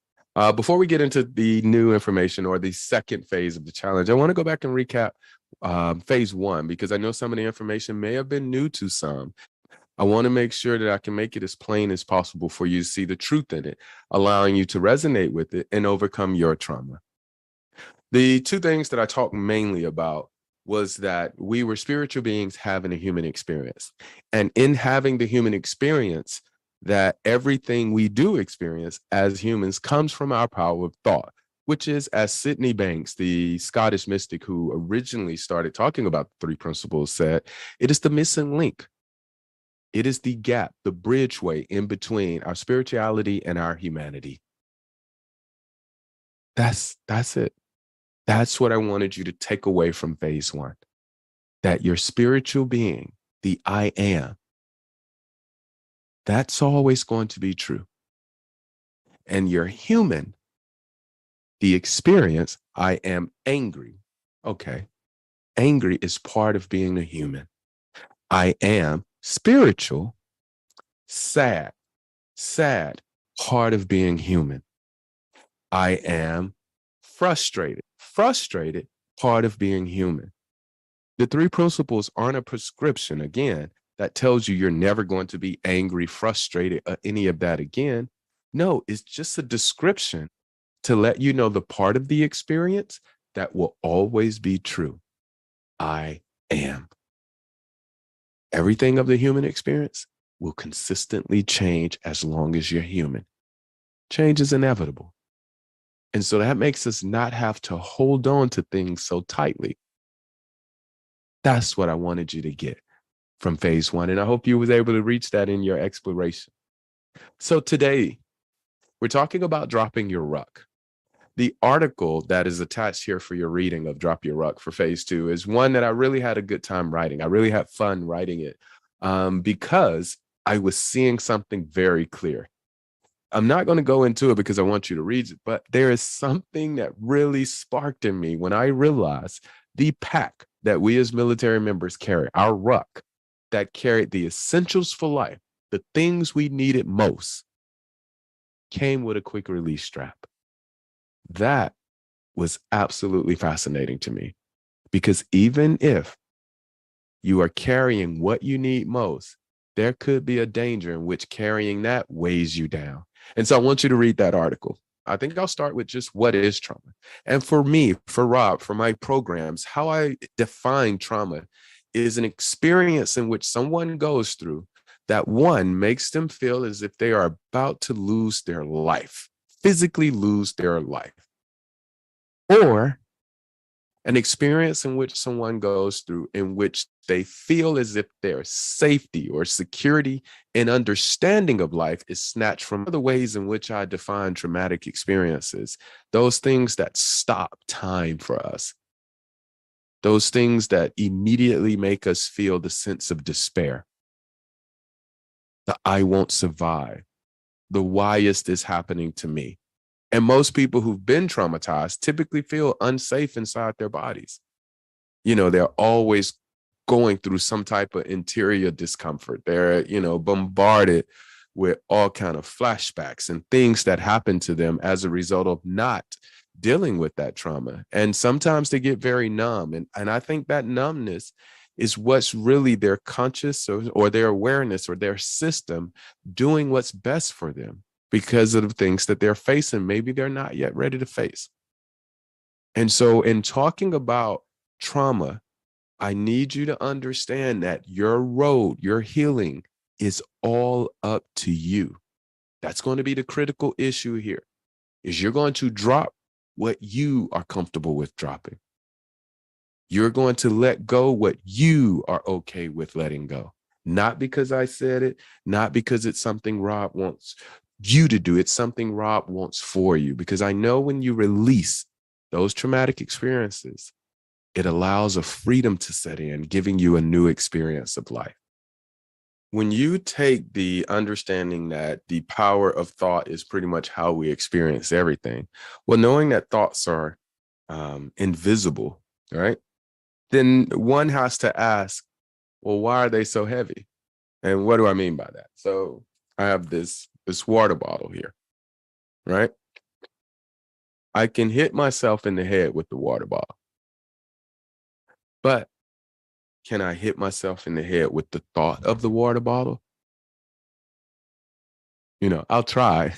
Before we get into the new information or the second phase of the challenge, I want to go back and recap phase 1, because I know some of the information may have been new to some. I want to make sure that I can make it as plain as possible for you to see the truth in it, allowing you to resonate with it and overcome your trauma. The 2 things that I talked mainly about was that we were spiritual beings having a human experience. And in having the human experience, that everything we do experience as humans comes from our power of thought, which is, as Sydney Banks, the Scottish mystic who originally started talking about the 3 principles, said, it is the missing link. It is the gap, the bridgeway in between our spirituality and our humanity. That's it. That's what I wanted you to take away from phase 1, that your spiritual being, the I am, that's always going to be true. And you're human, the experience, I am angry. Okay. Angry is part of being a human. I am spiritual, sad, part of being human. I am frustrated, part of being human. The 3 principles aren't a prescription, again, that tells you you're never going to be angry, frustrated, or any of that again. No, it's just a description to let you know the part of the experience that will always be true. I am. Everything of the human experience will consistently change as long as you're human. Change is inevitable. And so that makes us not have to hold on to things so tightly. That's what I wanted you to get from phase 1. And I hope you was able to reach that in your exploration. So today, we're talking about dropping your ruck. The article that is attached here for your reading of Drop Your Ruck for phase 2 is one that I really had a good time writing. I really had fun writing it because I was seeing something very clear. I'm not going to go into it because I want you to read it, but there is something that really sparked in me when I realized the pack that we as military members carry, our ruck, that carried the essentials for life, the things we needed most, came with a quick release strap. That was absolutely fascinating to me, because even if you are carrying what you need most, there could be a danger in which carrying that weighs you down. And so I want you to read that article. I think I'll start with just what is trauma. And for me, for Rob, for my programs, how I define trauma is an experience in which someone goes through that, one, makes them feel as if they are about to lose their life, physically lose their life. Or an experience in which someone goes through in which they feel as if their safety or security and understanding of life is snatched from. The ways in which I define traumatic experiences, those things that stop time for us, those things that immediately make us feel the sense of despair, the I won't survive, the why is this happening to me? And most people who've been traumatized typically feel unsafe inside their bodies. You know, they're always going through some type of interior discomfort. They're, bombarded with all kind of flashbacks and things that happen to them as a result of not dealing with that trauma. And sometimes they get very numb. And I think that numbness is what's really their conscious or their awareness or their system doing what's best for them, because of the things that they're facing, maybe they're not yet ready to face. And so in talking about trauma, I need you to understand that your road, your healing is all up to you. That's going to be the critical issue here, is you're going to drop what you are comfortable with dropping. You're going to let go what you are okay with letting go. Not because I said it, not because it's something Rob wants you to do. It's something Rob wants for you, because I know when you release those traumatic experiences, it allows a freedom to set in, giving you a new experience of life. When you take the understanding that the power of thought is pretty much how we experience everything, well, knowing that thoughts are invisible, right? Then one has to ask, well, why are they so heavy? And what do I mean by that? So I have this water bottle here, right? I can hit myself in the head with the water bottle, but can I hit myself in the head with the thought of the water bottle? I'll try,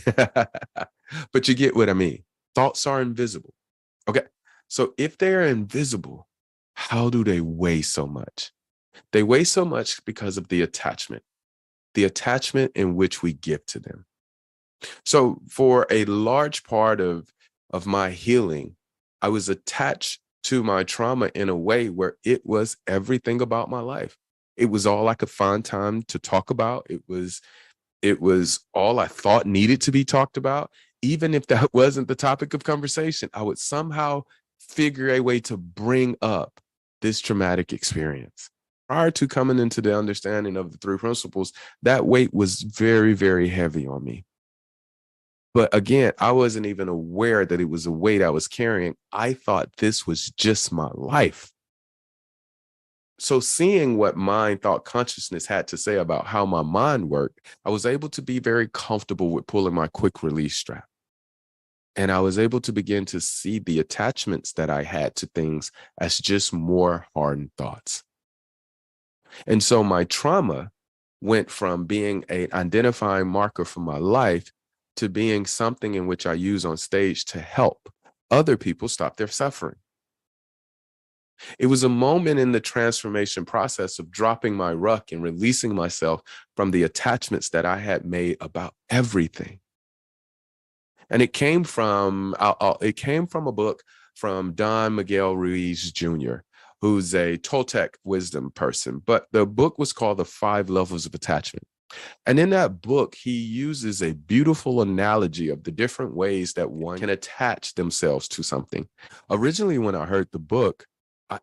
but you get what I mean. Thoughts are invisible. Okay. So if they're invisible, how do they weigh so much? They weigh so much because of the attachment in which we give to them. So for a large part of my healing, I was attached to my trauma in a way where it was everything about my life. It was all I could find time to talk about. It was all I thought needed to be talked about. Even if that wasn't the topic of conversation, I would somehow figure a way to bring up this traumatic experience. Prior to coming into the understanding of the 3 principles, that weight was very, very heavy on me. But again, I wasn't even aware that it was a weight I was carrying. I thought this was just my life. So seeing what mind, thought, consciousness had to say about how my mind worked, I was able to be very comfortable with pulling my quick release strap. And I was able to begin to see the attachments that I had to things as just more hardened thoughts. And so my trauma went from being an identifying marker for my life to being something in which I use on stage to help other people stop their suffering. It was a moment in the transformation process of dropping my ruck and releasing myself from the attachments that I had made about everything. And it came from a book from Don Miguel Ruiz Jr., who's a Toltec wisdom person. But the book was called The 5 Levels of Attachment. And in that book, he uses a beautiful analogy of the different ways that one can attach themselves to something. Originally, when I heard the book,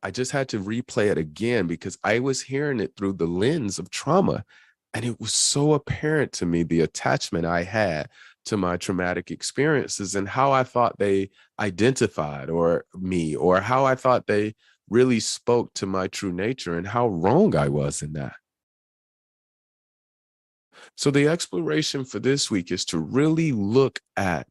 I just had to replay it again because I was hearing it through the lens of trauma. And it was so apparent to me, the attachment I had to my traumatic experiences and how I thought they identified me, or how I thought they really spoke to my true nature, and how wrong I was in that. So the exploration for this week is to really look at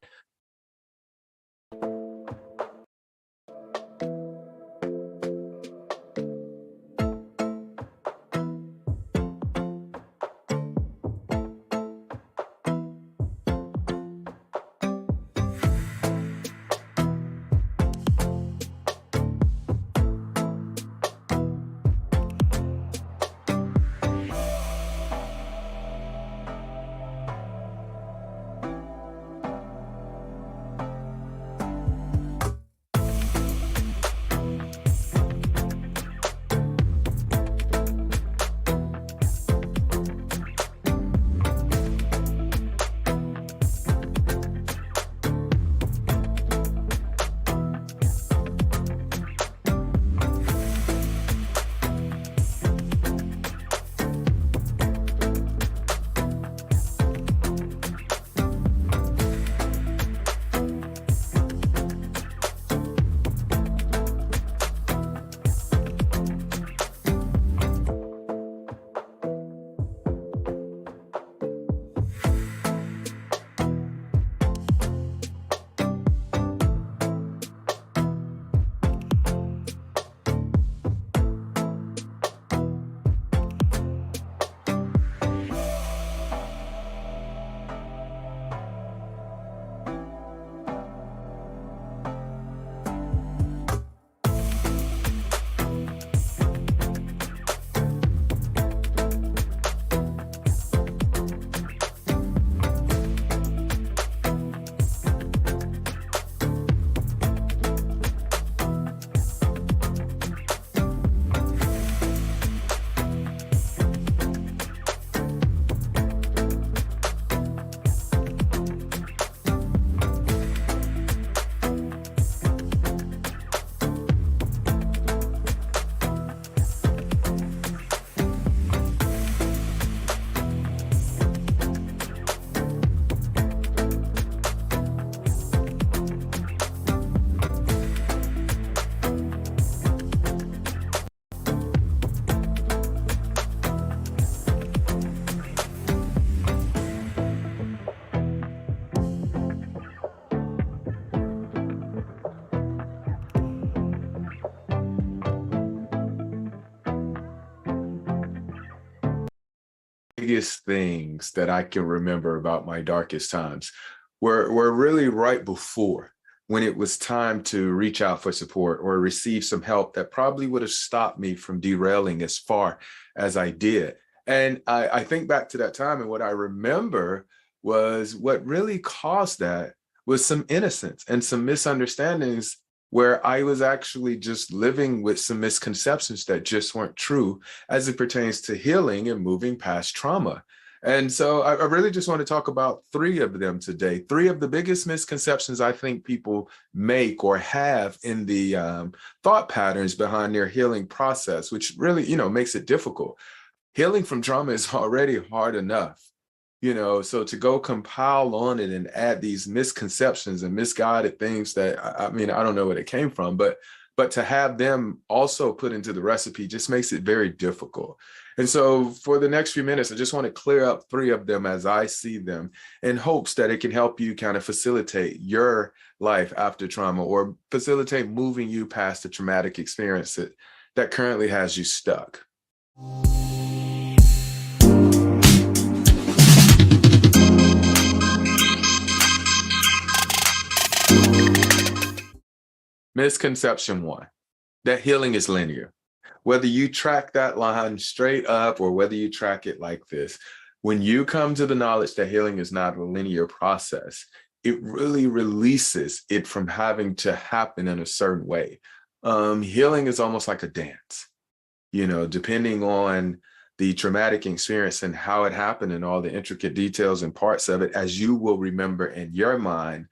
biggest things that I can remember about my darkest times were really right before, when it was time to reach out for support or receive some help that probably would have stopped me from derailing as far as I did. And I think back to that time, and what I remember was what really caused that was some innocence and some misunderstandings, where I was actually just living with some misconceptions that just weren't true as it pertains to healing and moving past trauma. And so I really just want to talk about three of them today. Three of the biggest misconceptions I think people make or have in the thought patterns behind their healing process, which really, makes it difficult. Healing from trauma is already hard enough, so to go compile on it and add these misconceptions and misguided things that, I don't know where it came from, but to have them also put into the recipe just makes it very difficult. And so for the next few minutes, I just want to clear up three of them as I see them, in hopes that it can help you kind of facilitate your life after trauma, or facilitate moving you past the traumatic experience that currently has you stuck. Misconception one, that healing is linear. Whether you track that line straight up or whether you track it like this, when you come to the knowledge that healing is not a linear process, it really releases it from having to happen in a certain way. Healing is almost like a dance, depending on the traumatic experience and how it happened and all the intricate details and parts of it, as you will remember in your mind.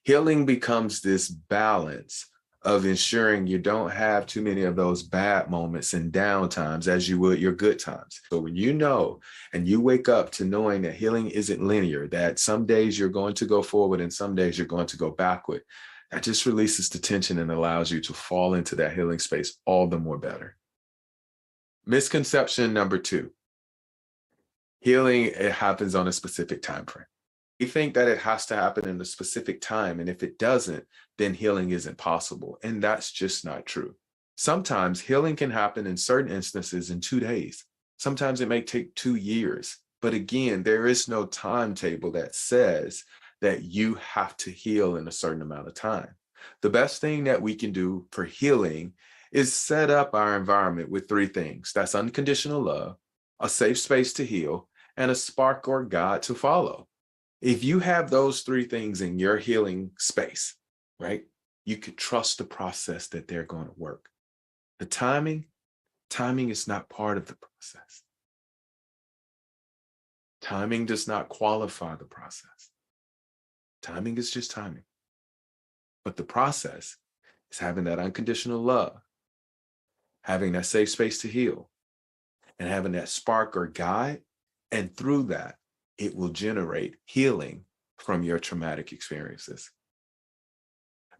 Healing becomes this balance of ensuring you don't have too many of those bad moments and down times as you would your good times. So when you know and you wake up to knowing that healing isn't linear, that some days you're going to go forward and some days you're going to go backward, that just releases the tension and allows you to fall into that healing space all the more better. Misconception number two, healing, it happens on a specific time frame. We think that it has to happen in a specific time, and if it doesn't, then healing isn't possible. And that's just not true. Sometimes healing can happen in certain instances in 2 days. Sometimes it may take 2 years. But again, there is no timetable that says that you have to heal in a certain amount of time. The best thing that we can do for healing is set up our environment with 3 things. That's unconditional love, a safe space to heal, and a spark or guide to follow. If you have those 3 things in your healing space, right, you can trust the process that they're going to work. The timing is not part of the process. Timing does not qualify the process. Timing is just timing. But the process is having that unconditional love, having that safe space to heal, and having that spark or guide. And through that, it will generate healing from your traumatic experiences.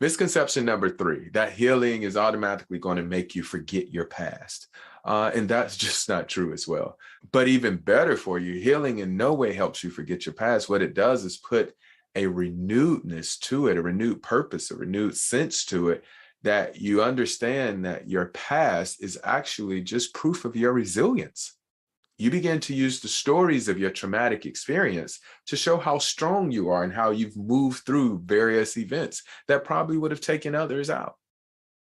Misconception number 3, that healing is automatically going to make you forget your past. And that's just not true as well. But even better for you, healing in no way helps you forget your past. What it does is put a renewedness to it, a renewed purpose, a renewed sense to it, that you understand that your past is actually just proof of your resilience. You begin to use the stories of your traumatic experience to show how strong you are and how you've moved through various events that probably would have taken others out.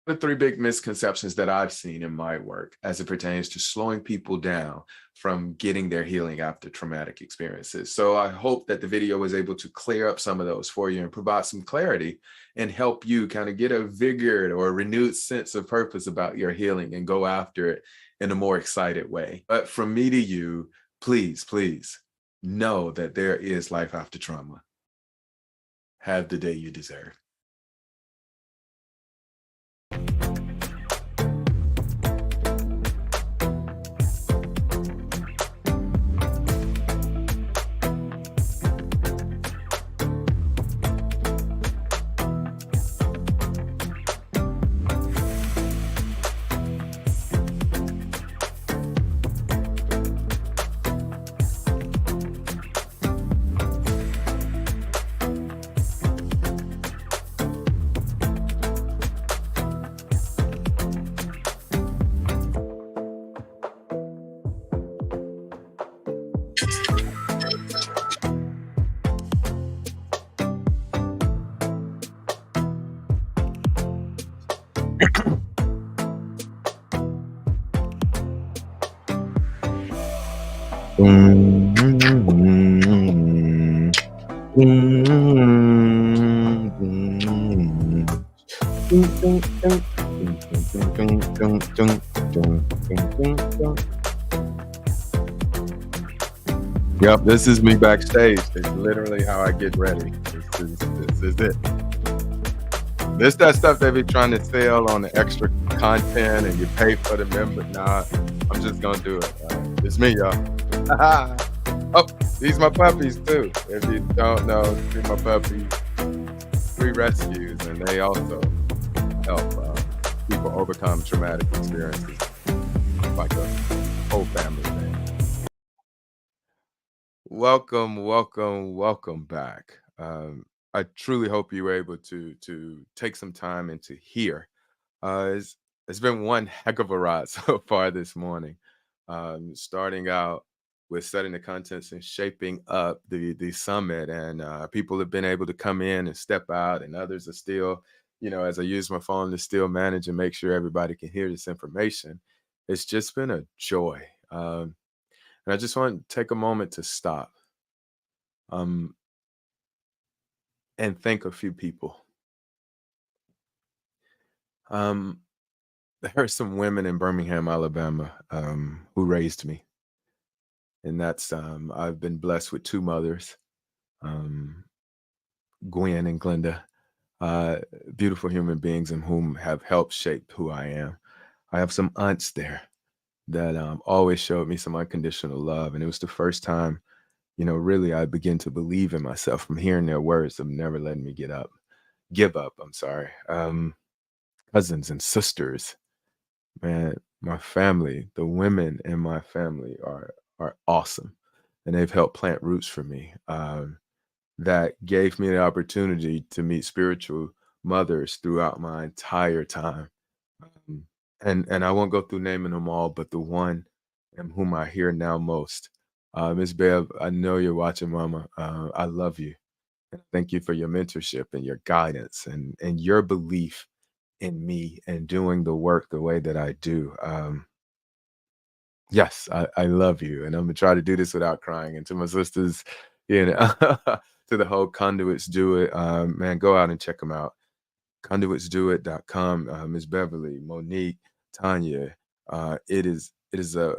The 3 big misconceptions that I've seen in my work as it pertains to slowing people down from getting their healing after traumatic experiences. So I hope that the video was able to clear up some of those for you and provide some clarity and help you kind of get a vigor or a renewed sense of purpose about your healing and go after it in a more excited way. But from me to you, please, please know that there is life after trauma. Have the day you deserve. Yep, this is me backstage. It's literally how I get ready. This is it. This that stuff they be trying to sell on the extra content and you pay for the member. Nah, I'm just gonna do it. It's me, y'all. Oh, these my puppies too. If you don't know, these my puppies. 3 rescues, and they also help people overcome traumatic experiences. Like a whole family thing. Welcome back. I truly hope you were able to take some time and to hear. It's been one heck of a ride so far this morning. Starting out with setting the contents and shaping up the summit, and people have been able to come in and step out, and others are still, as I use my phone to still manage and make sure everybody can hear this information. It's just been a joy. And I just want to take a moment to stop um, and thank a few people. Um, there are some women in Birmingham, Alabama, who raised me. And that's, I've been blessed with 2 mothers, um, Gwen and Glenda, uh, beautiful human beings in whom have helped shape who I am. I have some aunts there that always showed me some unconditional love. And it was the first time, really I began to believe in myself from hearing their words of never letting me give up. I'm sorry. Cousins and sisters, man, my family, the women in my family are awesome, and they've helped plant roots for me. That gave me the opportunity to meet spiritual mothers throughout my entire time. Um, and I won't go through naming them all, but the one and whom I hear now most, Miss Bev, I know you're watching, Mama. I love you. And thank you for your mentorship and your guidance and your belief in me and doing the work the way that I do. Yes, I love you, and I'm gonna try to do this without crying. And to my sisters, to the whole conduits, do it. Man, go out and check them out. Conduitsdoit.com. Ms. Beverly, Monique, Tanya. It is a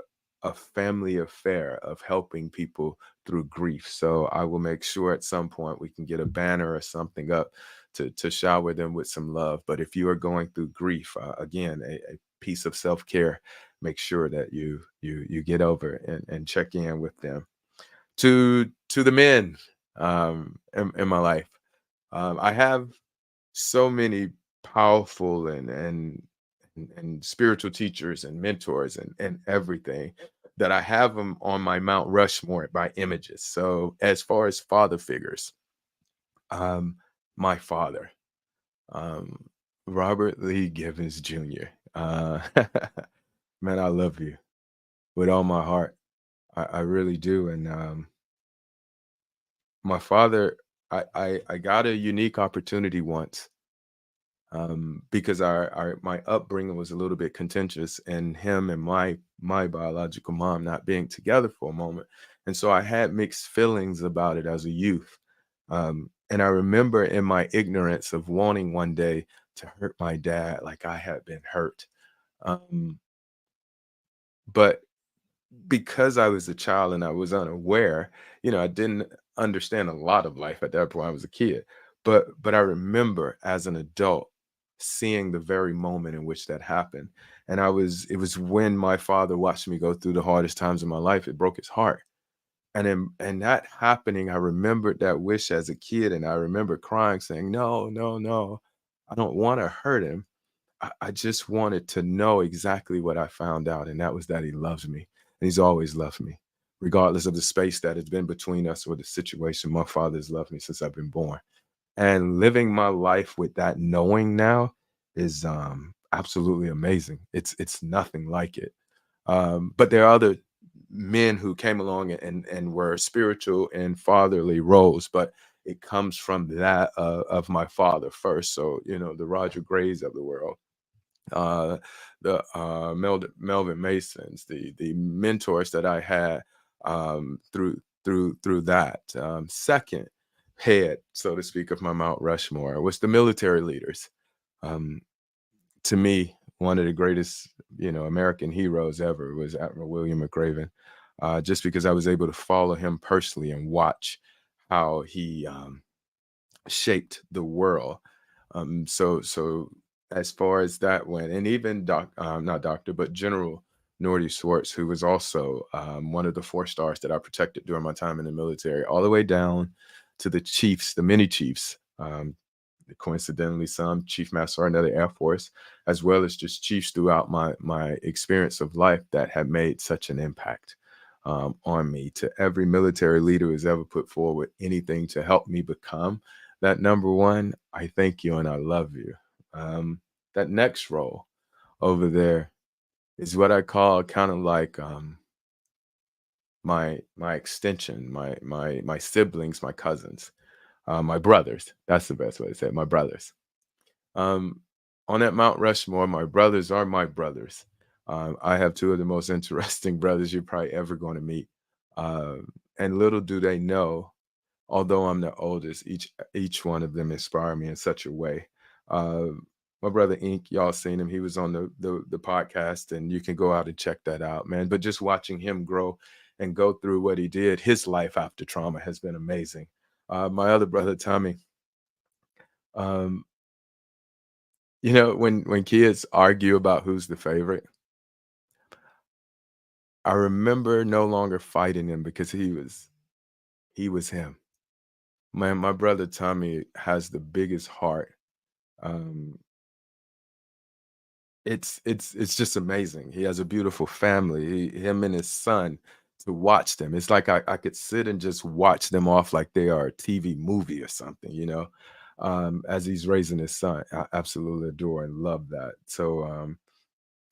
family affair of helping people through grief. So I will make sure at some point we can get a banner or something up to shower them with some love. But if you are going through grief, again, a piece of self-care, make sure that you get over and check in with them. To the men in my life, I have so many powerful and spiritual teachers and mentors and everything that I have them on my Mount Rushmore by images. So as far as father figures, um, my father, um, Robert Lee Givens Jr. Man, I love you with all my heart. I really do. And my father, I got a unique opportunity once, because our my upbringing was a little bit contentious, and him and my biological mom not being together for a moment, and so I had mixed feelings about it as a youth. And I remember in my ignorance of wanting one day to hurt my dad like I had been hurt. Um, but because I was a child and I was unaware, I didn't understand a lot of life at that point. I was a kid. But I remember as an adult seeing the very moment in which that happened. And it was when my father watched me go through the hardest times of my life, it broke his heart. And that happening, I remembered that wish as a kid, and I remember crying, saying, "No, no, no, I don't want to hurt him. I just wanted to know exactly what I found out, and that was that he loves me, and he's always loved me, regardless of the space that has been between us or the situation. My father has loved me since I've been born, and living my life with that knowing now is absolutely amazing. It's nothing like it. But there are other men who came along and were spiritual and fatherly roles, but it comes from that of my father first. So the Roger Grays of the world, the Melvin Masons, the mentors that I had, through that. Second head, so to speak, of my Mount Rushmore was the military leaders. Um, to me, one of the greatest, American heroes ever was Admiral William McRaven, just because I was able to follow him personally and watch how he shaped the world. So as far as that went, and even not doctor, but General Nordy Swartz, who was also one of the 4 stars that I protected during my time in the military, all the way down to the chiefs, the many chiefs. Coincidentally, some Chief Master Sergeant of the Air Force, as well as just chiefs throughout my experience of life that have made such an impact on me. To every military leader who's ever put forward anything to help me become that number one, I thank you and I love you. That next role over there is what I call kind of like my extension, my siblings, my cousins, my brothers. That's the best way to say it. My brothers. Um, on that Mount Rushmore, my brothers are my brothers. I have 2 of the most interesting brothers you're probably ever going to meet. And little do they know, although I'm the oldest, each one of them inspire me in such a way. Uh, my brother Ink, y'all seen him. He was on the podcast, and you can go out and check that out, man. But just watching him grow and go through what he did, his life after trauma has been amazing. My other brother Tommy, um, when kids argue about who's the favorite, I remember no longer fighting him because he was him. Man, my brother Tommy has the biggest heart. Um, it's just amazing. He has a beautiful family. Him and his son, to watch them, it's like I could sit and just watch them off like they are a TV movie or something, as he's raising his son. I absolutely adore and love that. So,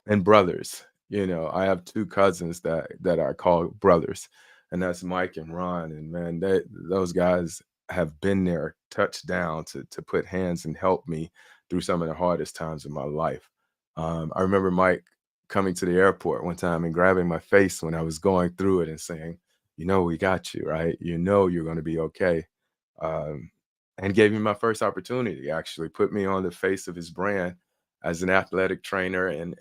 and brothers. I have 2 cousins that I call brothers, and that's Mike and Ron. And man, those guys have been there, touched down to put hands and help me through some of the hardest times of my life. I remember Mike coming to the airport one time and grabbing my face when I was going through it and saying, "We got you, right? You're going to be okay." Um, and gave me my first opportunity. Actually, put me on the face of his brand as an athletic trainer, and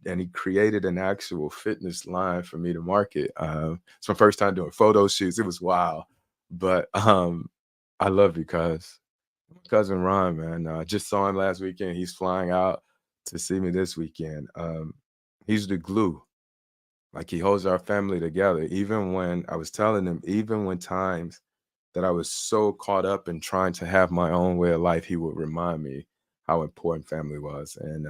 he created an actual fitness line for me to market. It's my first time doing photo shoots. It was wild, but I love you, cuz my cousin Ron, man. Just saw him last weekend. He's flying out to see me this weekend. He's the glue. Like, he holds our family together. Even when I was telling him, even when times that I was so caught up in trying to have my own way of life, he would remind me how important family was. And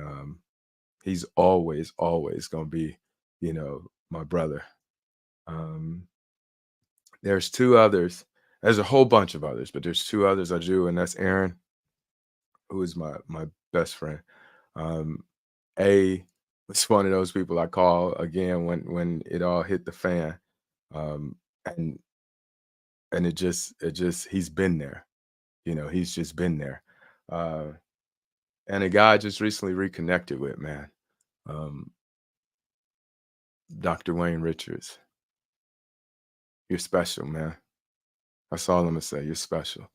he's always, always gonna be, my brother. Um, there's 2 others. There's a whole bunch of others, but there's 2 others I do, and that's Aaron, who is my best friend. Um, A was one of those people I call again when it all hit the fan. Um, and it just he's been there. He's just been there. Uh, and a guy I just recently reconnected with, man. Um, Dr. Wayne Richards. You're special, man. That's all I'm gonna say. You're special,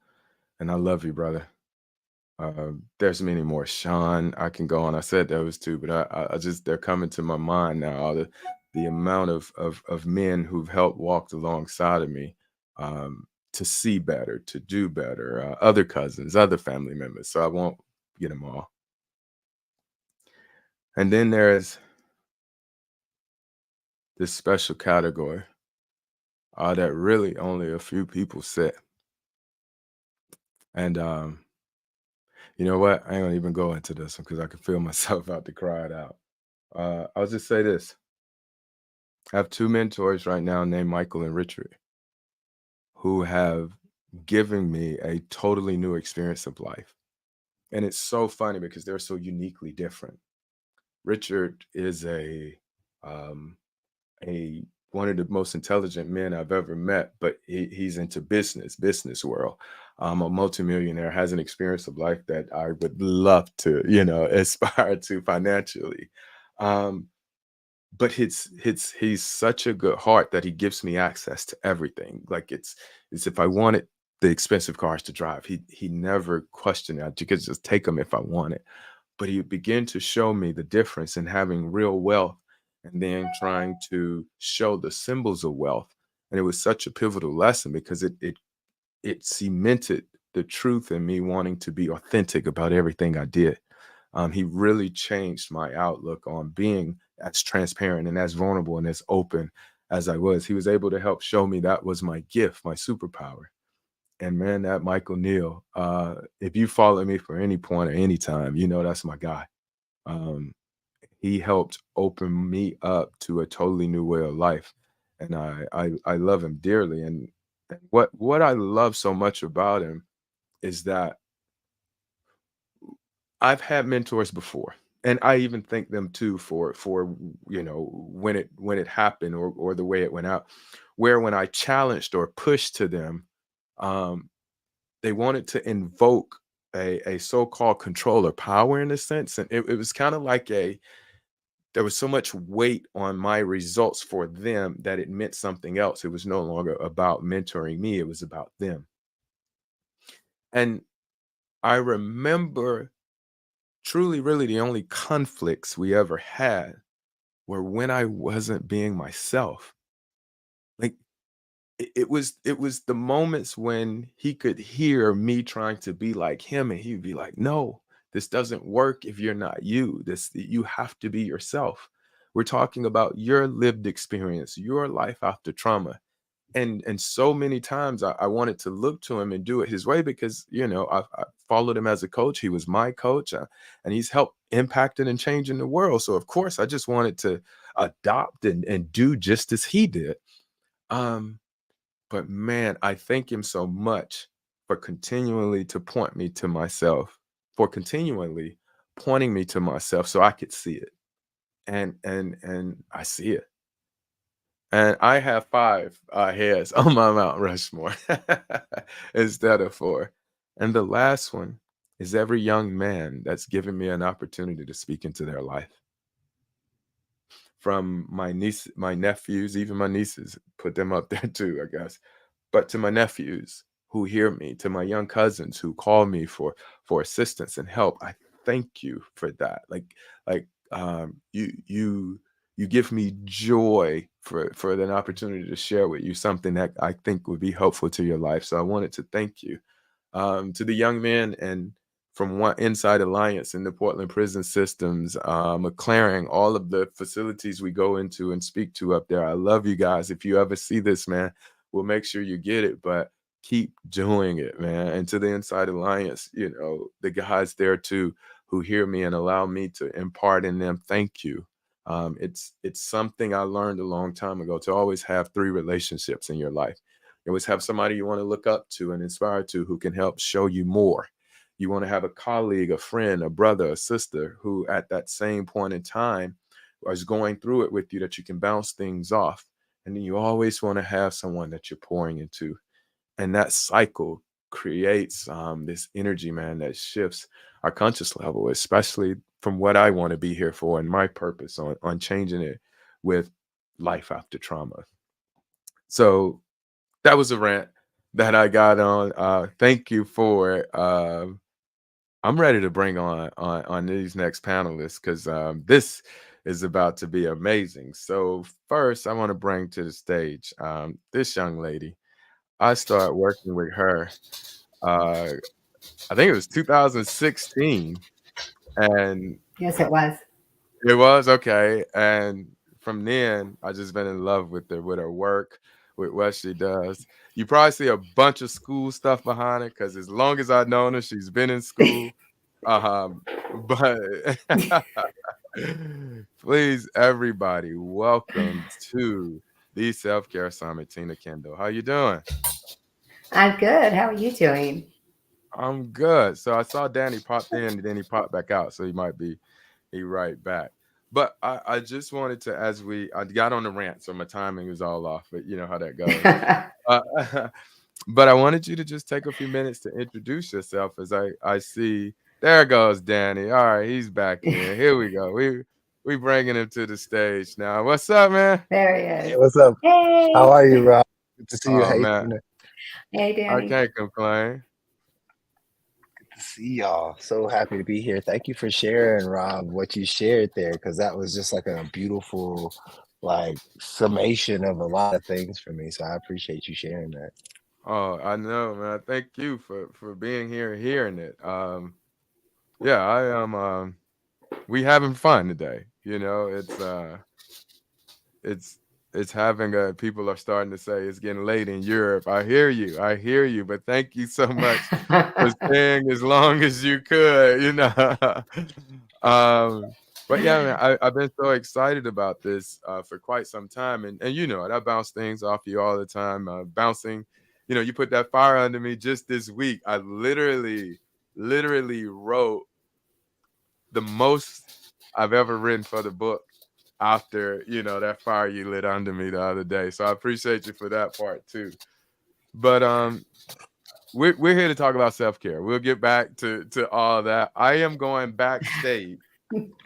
and I love you, brother. There's many more. Sean, I can go on. I said those 2, but I just they're coming to my mind now. All the amount of men who've helped walked alongside of me, to see better, to do better. Other cousins, other family members. So I won't get them all. And then there's this special category that really only a few people sit. And you know what? I ain't gonna even go into this one because I can feel myself out to cry it out. I'll just say this. I have 2 mentors right now named Michael and Richard, who have given me a totally new experience of life. And it's so funny because they're so uniquely different. Richard is um, a one of the most intelligent men I've ever met, but he's into business world. A multimillionaire, has an experience of life that I would love to, aspire to financially. Um, but he's such a good heart that he gives me access to everything. Like it's if I wanted the expensive cars to drive, he never questioned it. I could just take them if I wanted. But he began to show me the difference in having real wealth and then trying to show the symbols of wealth. And it was such a pivotal lesson because it cemented the truth in me wanting to be authentic about everything I did. He really changed my outlook on being as transparent and as vulnerable and as open as I was. He was able to help show me that was my gift, my superpower. And man, that Michael Neal, if you follow me for any point or any time, you know that's my guy. Um, he helped open me up to a totally new way of life, and I love him dearly. And what I love so much about him is that I've had mentors before, and I even thank them too for when it happened or the way it went out, where when I challenged or pushed to them, um, they wanted to invoke a so-called controller power in a sense, and it was kind of like a there was so much weight on my results for them that it meant something else. It was no longer about mentoring me; it was about them. And I remember truly, really, the only conflicts we ever had were when I wasn't being myself. Like it was the moments when he could hear me trying to be like him, and he'd be like, "No, this doesn't work if you're not you. This you have to be yourself. We're talking about your lived experience, your life after trauma." And so many times I wanted to look to him and do it his way because I followed him as a coach. He was my coach, and he's helped impacting and changing the world. So of course I just wanted to adopt and do just as he did. Um, but man, I thank him so much for continually to point me to myself, for continually pointing me to myself so I could see it. And I see it. And I have 5 heads on my Mount Rushmore instead of 4. And the last one is every young man that's given me an opportunity to speak into their life. From my nephews, even my nieces, put them up there too, I guess. But to my nephews who hear me, to my young cousins who call me for assistance and help, I thank you for that. You give me joy for an opportunity to share with you something that I think would be helpful to your life. So I wanted to thank you to the young men and from One Inside Alliance in the Portland prison systems, McLaren, all of the facilities we go into and speak to up there. I love you guys. If you ever see this, man, we'll make sure you get it, but keep doing it, man. And to the Inside Alliance, the guys there too who hear me and allow me to impart in them, thank you. It's something I learned a long time ago to always have 3 relationships in your life. You always have somebody you want to look up to and inspire to who can help show you more. You want to have a colleague, a friend, a brother, a sister who at that same point in time is going through it with you that you can bounce things off. And then you always want to have someone that you're pouring into. And that cycle creates this energy, man, that shifts our conscious level, especially from what I want to be here for and my purpose on changing it with life after trauma. So that was a rant that I got on. Thank you for it. I'm ready to bring on these next panelists because this is about to be amazing. So first, I want to bring to the stage this young lady. I started working with her. Uh, I think it was 2016, and Yes, it was. it was okay. And from then, I just been in love with her work, with what she does. You probably see a bunch of school stuff behind her because as long as I've known her, she's been in school. But please, everybody, welcome to the Self Care Summit. Tina Kendall, how you doing? I'm good. How are you doing? I'm good. So I saw Danny popped in and then he popped back out, so he right back. But I just wanted to, I got on the rant, so my timing was all off, but you know how that goes. Uh, but I wanted you to just take a few minutes to introduce yourself as I see there goes Danny. All right, he's back in. Here we go. we bringing him to the stage now. What's up, man? There he Hey, is. what's up? How Hey. are you, Rob? Good to see you. Oh Hey, man, Tina. Hey, I Danny. can't complain. Good to see y'all. So happy to be here. Thank you for sharing, Rob, what you shared there, because that was just like a beautiful, like, summation of a lot of things for me. So I appreciate you sharing that. Oh, I know, man. Thank you for being here and hearing it. Yeah, I am. We having fun today. You know, it's it's having a. People are starting to say it's getting late in Europe. I hear you. But thank you so much for staying as long as you could. You know. um, but yeah, man, I've been so excited about this for quite some time, and you know it. I bounce things off you all the time. Bouncing, you know, you put that fire under me just this week. I literally wrote the most I've ever written for the book after, you know, that fire you lit under me the other day. So I appreciate you for that part too. But we're here to talk about self-care. We'll get back to all that. I am going backstage.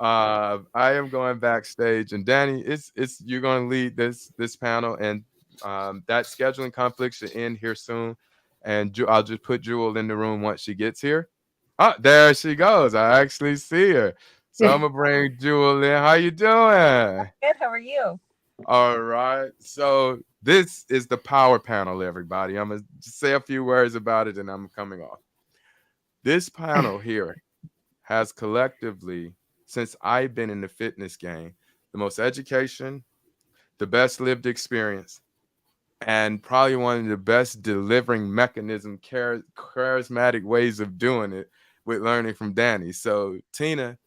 I am going backstage, and Danny, it's you're going to lead this panel, and that scheduling conflict should end here soon. And I'll just put Jewel in the room once she gets here. Oh, there she goes. I actually see her. So I'm gonna bring Jewel in. How you doing? Good. How are you? All right. So this is the power panel, everybody. I'm gonna just say a few words about it, and I'm coming off. This panel here has collectively, since I've been in the fitness game, the most education, the best lived experience, and probably one of the best delivering mechanism, charismatic ways of doing it with learning from Danny. So Tina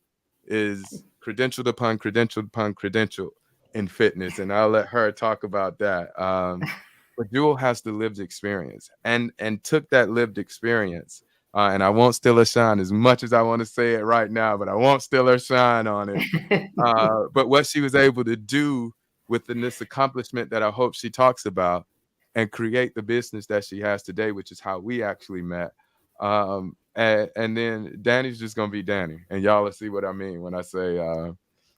is credentialed upon credential in fitness, and I'll let her talk about that. But Jewel has the lived experience, and took that lived experience. And I won't steal her shine as much as I want to say it right now, but I won't steal her shine on it. But what she was able to do within this accomplishment that I hope she talks about and create the business that she has today, which is how we actually met. And then Danny's just gonna be Danny, and y'all will see what I mean when I say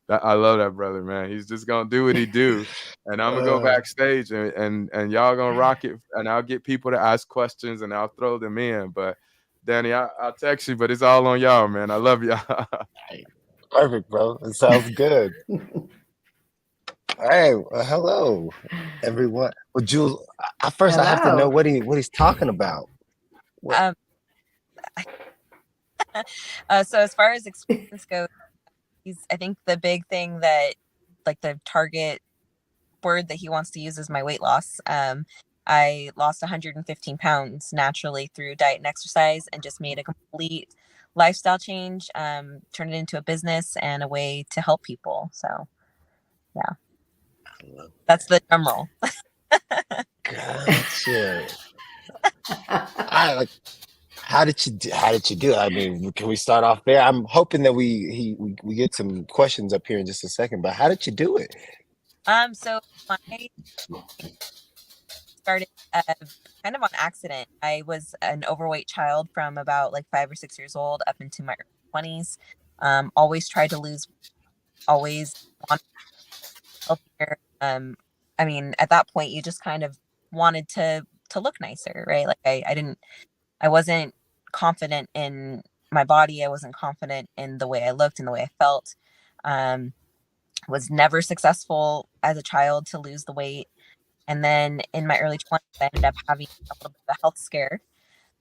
that I love that brother, man. He's just gonna do what he do, and I'm gonna go Uh, backstage, and y'all gonna rock it, and I'll get people to ask questions, and I'll throw them in. But Danny, I'll text you, but it's all on y'all, man. I love y'all. Perfect, bro. It sounds good. Hey, hello, everyone. Well, Jules, first I have to know Hello. what he's talking about. What? Um, so as far as experience goes, I think the big thing that, like, the target word that he wants to use is my weight loss. I lost 115 pounds naturally through diet and exercise, and just made a complete lifestyle change. Turned it into a business and a way to help people. So yeah, that's the drum roll. Gotcha. I like. How did you do it? I mean, can we start off there? I'm hoping that we get some questions up here in just a second. But how did you do it? So my started kind of on accident. I was an overweight child from about like 5 or 6 years old up into my early 20s. Always tried to lose, always wanted healthier. I mean, at that point, you just kind of wanted to look nicer, right? Like I wasn't confident in my body. I wasn't confident in the way I looked and the way I felt. Um, was never successful as a child to lose the weight. And then in my early 20s, I ended up having a little bit of a health scare.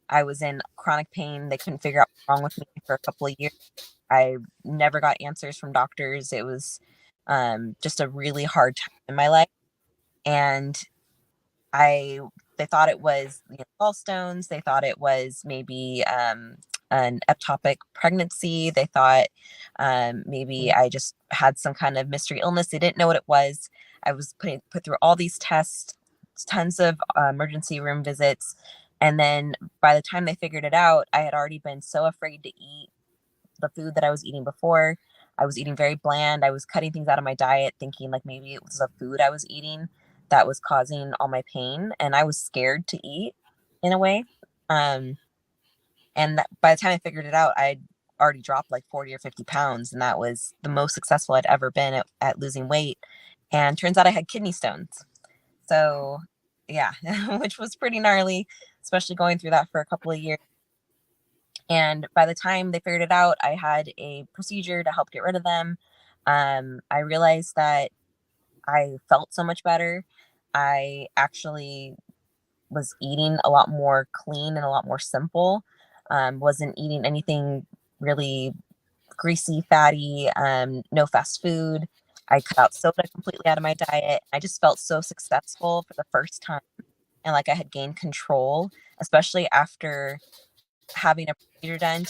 I was in chronic pain. They couldn't figure out what's wrong with me for a couple of years. I never got answers from doctors. It was just a really hard time in my life. And I they thought it was, gallstones. They thought it was maybe an ectopic pregnancy. They thought maybe I just had some kind of mystery illness. They didn't know what it was. I was put through all these tests, tons of emergency room visits, and then by the time they figured it out, I had already been so afraid to eat the food that I was eating before. I was eating very bland. I was cutting things out of my diet, thinking like maybe it was the food I was eating that was causing all my pain. And I was scared to eat in a way. And by the time I figured it out, I already dropped like 40 or 50 pounds. And that was the most successful I'd ever been at losing weight. And turns out I had kidney stones. So yeah, which was pretty gnarly, especially going through that for a couple of years. And by the time they figured it out, I had a procedure to help get rid of them. I realized that I felt so much better. I actually was eating a lot more clean and a lot more simple. Wasn't eating anything really greasy, fatty, no fast food. I cut out soda completely out of my diet. I just felt so successful for the first time and like I had gained control, especially after having a procedure done.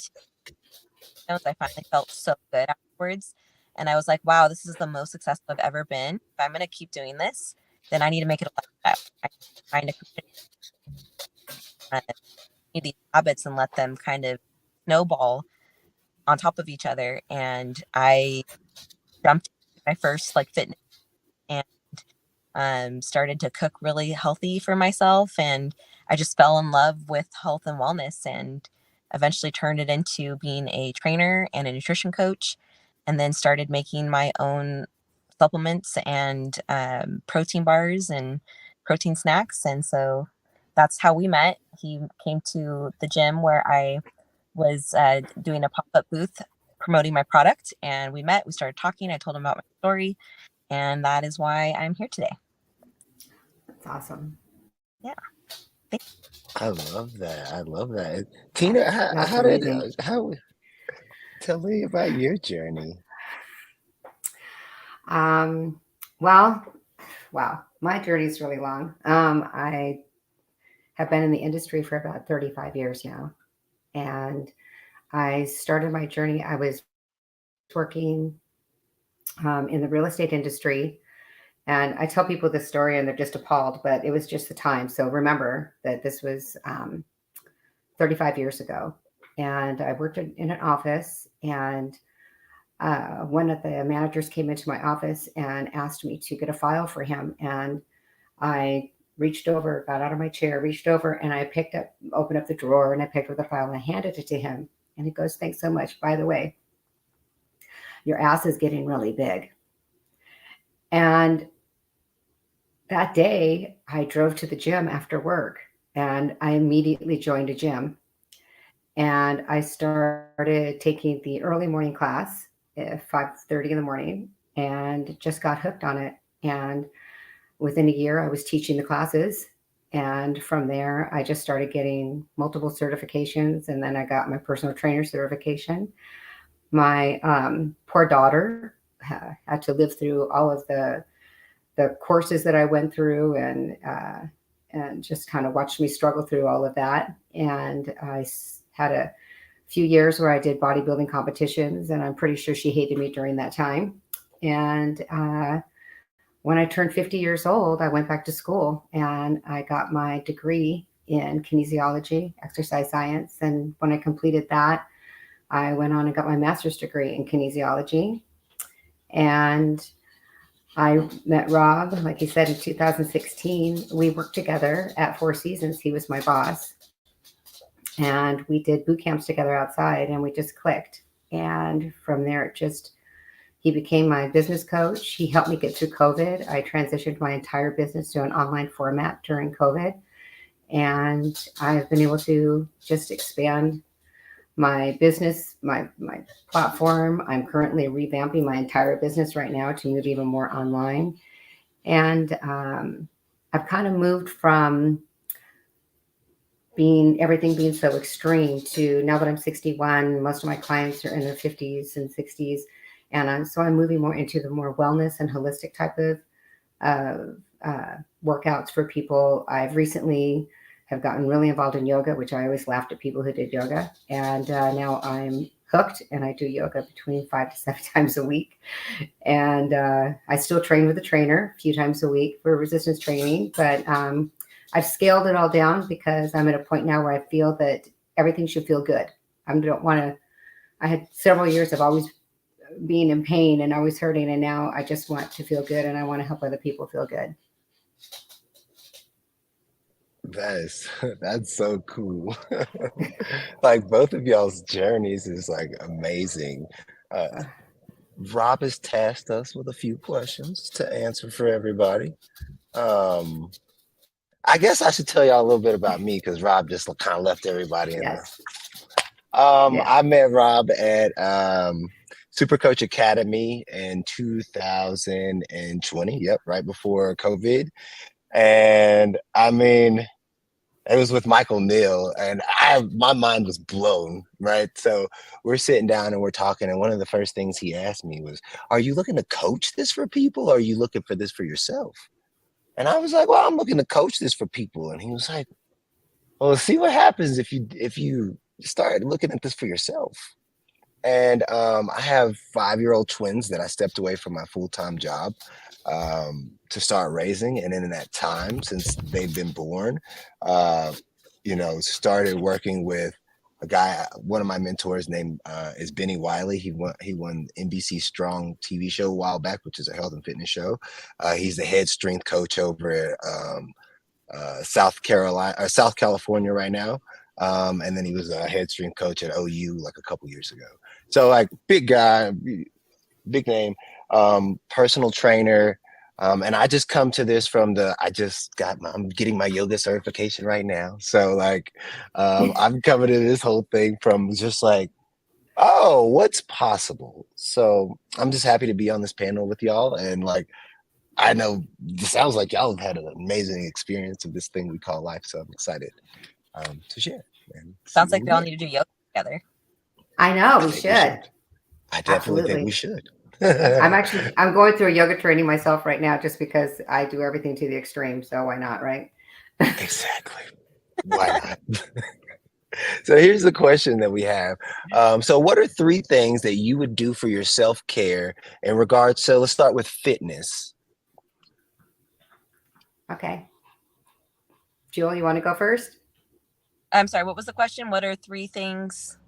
I finally felt so good afterwards. And I was like, wow, this is the most successful I've ever been. If I'm going to keep doing this, then I need to make it a lifestyle. I need to find a community, these habits and let them kind of snowball on top of each other. And I jumped into my first like fitness and started to cook really healthy for myself. And I just fell in love with health and wellness and eventually turned it into being a trainer and a nutrition coach, and then started making my own supplements and protein bars and protein snacks. And so that's how we met. He came to the gym where I was doing a pop-up booth promoting my product, and we met. We started talking. I told him about my story, and that is why I'm here today. That's awesome. Yeah. I love that. I love that. Tina, That's how did amazing. tell me about your journey? Well, wow, my journey is really long. I have been in the industry for about 35 years now. And I started my journey, I was working in the real estate industry. And I tell people this story and they're just appalled, but it was just the time. So remember that this was 35 years ago. And I worked in an office, and one of the managers came into my office and asked me to get a file for him. And I reached over, got out of my chair, reached over, and I opened up the drawer, and I picked up the file and I handed it to him. And he goes, "Thanks so much. By the way, your ass is getting really big." And that day I drove to the gym after work, and I immediately joined a gym. And I started taking the early morning class at 5:30 in the morning and just got hooked on it. And within a year, I was teaching the classes. And from there, I just started getting multiple certifications. And then I got my personal trainer certification. My poor daughter had to live through all of the courses that I went through, and just kind of watched me struggle through all of that. And I had a few years where I did bodybuilding competitions, and I'm pretty sure she hated me during that time. And when I turned 50 years old, I went back to school and I got my degree in kinesiology, exercise science. And when I completed that, I went on and got my master's degree in kinesiology. And I met Rob, like he said, in 2016. We worked together at Four Seasons. He was my boss. And we did boot camps together outside, and we just clicked. And from there, he became my business coach. He helped me get through COVID. I transitioned my entire business to an online format during COVID. And I've been able to just expand my business, my platform. I'm currently revamping my entire business right now to move even more online. And I've kind of moved from everything being so extreme to, now that I'm 61, most of my clients are in their 50s and 60s. And so I'm moving more into the more wellness and holistic type of workouts for people. I've recently have gotten really involved in yoga, which I always laughed at people who did yoga. And now I'm hooked, and I do yoga between 5 to 7 times a week. And I still train with a trainer a few times a week for resistance training. But I've scaled it all down because I'm at a point now where I feel that everything should feel good. I had several years of always being in pain and always hurting. And now I just want to feel good, and I want to help other people feel good. That's so cool. Like both of y'all's journeys is like amazing. Uh, Rob has tasked us with a few questions to answer for everybody. Um, I guess I should tell y'all a little bit about me because Rob just kind of left everybody in the. Yes. Yes. I met Rob at Super Coach Academy in 2020. Yep, right before COVID. And I mean, it was with Michael Neal, and my mind was blown, right? So we're sitting down and we're talking, and one of the first things he asked me was, "Are you looking to coach this for people, or are you looking for this for yourself?" And I was like, "Well, I'm looking to coach this for people." And he was like, "Well, see what happens if you start looking at this for yourself." And I have 5-year-old twins that I stepped away from my full-time job to start raising. And in that time, since they've been born, started working with a guy, one of my mentors named is Benny Wiley. He won NBC Strong TV show a while back, which is a health and fitness show. He's the head strength coach over at South California right now. And then he was a head strength coach at OU like a couple years ago. So like big guy, big name, personal trainer. And I just come to this from I'm getting my yoga certification right now. So like, I'm coming to this whole thing from just like, oh, what's possible? So I'm just happy to be on this panel with y'all. And like, I know it sounds like y'all have had an amazing experience of this thing we call life. So I'm excited to share. Sounds like we all need to do yoga together. I know we should. I definitely think we should. I'm going through a yoga training myself right now just because I do everything to the extreme. So why not, right? Exactly. Why not? So here's the question that we have. So what are 3 things that you would do for your self-care in regards to, let's start with fitness. Okay. Jewel, you want to go first? I'm sorry, what was the question? What are 3 things?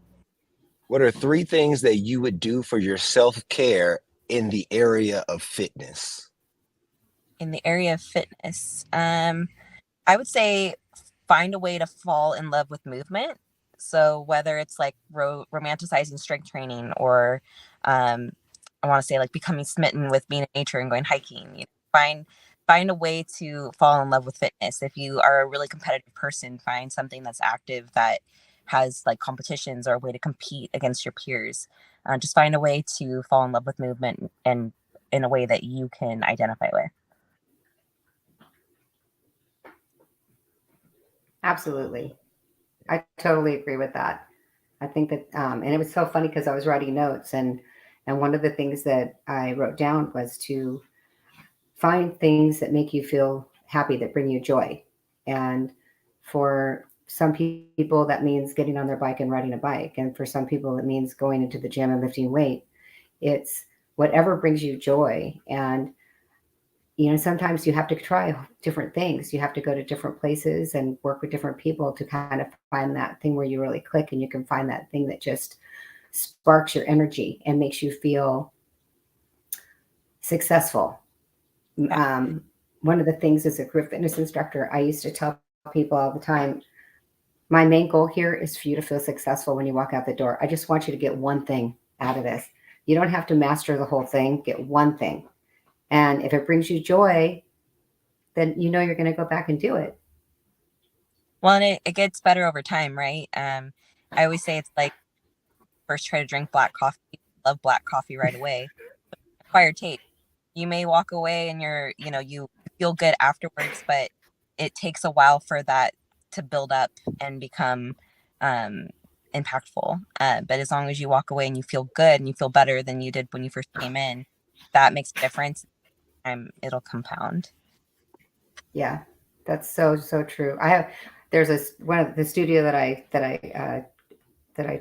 What are 3 things that you would do for your self-care in the area of fitness? In the area of fitness, I would say find a way to fall in love with movement. So whether it's like romanticizing strength training, or I want to say like becoming smitten with being in nature and going hiking, find a way to fall in love with fitness. If you are a really competitive person, find something that's active that has like competitions or a way to compete against your peers. Just find a way to fall in love with movement and in a way that you can identify with. Absolutely. I totally agree with that. I think that, and it was so funny because I was writing notes, and one of the things that I wrote down was to find things that make you feel happy, that bring you joy. And for some people, that means getting on their bike and riding a bike. And for some people, it means going into the gym and lifting weight. It's whatever brings you joy. And, sometimes you have to try different things. You have to go to different places and work with different people to kind of find that thing where you really click, and you can find that thing that just sparks your energy and makes you feel successful. One of the things as a group fitness instructor, I used to tell people all the time, my main goal here is for you to feel successful when you walk out the door. I just want you to get one thing out of this. You don't have to master the whole thing. Get one thing. And if it brings you joy, then you're going to go back and do it. Well, and it gets better over time, right? I always say it's like first try to drink black coffee, love black coffee right away. Acquired taste. You may walk away and you feel good afterwards, but it takes a while for that to build up and become impactful. But as long as you walk away and you feel good and you feel better than you did when you first came in, that makes a difference. It'll compound. Yeah, that's so true. There's one of the studio that I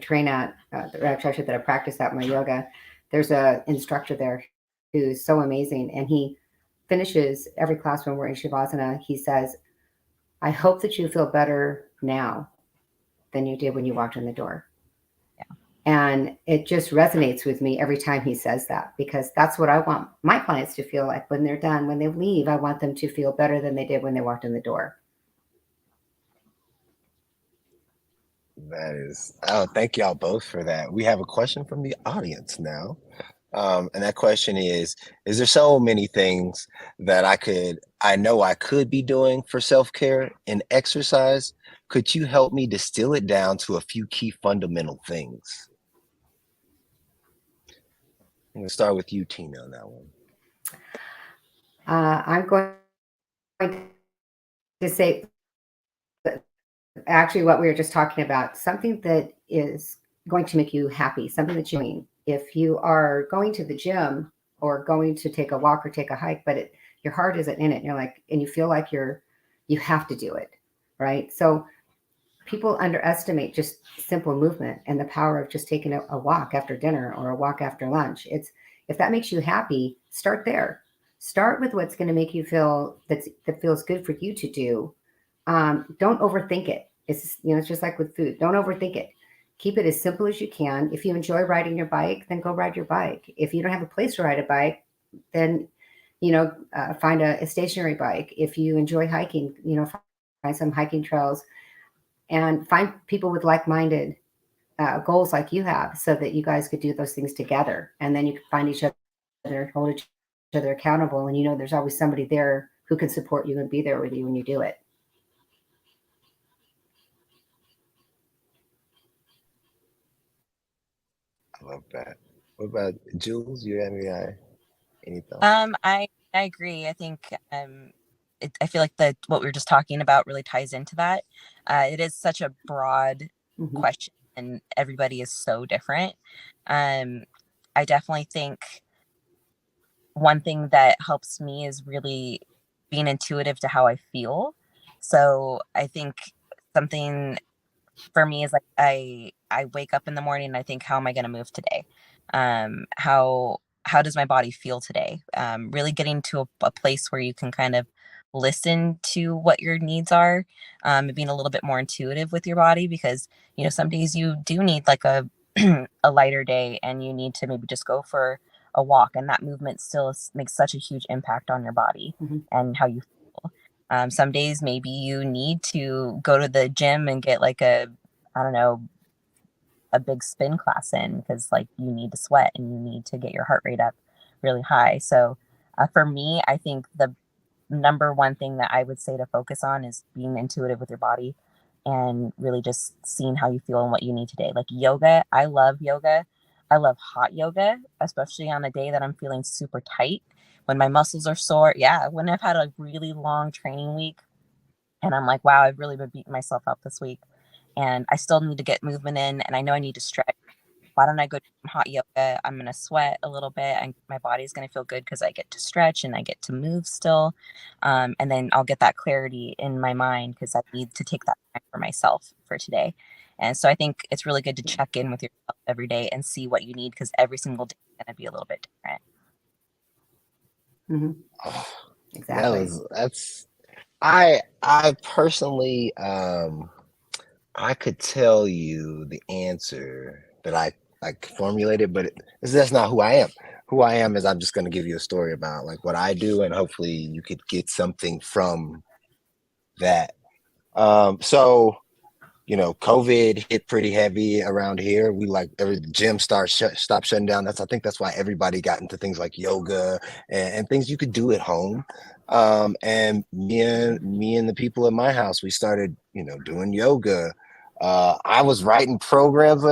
train at, actually that I practice at my yoga. There's a instructor there who's so amazing, and he finishes every class when we're in Shavasana. He says, "I hope that you feel better now than you did when you walked in the door." Yeah. And it just resonates with me every time he says that, because that's what I want my clients to feel like when they're done. When they leave, I want them to feel better than they did when they walked in the door. That is, oh, thank y'all both for that. We have a question from the audience now. And that question is there so many things that I know I could be doing for self-care and exercise? Could you help me distill it down to a few key fundamental things? I'm gonna start with you, Tina, on that one. I'm going to say actually what we were just talking about, something that is going to make you happy, something that you're doing. If you are going to the gym or going to take a walk or take a hike, but your heart isn't in it, and you're like, and you feel like you have to do it, right? So people underestimate just simple movement and the power of just taking a walk after dinner or a walk after lunch. It's if that makes you happy, start there. Start with what's going to make you feel that feels good for you to do. Don't overthink it. It's just like with food. Don't overthink it. Keep it as simple as you can. If you enjoy riding your bike, then go ride your bike. If you don't have a place to ride a bike, then find a stationary bike. If you enjoy hiking, find some hiking trails and find people with like-minded goals like you have, so that you guys could do those things together, and then you can find each other, hold each other accountable, and there's always somebody there who can support you and be there with you when you do it. I love that. What about Jules? You have any thoughts? I agree. I think I feel like what we were just talking about really ties into that. It is such a broad question, and everybody is so different. I definitely think one thing that helps me is really being intuitive to how I feel. So I think something for me is like I wake up in the morning and I think, how am I going to move today? How does my body feel today? Really getting to a place where you can kind of listen to what your needs are, and being a little bit more intuitive with your body, because some days you do need like a a lighter day and you need to maybe just go for a walk, and that movement still makes such a huge impact on your body and how you feel. Some days maybe you need to go to the gym and get like I don't know, a big spin class in, because like you need to sweat and you need to get your heart rate up really high. So for me, I think the number one thing that I would say to focus on is being intuitive with your body and really just seeing how you feel and what you need today. Like yoga, I love yoga. I love hot yoga, especially on a day that I'm feeling super tight, when my muscles are sore. Yeah, when I've had a really long training week and I'm like, wow, I've really been beating myself up this week and I still need to get movement in, and I know I need to stretch. Why don't I go do some hot yoga? I'm going to sweat a little bit and my body's going to feel good because I get to stretch and I get to move still. And then I'll get that clarity in my mind because I need to take that time for myself for today. And so I think it's really good to check in with yourself every day and see what you need, because every single day is going to be a little bit different. Oh, Exactly. I personally, I could tell you the answer that I formulated, but that's not who I am. Who I am is I'm just going to give you a story about like what I do, and hopefully you could get something from that. So COVID hit pretty heavy around here. We every gym stopped shutting down. I think that's why everybody got into things like yoga and things you could do at home. And me and the people in my house, we started, doing yoga. I was writing programs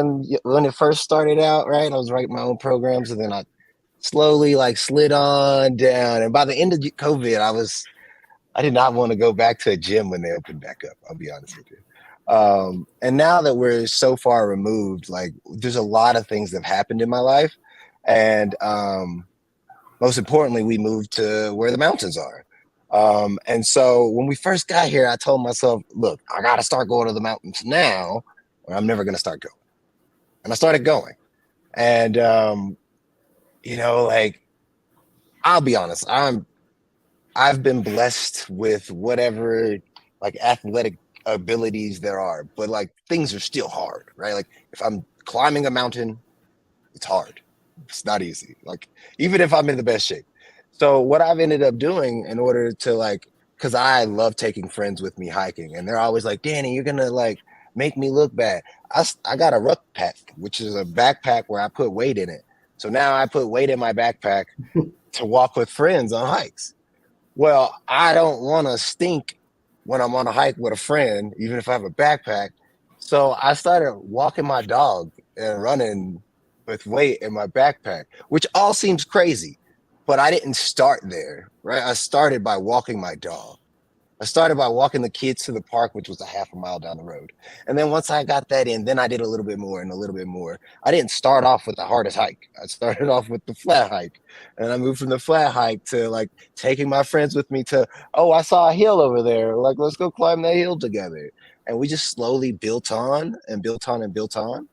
when it first started out, right? I was writing my own programs, and then I slowly slid on down. And by the end of COVID, I did not want to go back to a gym when they opened back up. I'll be honest with you. And now that we're so far removed, there's a lot of things that have happened in my life. And most importantly, we moved to where the mountains are. And so when we first got here, I told myself, look, I got to start going to the mountains now, or I'm never going to start going. And I started going. And, I'll be honest, I've been blessed with whatever athletic abilities there are, but things are still hard, right? If I'm climbing a mountain, it's hard. It's not easy. Even if I'm in the best shape. So what I've ended up doing in order to because I love taking friends with me hiking, and they're always like, Danny, you're gonna make me look bad. I got a ruckpack, which is a backpack where I put weight in it. So now I put weight in my backpack to walk with friends on hikes. Well, I don't want to stink when I'm on a hike with a friend, even if I have a backpack. So I started walking my dog and running with weight in my backpack, which all seems crazy, but I didn't start there, right? I started by walking my dog. I started by walking the kids to the park, which was a half a mile down the road. And then once I got that in, then I did a little bit more and a little bit more. I didn't start off with the hardest hike. I started off with the flat hike. And I moved from the flat hike to like taking my friends with me to, oh, I saw a hill over there. Like, let's go climb that hill together. And we just slowly built on and built on and built on.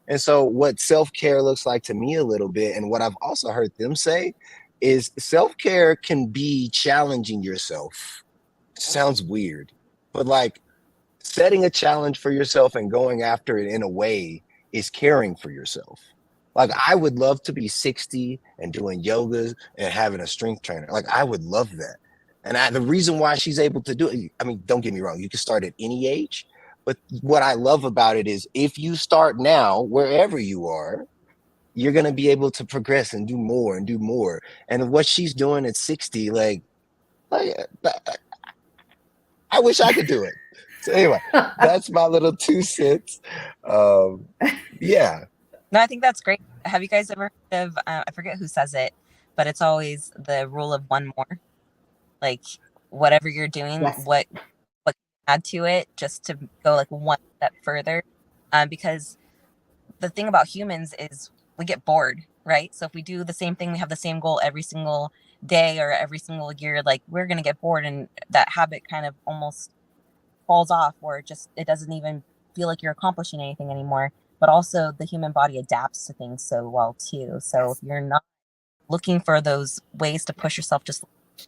And so what self-care looks like to me a little bit, and what I've also heard them say, is self-care can be challenging yourself. Sounds weird, but like setting a challenge for yourself and going after it in a way is caring for yourself. Like I would love to be 60 and doing yoga and having a strength trainer. Like I would love that. And the reason why she's able to do it, I mean, don't get me wrong, you can start at any age. But what I love about it is if you start now, wherever you are, you're going to be able to progress and do more and do more. And what she's doing at 60, like I wish I could do it. So anyway, that's my little 2 cents. Yeah. No, I think that's great. Have you guys ever heard of, I forget who says it, but it's always the rule of one more. Like whatever you're doing, Yes. what add to it just to go like one step further. Because the thing about humans is we get bored, right? So if we do the same thing, we have the same goal every single day or every single year, like we're going to get bored, and that habit kind of almost falls off, or it doesn't even feel like you're accomplishing anything anymore. But also the human body adapts to things so well too. So if you're not looking for those ways to push yourself just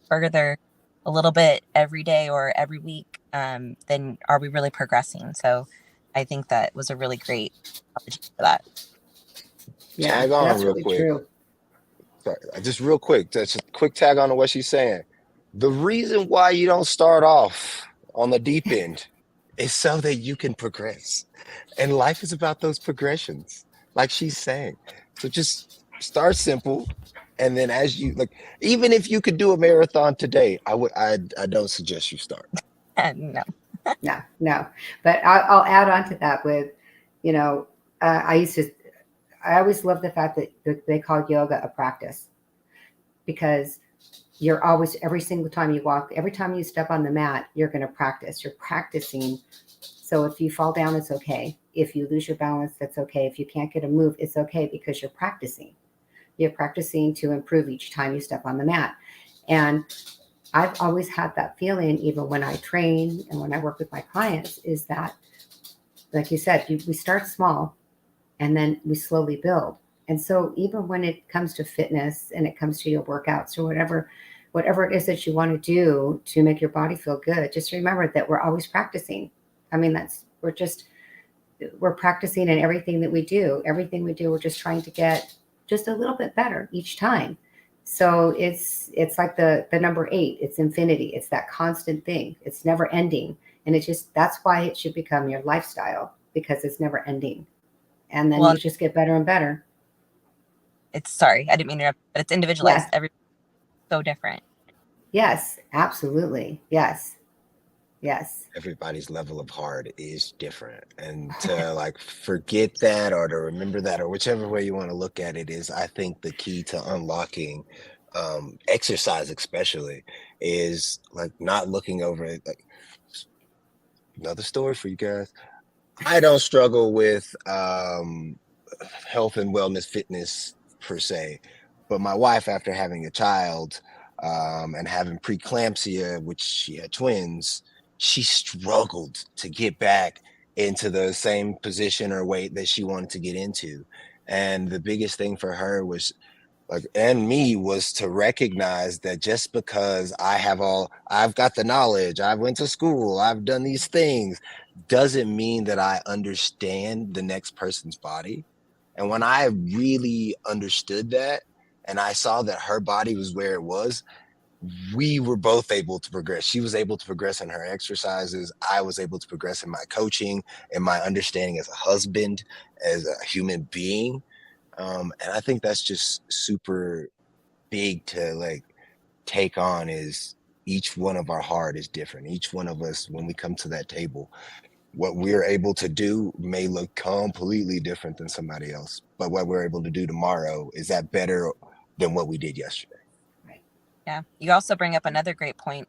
further a little bit every day or every week, then are we really progressing? So I think that was a really great opportunity for that. Yeah, Tag on that's real really quick. true. Sorry, just real quick, just a quick tag on to what she's saying. The reason why you don't start off on the deep end is so that you can progress. And life is about those progressions, like she's saying. So just start simple. And then as you like, even if you could do a marathon today, I don't suggest you start. No. No. But I'll add on to that with, you know, I always love the fact that they call yoga a practice, because you're always, every single time you walk, every time you step on the mat, you're going to practice. You're practicing. So if you fall down, it's okay. If you lose your balance, that's okay. If you can't get a move, it's okay, because you're practicing. You're practicing to improve each time you step on the mat. And I've always had that feeling, even when I train and when I work with my clients, is that, like you said, we start small and then we slowly build. And so even when it comes to fitness and it comes to your workouts or whatever it is that you want to do to make your body feel good, just remember that we're always practicing. I mean, we're practicing in everything that we do. Everything we do, we're just trying to get just a little bit better each time. So it's like the number 8, it's infinity. It's that constant thing. It's never ending. And that's why it should become your lifestyle, because it's never ending. And then you just get better and better. Sorry, I didn't mean to interrupt, but it's individualized. Yes. Everybody's so different. Yes, absolutely. Yes. Everybody's level of hard is different, and to like forget that or to remember that, or whichever way you want to look at it, is I think the key to unlocking exercise especially is like not looking over it. Like another story for you guys, I don't struggle with health and wellness fitness per se, but my wife, after having a child and having preeclampsia, which she had twins, she struggled to get back into the same position or weight that she wanted to get into. And the biggest thing for her was like, and me, was to recognize that just because I've got the knowledge, I went to school, I've done these things, doesn't mean that I understand the next person's body. And when I really understood that, and I saw that her body was where it was, we were both able to progress. She was able to progress in her exercises. I was able to progress in my coaching and my understanding as a husband, as a human being. And I think that's just super big to like take on, is each one of our heart is different. Each one of us, when we come to that table, what we're able to do may look completely different than somebody else, but what we're able to do tomorrow, is that better than what we did yesterday? Right. Yeah. You also bring up another great point.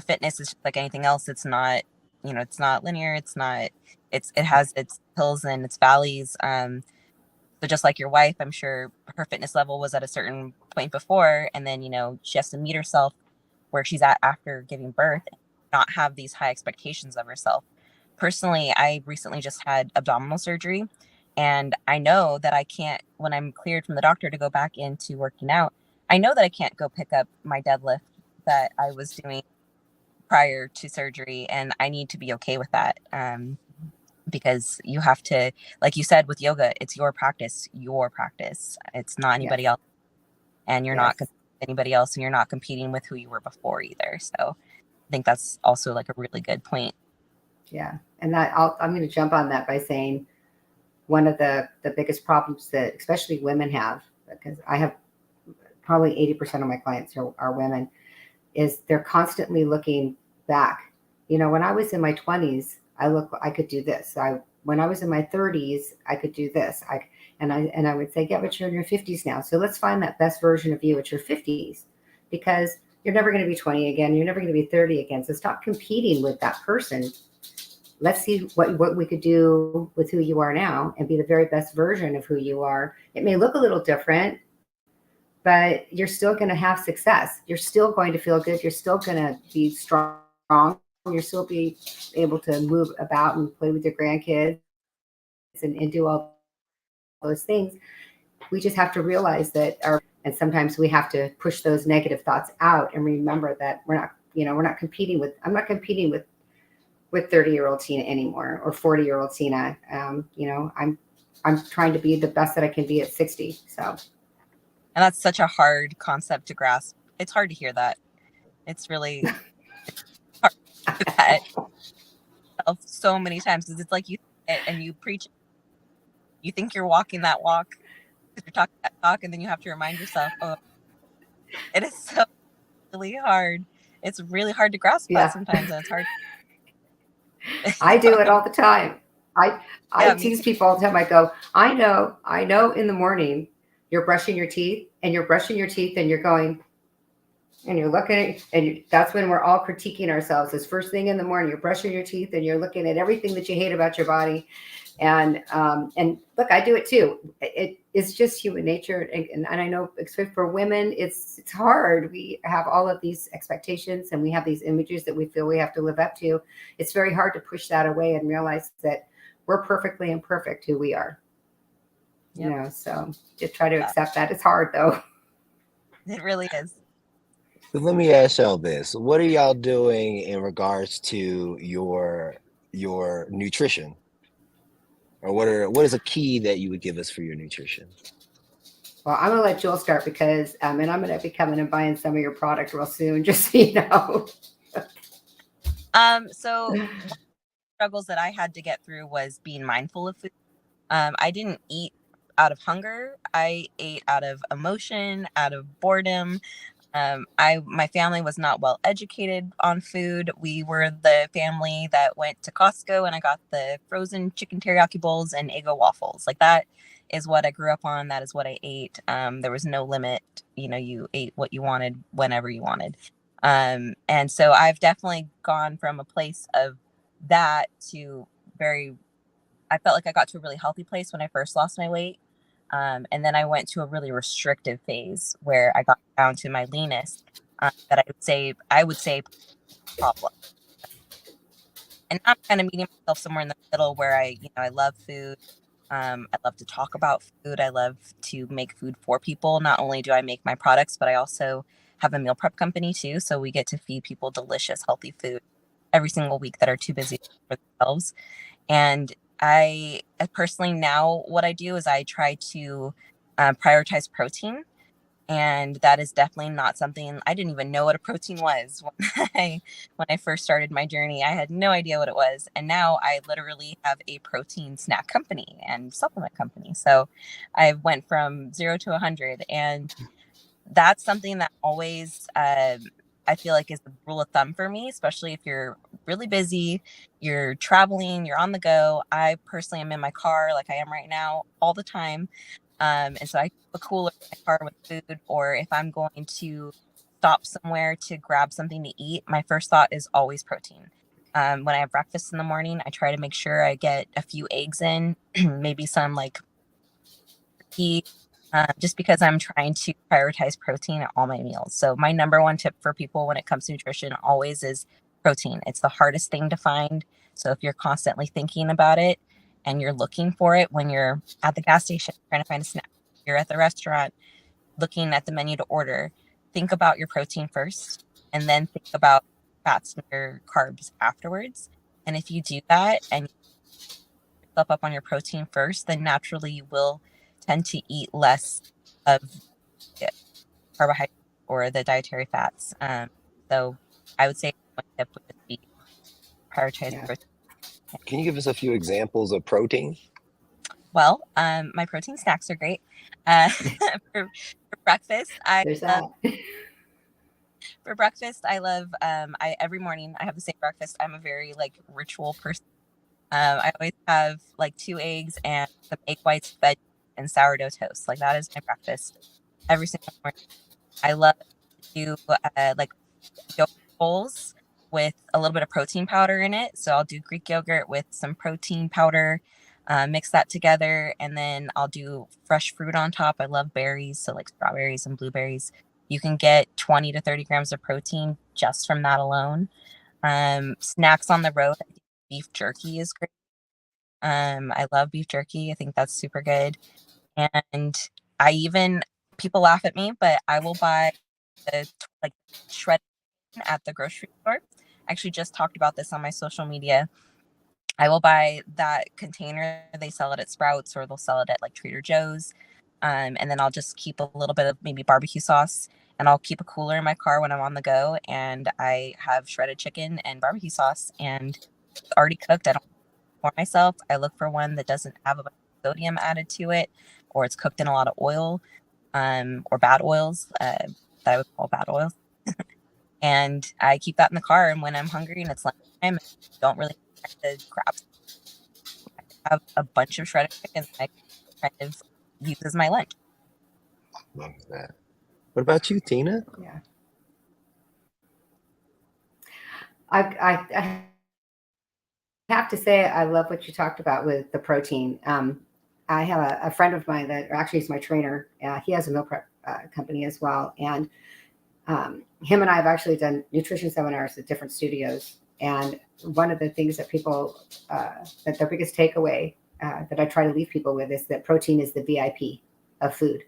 Fitness is just like anything else. It's not, it's not linear. It has its hills and its valleys. So just like your wife, I'm sure her fitness level was at a certain point before, and then, she has to meet herself where she's at after giving birth, and not have these high expectations of herself. Personally, I recently just had abdominal surgery, and I know that I can't, when I'm cleared from the doctor to go back into working out, I know that I can't go pick up my deadlift that I was doing prior to surgery, and I need to be okay with that. Because you have to, like you said, with yoga, it's your practice. It's not anybody Yes. else, and you're not Yes. competing with anybody else, and you're not competing with who you were before either. So I think that's also like a really good point. Yeah. And I'm going to jump on that by saying one of the biggest problems that especially women have, because I have probably 80% of my clients are women, is they're constantly looking back. When I was in my 20s, I could do this. When I was in my 30s, I could do this. I would say, yeah, but you're in your 50s now. So let's find that best version of you at your 50s, because you're never going to be 20 again. You're never going to be 30 again. So stop competing with that person. Let's see what we could do with who you are now and be the very best version of who you are. It may look a little different, but you're still going to have success. You're still going to feel good. You're still going to be strong. You'll still be able to move about and play with your grandkids and do all those things. We just have to realize that and sometimes we have to push those negative thoughts out and remember that we're not competing with, I'm not competing with 30-year-old Tina anymore, or 40-year-old Tina. I'm trying to be the best that I can be at 60. So. And that's such a hard concept to grasp. It's hard to hear that. It's really hard to hear that so many times, because it's like you and you preach it. You think you're walking that walk because you're talking that talk, and then you have to remind yourself, oh, it is so really hard. It's really hard to grasp that sometimes, and it's hard. I do it all the time. I tease people all the time. I go, I know in the morning you're brushing your teeth and you're going, and you're looking at, and that's when we're all critiquing ourselves. This first thing in the morning, you're brushing your teeth and you're looking at everything that you hate about your body. And look, I do it too. It's just human nature. And I know for women, it's hard. We have all of these expectations and we have these images that we feel we have to live up to. It's very hard to push that away and realize that we're perfectly imperfect who we are. Yep. So just try to accept that. It's hard though. It really is. So let me ask y'all this. What are y'all doing in regards to your nutrition? Or what is a key that you would give us for your nutrition? Well, I'm going to let Joel start because, and I'm going to be coming and buying some of your product real soon, just so you know. So one of the struggles that I had to get through was being mindful of food. I didn't eat out of hunger. I ate out of emotion, out of boredom. My family was not well educated on food. We were the family that went to Costco and I got the frozen chicken teriyaki bowls and Eggo waffles. Like, that is what I grew up on. That is what I ate. There was no limit. You ate what you wanted whenever you wanted. And so I've definitely gone from a place of that to I felt like I got to a really healthy place when I first lost my weight. And then I went to a really restrictive phase where I got down to my leanest, that I would say problem. And now I'm kind of meeting myself somewhere in the middle where I love food. I love to talk about food. I love to make food for people. Not only do I make my products, but I also have a meal prep company too. So we get to feed people delicious, healthy food every single week that are too busy for themselves. And I personally, now what I do is I try to prioritize protein. And that is definitely not something. I didn't even know what a protein was when I first started my journey. I had no idea what it was. And now I literally have a protein snack company and supplement company. So I went from 0 to 100. And that's something that always, I feel like, is the rule of thumb for me, especially if you're really busy, you're traveling, you're on the go. I personally am in my car like I am right now all the time. And so I keep a cooler in my car with food, or if I'm going to stop somewhere to grab something to eat, my first thought is always protein. When I have breakfast in the morning, I try to make sure I get a few eggs in, maybe some like turkey, just because I'm trying to prioritize protein at all my meals. So my number one tip for people when it comes to nutrition always is protein. It's the hardest thing to find. So if you're constantly thinking about it and you're looking for it when you're at the gas station trying to find a snack, you're at the restaurant looking at the menu to order, think about your protein first and then think about fats and your carbs afterwards. And if you do that and you yourself up on your protein first, then naturally you will tend to eat less of the carbohydrates or the dietary fats. So I would say one tip would just be prioritize Yeah. protein. Can you give us a few examples of protein? Well, my protein snacks are great. Uh, for breakfast, There's that. I love I every morning I have the same breakfast. I'm a very like ritual person. I always have like 2 eggs and some egg whites, veggies, and sourdough toast. Like that is my breakfast every single morning. I love to do like yogurt bowls with a little bit of protein powder in it. So I'll do Greek yogurt with some protein powder, mix that together, and then I'll do fresh fruit on top. I love berries, so like strawberries and blueberries. You can get 20 to 30 grams of protein just from that alone. Snacks on the road, beef jerky is great. I love beef jerky. I think that's super good. And I even, people laugh at me, but I will buy the like shredded at the grocery store. I actually just talked about this on my social media. I will buy that container. They sell it at Sprouts or they'll sell it at like Trader Joe's. And then I'll just keep a little bit of maybe barbecue sauce and I'll keep a cooler in my car when I'm on the go. And I have shredded chicken and barbecue sauce and it's already cooked. I don't for myself. I look for one that doesn't have a bunch of sodium added to it or it's cooked in a lot of oil or bad oils that I would call bad oils. And I keep that in the car. And when I'm hungry and it's lunchtime, I don't really have to grab. I have a bunch of shredded chicken that I kind of use as my lunch. Love that. What about you, Tina? Yeah. I have to say I love what you talked about with the protein. I have a friend of mine that actually is my trainer. He has a meal prep company as well, and him and I have actually done nutrition seminars at different studios. And one of the things that people that their biggest takeaway that I try to leave people with is that protein is the VIP of food.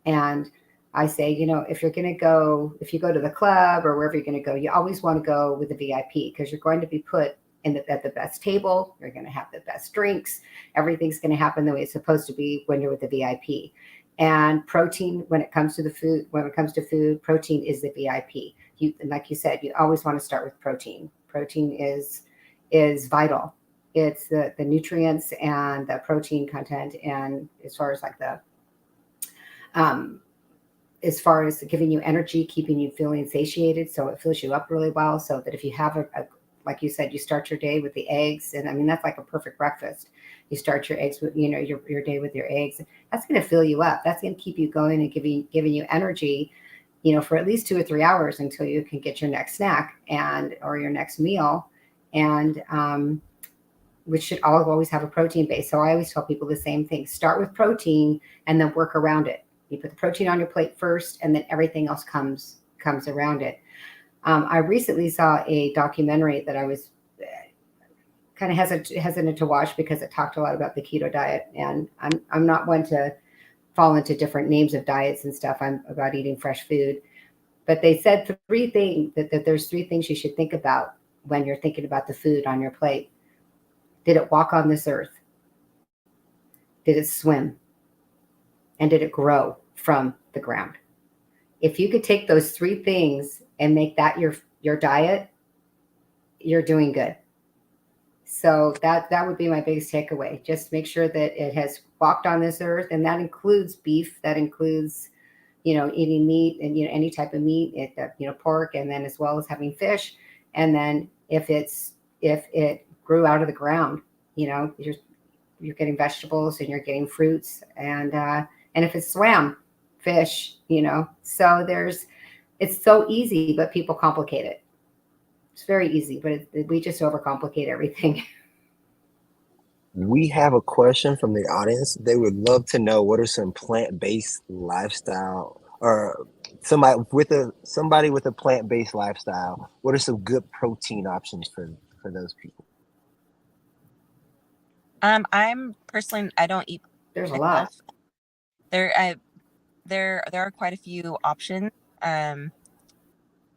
And I say, if you're going to go, if you go to the club or wherever you're going to go, you always want to go with the VIP because you're going to be put at the best table. You're going to have the best drinks. Everything's going to happen the way it's supposed to be when you're with the VIP. And protein, when it comes to food, protein is the VIP. Like you said, you always want to start with protein. Protein is vital. It's the nutrients and the protein content, and as far as like as far as giving you energy, keeping you feeling satiated, so it fills you up really well. So that if you have like you said, you start your day with the eggs, and I mean that's like a perfect breakfast. You start your eggs with your day with your eggs. That's going to fill you up. That's going to keep you going and giving you energy, for at least 2 or 3 hours until you can get your next snack or your next meal, and which should always have a protein base. So I always tell people the same thing: start with protein and then work around it. You put the protein on your plate first, and then everything else comes around it. I recently saw a documentary that I was kind of hesitant to watch because it talked a lot about the keto diet, and I'm not one to fall into different names of diets and stuff. I'm about eating fresh food, but they said that there's 3 things you should think about when you're thinking about the food on your plate. Did it walk on this earth? Did it swim? And did it grow from the ground? if you could take those 3 things and make that your diet, you're doing good. So that would be my biggest takeaway. Just make sure that it has walked on this earth, and that includes beef. That includes, eating meat and any type of meat, pork, and then as well as having fish. And then if it grew out of the ground, you're getting vegetables and you're getting fruits, and if it swam, fish. So it's so easy, but people complicate it. It's very easy, but we just overcomplicate everything. We have a question from the audience. They would love to know what are some plant-based lifestyle, or somebody with a plant-based lifestyle. What are some good protein options for those people? I'm personally, I don't eat There's a lot. myself. There are quite a few options.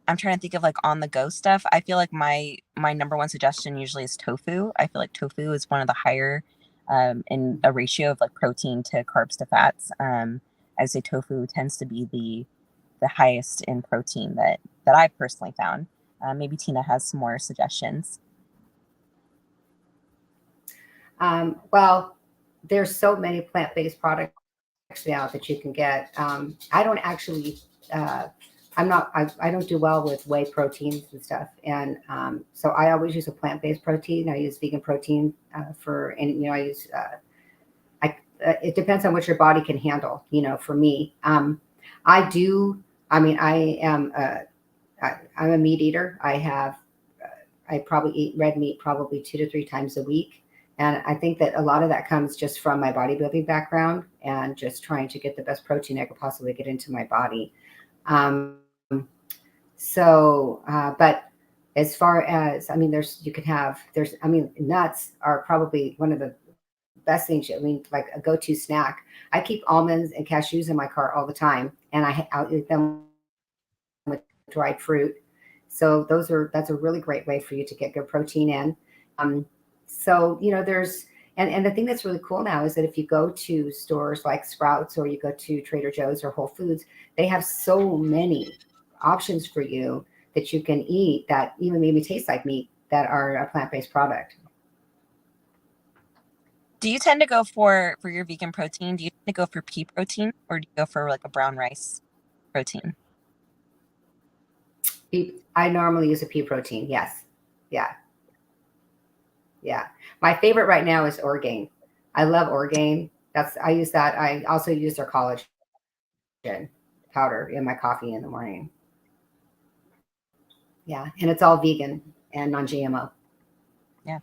I'm trying to think of like on the go stuff. I feel like my number one suggestion usually is tofu. I feel like tofu is one of the higher in a ratio of like protein to carbs to fats. I would say tofu tends to be the highest in protein that I personally found. Maybe Tina has some more suggestions. Well, there's so many plant-based products now that you can get. I don't actually, I don't do well with whey proteins and stuff. And so I always use a plant-based protein. I use vegan protein I use, it depends on what your body can handle, for me. I'm a meat eater. I probably eat red meat probably 2 to 3 times a week. And I think that a lot of that comes just from my bodybuilding background and just trying to get the best protein I could possibly get into my body. But as far as, nuts are probably one of the best things. Like a go-to snack. I keep almonds and cashews in my car all the time, and I'll eat them with dried fruit. So that's a really great way for you to get good protein in. So, and the thing that's really cool now is that if you go to stores like Sprouts or you go to Trader Joe's or Whole Foods, they have so many options for you that you can eat that even maybe taste like meat that are a plant-based product. Do you tend to go for your vegan protein? Do you tend to go for pea protein, or do you go for like a brown rice protein? I normally use a pea protein. Yes. Yeah. Yeah. My favorite right now is Orgain. I love Orgain. I use that. I also use their collagen powder in my coffee in the morning. Yeah. And it's all vegan and non-GMO. Yeah.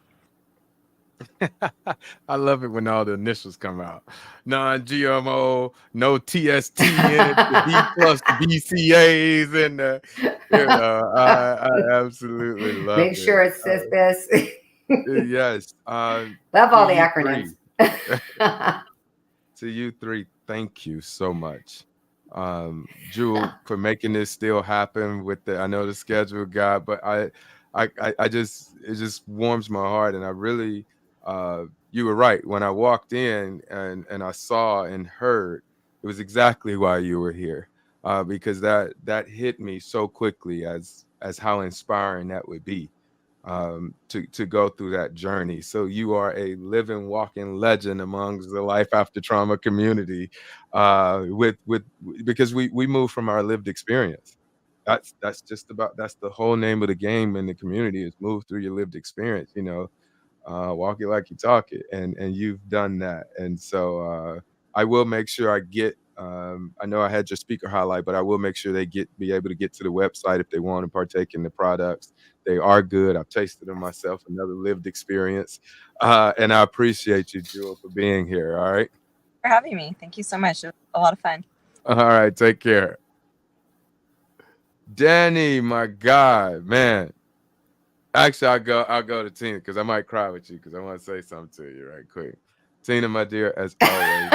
I love it when all the initials come out. Non-GMO, no TST in it, the B plus, the BCAs, and I absolutely love Make sure it. it says this. Yes. Love To all the you acronyms. to you three, thank you so much. Jewel, for making this still happen with I know the schedule got, but I just, it just warms my heart. And I really, you were right. When I walked in and I saw and heard, it was exactly why you were here. Because that hit me so quickly as how inspiring that would be, to go through that journey. So you are a living, walking legend amongst the life after trauma community, because we move from our lived experience. That's just about, that's the whole name of the game in the community, is move through your lived experience. Walk it like you talk it, and you've done that. And so I will make sure I get. I know I had your speaker highlight, but I will make sure they be able to get to the website if they want to partake in the products. They are good. I've tasted them myself. Another lived experience, and I appreciate you, Jewel, for being here. All right. For having me. Thank you so much. It was a lot of fun. All right. Take care. Danny, my God, man. Actually, I'll go to Tina because I might cry with you because I want to say something to you right quick. Tina, my dear, as always,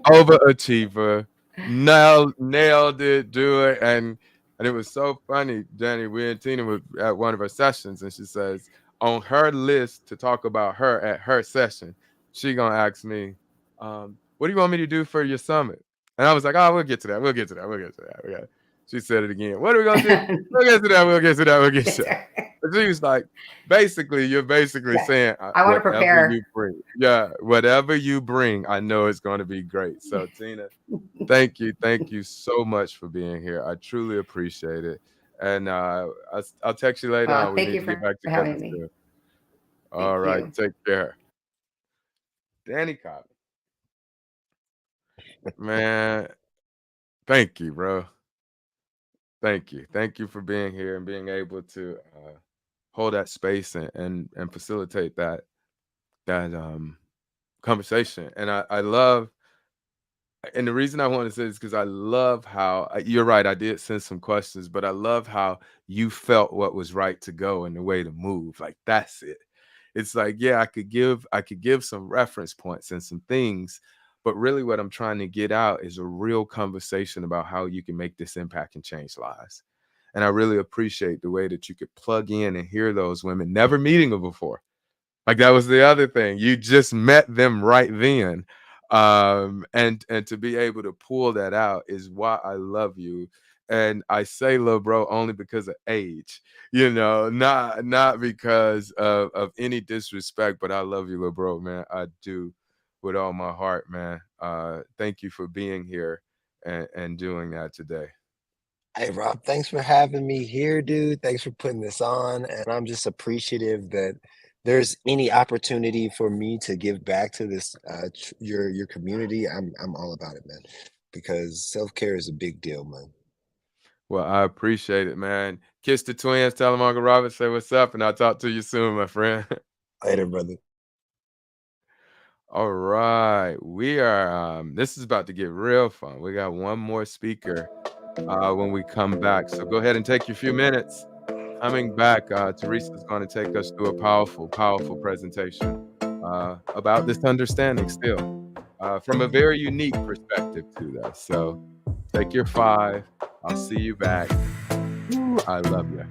overachiever, nailed it, do it, and it was so funny, Danny. We and Tina were at one of her sessions, and she says on her list to talk about her at her session, she gonna ask me, "What do you want me to do for your summit?" And I was like, oh, we'll get to that. We'll get to that. We'll get to that. Okay. She said it again. What are we going to do? We'll get to that. We'll get to that. We'll get to that. And she was like, you're basically saying, I want to prepare. You bring. Yeah, whatever you bring, I know it's going to be great. So, Tina, thank you. Thank you so much for being here. I truly appreciate it. And I'll text you later on. We need to get back together having me. soon. All right. Take care. Danny Cobb. Man, thank you, bro. Thank you. Thank you for being here and being able to hold that space and facilitate that conversation. And I love, and the reason I want to say this is because I love how you're right. I did send some questions, but I love how you felt what was right to go and the way to move. Like that's it. It's like, yeah, I could give some reference points and some things, but really what I'm trying to get out is a real conversation about how you can make this impact and change lives. And I really appreciate the way that you could plug in and hear those women, never meeting them before. Like that was the other thing. You just met them right then. And to be able to pull that out is why I love you. And I say little bro only because of age, not because of any disrespect, but I love you, little bro, man. I do with all my heart, man. Thank you for being here and doing that today. Hey, Rob, thanks for having me here, dude. Thanks for putting this on. And I'm just appreciative that there's any opportunity for me to give back to this, your community. I'm all about it, man, because self-care is a big deal, man. Well, I appreciate it, man. Kiss the twins, tell them Uncle Robert, say what's up, and I'll talk to you soon, my friend. Later, brother. All right. We are, this is about to get real fun. We got one more speaker when we come back. So go ahead and take your few minutes. Coming back, Teresa's going to take us through a powerful, powerful presentation about this understanding still from a very unique perspective to that. So take your 5. I'll see you back. Ooh, I love you.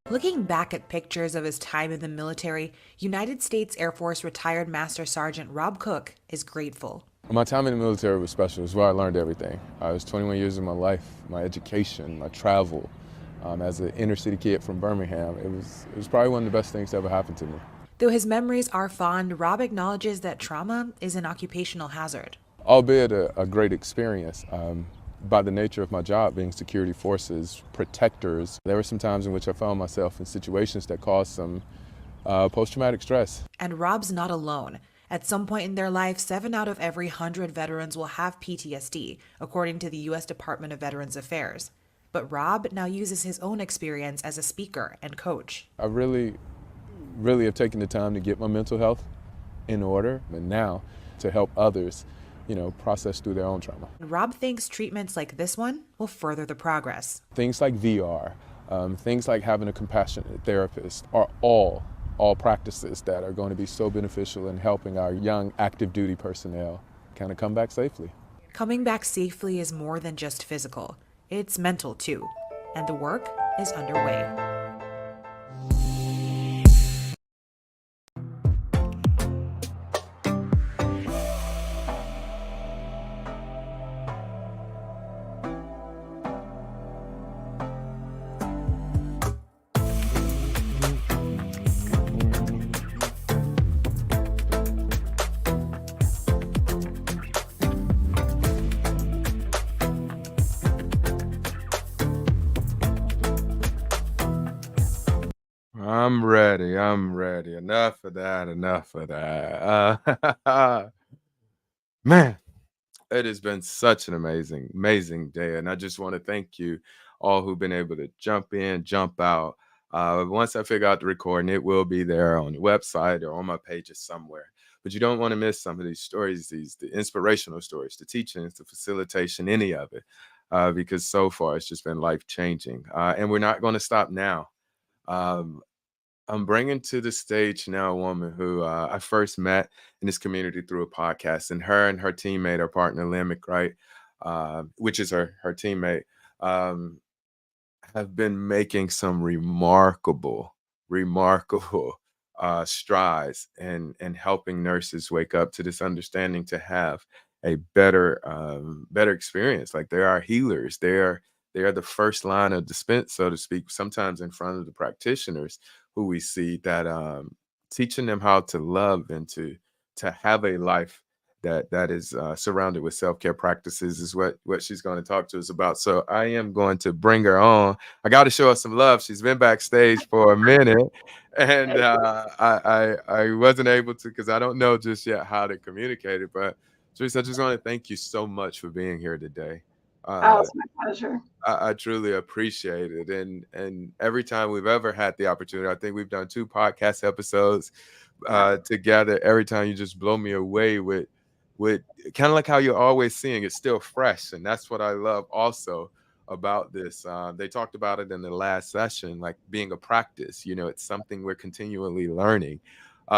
Looking back at pictures of his time in the military, United States Air Force retired Master Sergeant Rob Cook is grateful. My time in the military was special. It's where I learned everything. It was 21 years of my life, my education, my travel. As an inner city kid from Birmingham, it was probably one of the best things that ever happened to me. Though his memories are fond, Rob acknowledges that trauma is an occupational hazard. Albeit a great experience. By the nature of my job being security forces, protectors, there were some times in which I found myself in situations that caused some post-traumatic stress. And Rob's not alone. At some point in their life, 7 out of every 100 veterans will have PTSD, according to the U.S. Department of Veterans Affairs. But Rob now uses his own experience as a speaker and coach. I really have taken the time to get my mental health in order, and now to help others, process through their own trauma. Rob thinks treatments like this one will further the progress. Things like VR, things like having a compassionate therapist are all practices that are going to be so beneficial in helping our young active duty personnel kind of come back safely. Coming back safely is more than just physical. It's mental too. And the work is underway. I'm ready. Enough of that. Man, it has been such an amazing day. And I just want to thank you all who've been able to jump in, jump out. Once I figure out the recording, it will be there on the website or on my pages somewhere. But you don't want to miss some of these stories, the inspirational stories, the teachings, the facilitation, any of it, because so far it's just been life-changing. And we're not going to stop now. I'm bringing to the stage now a woman who I first met in this community through a podcast, and her teammate, her partner, Lemick, right, which is her teammate, have been making some remarkable strides and helping nurses wake up to this understanding to have a better experience. Like, they are healers. They are the first line of defense, so to speak, sometimes in front of the practitioners who we see, that teaching them how to love and to have a life that is surrounded with self-care practices is what she's going to talk to us about. So I am going to bring her on. I got to show her some love. She's been backstage for a minute, and I wasn't able to, because I don't know just yet how to communicate it. But Teresa, I just want to thank you so much for being here today. It's my pleasure. I truly appreciate it. And every time we've ever had the opportunity, I think we've done 2 podcast episodes together. Every time you just blow me away with kind of like how you're always seeing it's still fresh. And that's what I love also about this. They talked about it in the last session, like being a practice. It's something we're continually learning.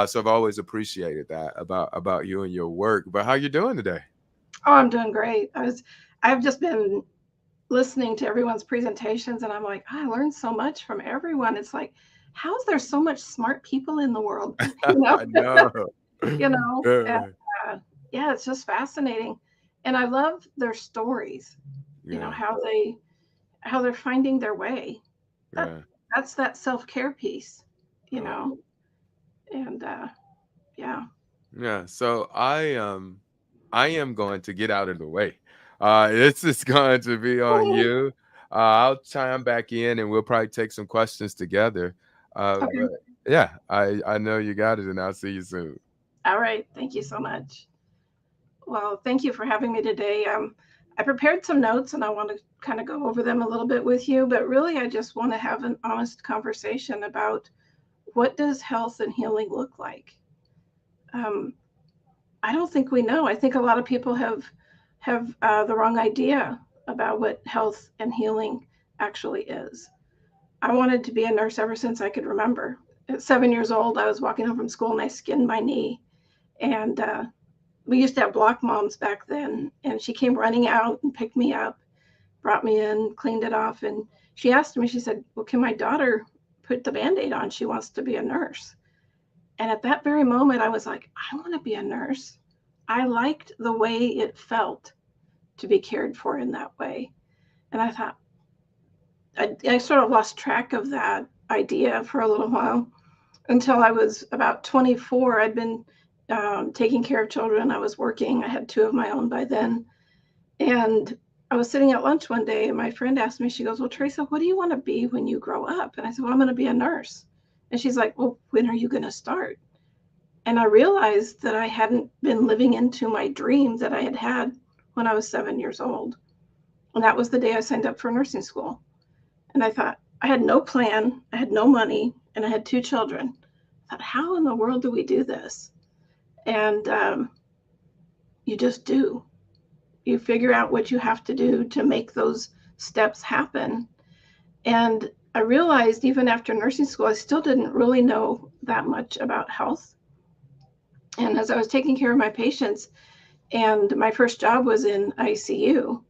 So I've always appreciated that about you and your work. But how you doing today? Oh, I'm doing great. I've just been listening to everyone's presentations, and I'm like, I learned so much from everyone. It's like, how is there so much smart people in the world? I know. And, yeah, it's just fascinating. And I love their stories, how they're finding their way. That's that self-care piece, and Yeah. So I am going to get out of the way. This is going to be on you. I'll chime back in and we'll probably take some questions together. Okay. But yeah, I know you got it, and I'll see you soon. All right. Thank you so much. Well, thank you for having me today. I prepared some notes and I want to kind of go over them a little bit with you, but really I just want to have an honest conversation about what does health and healing look like? I don't think we know. I think a lot of people have the wrong idea about what health and healing actually is. I wanted to be a nurse ever since I could remember. At 7 years old, I was walking home from school and I skinned my knee. And we used to have block moms back then. And she came running out and picked me up, brought me in, cleaned it off. And she asked me, she said, well, can my daughter put the Band-Aid on? She wants to be a nurse. And at that very moment, I was like, I want to be a nurse. I liked the way it felt to be cared for in that way. And I thought, I sort of lost track of that idea for a little while until I was about 24. I'd been taking care of children. I was working. I had 2 of my own by then. And I was sitting at lunch one day and my friend asked me, she goes, well, Teresa, what do you want to be when you grow up? And I said, well, I'm going to be a nurse. And she's like, well, when are you going to start? And I realized that I hadn't been living into my dream that I had had when I was 7 years old. And that was the day I signed up for nursing school. And I thought, I had no plan, I had no money, and I had 2 children. I thought, how in the world do we do this? And you just do. You figure out what you have to do to make those steps happen. And I realized even after nursing school, I still didn't really know that much about health. And as I was taking care of my patients, and my first job was in ICU,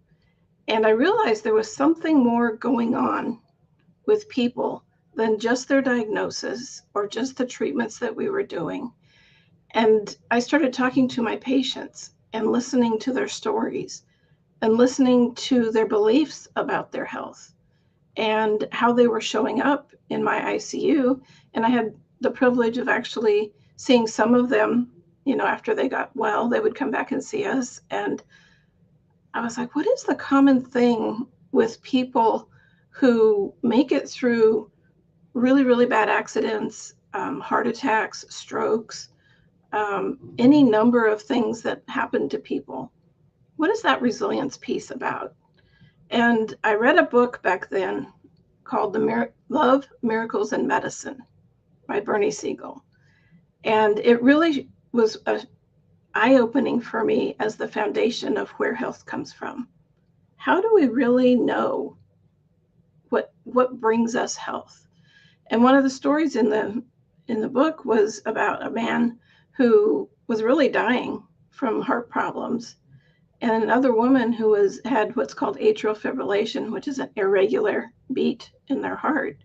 and I realized there was something more going on with people than just their diagnosis or just the treatments that we were doing. And I started talking to my patients and listening to their stories and listening to their beliefs about their health and how they were showing up in my ICU. And I had the privilege of actually seeing some of them, after they got well, they would come back and see us. And I was like, what is the common thing with people who make it through really, really bad accidents, heart attacks, strokes, any number of things that happen to people? What is that resilience piece about? And I read a book back then called Love, Miracles, and Medicine by Bernie Siegel. And it really was eye-opening for me as the foundation of where health comes from. How do we really know what brings us health? And one of the stories in the book was about a man who was really dying from heart problems, and another woman who had what's called atrial fibrillation, which is an irregular beat in their heart.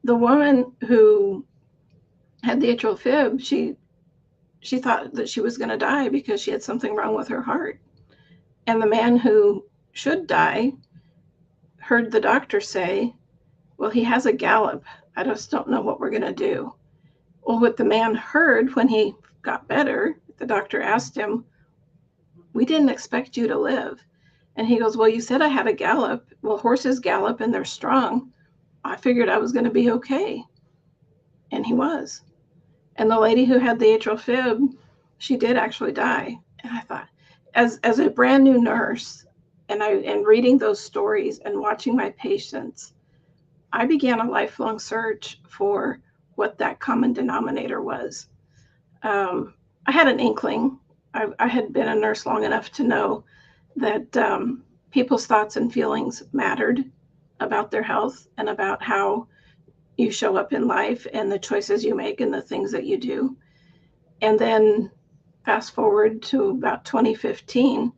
The woman who had the atrial fib, she thought that she was going to die because she had something wrong with her heart. And the man who should die heard the doctor say, well, he has a gallop. I just don't know what we're going to do. Well, what the man heard when he got better, the doctor asked him, we didn't expect you to live. And he goes, well, you said I had a gallop. Well, horses gallop and they're strong. I figured I was going to be okay. And he was. And the lady who had the atrial fib, she did actually die. And I thought, as a brand new nurse, and reading those stories and watching my patients, I began a lifelong search for what that common denominator was. I had an inkling. I had been a nurse long enough to know that people's thoughts and feelings mattered about their health and about how you show up in life and the choices you make and the things that you do. And then fast forward to about 2015,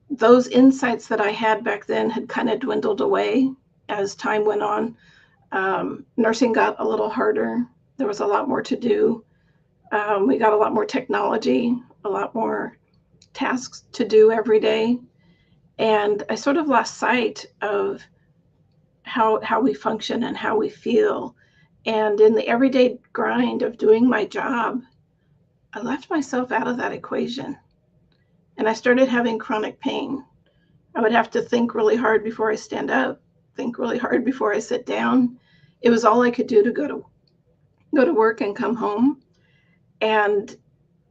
those insights that I had back then had kind of dwindled away as time went on. Nursing got a little harder. There was a lot more to do. We got a lot more technology, a lot more tasks to do every day. And I sort of lost sight of how we function and how we feel. And in the everyday grind of doing my job, I left myself out of that equation. And I started having chronic pain. I would have to think really hard before I stand up, think really hard before I sit down. It was all I could do to go to work and come home. And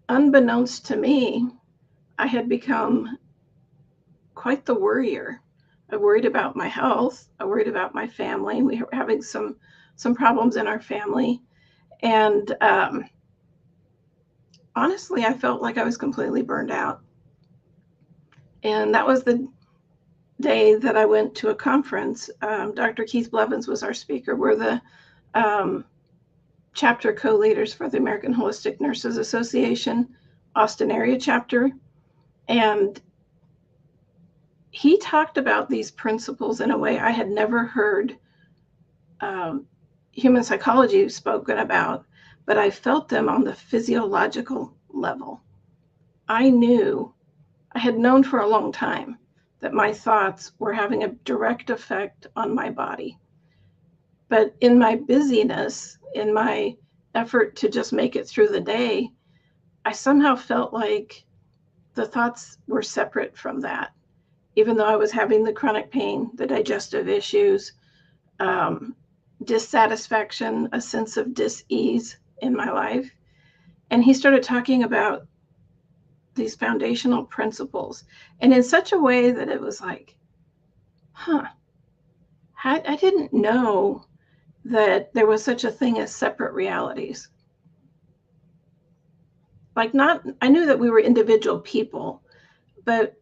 unbeknownst to me, I had become quite the worrier. I worried about my health. I worried about my family. We were having some problems in our family. And honestly, I felt like I was completely burned out. And that was the day that I went to a conference. Dr. Keith Blevins was our speaker. We're the chapter co-leaders for the American Holistic Nurses Association, Austin area chapter. And he talked about these principles in a way I had never heard human psychology spoken about, but I felt them on the physiological level. I had known for a long time that my thoughts were having a direct effect on my body. But in my busyness, in my effort to just make it through the day, I somehow felt like the thoughts were separate from that. Even though I was having the chronic pain, the digestive issues, dissatisfaction, a sense of dis-ease in my life, And he started talking about these foundational principles, and in such a way that it was like, huh, I didn't know that there was such a thing as separate realities. Like, not, I knew that we were individual people, but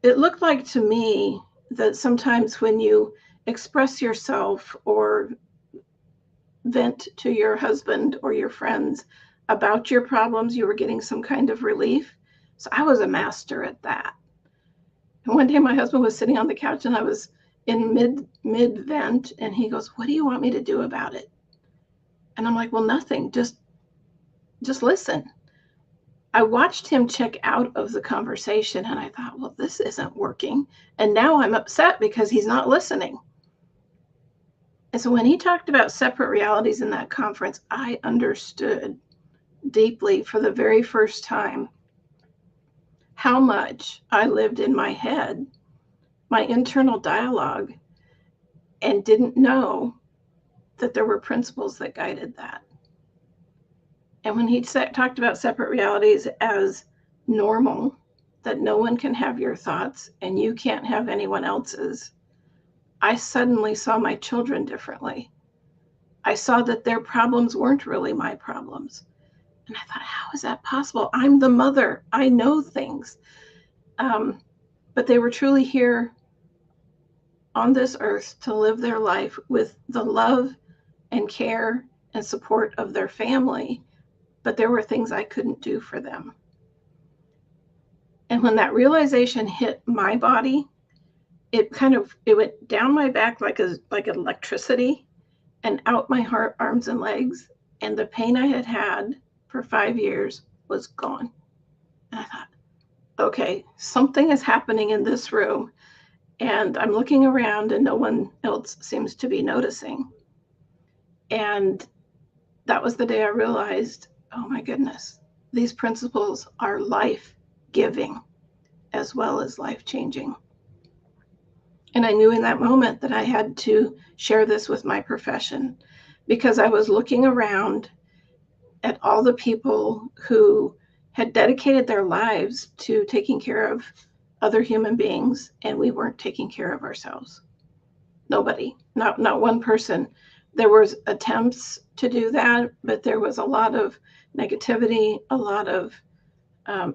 it looked like to me that sometimes when you express yourself or vent to your husband or your friends about your problems, you were getting some kind of relief. So I was a master at that. And one day my husband was sitting on the couch and I was in mid vent, and he goes, "What do you want me to do about it?" And I'm like, "Well, nothing. Just listen." I watched him check out of the conversation and I thought, well, this isn't working. And now I'm upset because he's not listening. And so when he talked about separate realities in that conference, I understood deeply for the very first time how much I lived in my head, my internal dialogue, and didn't know that there were principles that guided that. And when he talked about separate realities as normal, that no one can have your thoughts and you can't have anyone else's, I suddenly saw my children differently. I saw that their problems weren't really my problems. And I thought, how is that possible? I'm the mother. I know things. But they were truly here on this earth to live their life with the love and care and support of their family. But there were things I couldn't do for them. And when that realization hit my body, it went down my back like electricity and out my heart, arms, and legs. And the pain I had had for 5 years was gone. And I thought, okay, something is happening in this room. And I'm looking around and no one else seems to be noticing. And that was the day I realized, oh my goodness, these principles are life-giving as well as life-changing. And I knew in that moment that I had to share this with my profession, because I was looking around at all the people who had dedicated their lives to taking care of other human beings, and we weren't taking care of ourselves. Nobody, not one person. There was attempts to do that, but there was a lot of negativity, a lot of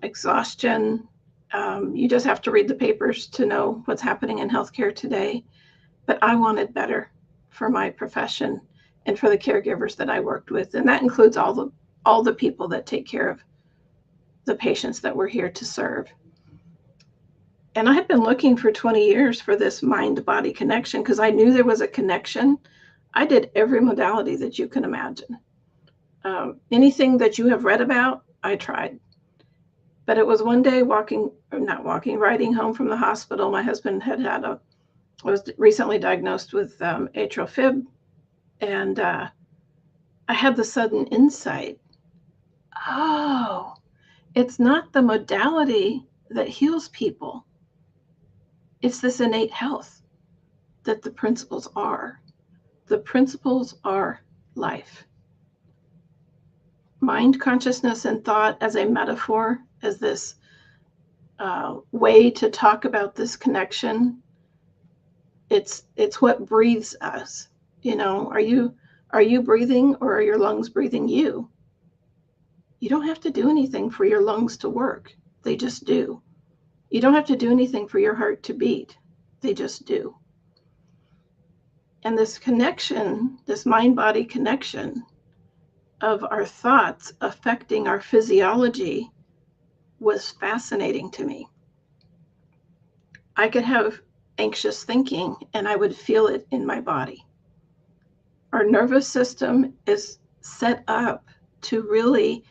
exhaustion. You just have to read the papers to know what's happening in healthcare today. But I wanted better for my profession and for the caregivers that I worked with. And that includes all the people that take care of the patients that we're here to serve. And I had been looking for 20 years for this mind-body connection because I knew there was a connection. I did every modality that you can imagine. Anything that you have read about, I tried. But it was one day riding home from the hospital. My husband was recently diagnosed with atrial fib. And I had the sudden insight, oh, it's not the modality that heals people. It's this innate health that the principles are. The principles are life. Mind, consciousness, and thought as a metaphor, as this way to talk about this connection. It's what breathes us. You know, are you breathing, or are your lungs breathing you? You don't have to do anything for your lungs to work. They just do. You don't have to do anything for your heart to beat. They just do. And this connection, this mind-body connection of our thoughts affecting our physiology was fascinating to me. I could have anxious thinking and I would feel it in my body. Our nervous system is set up to really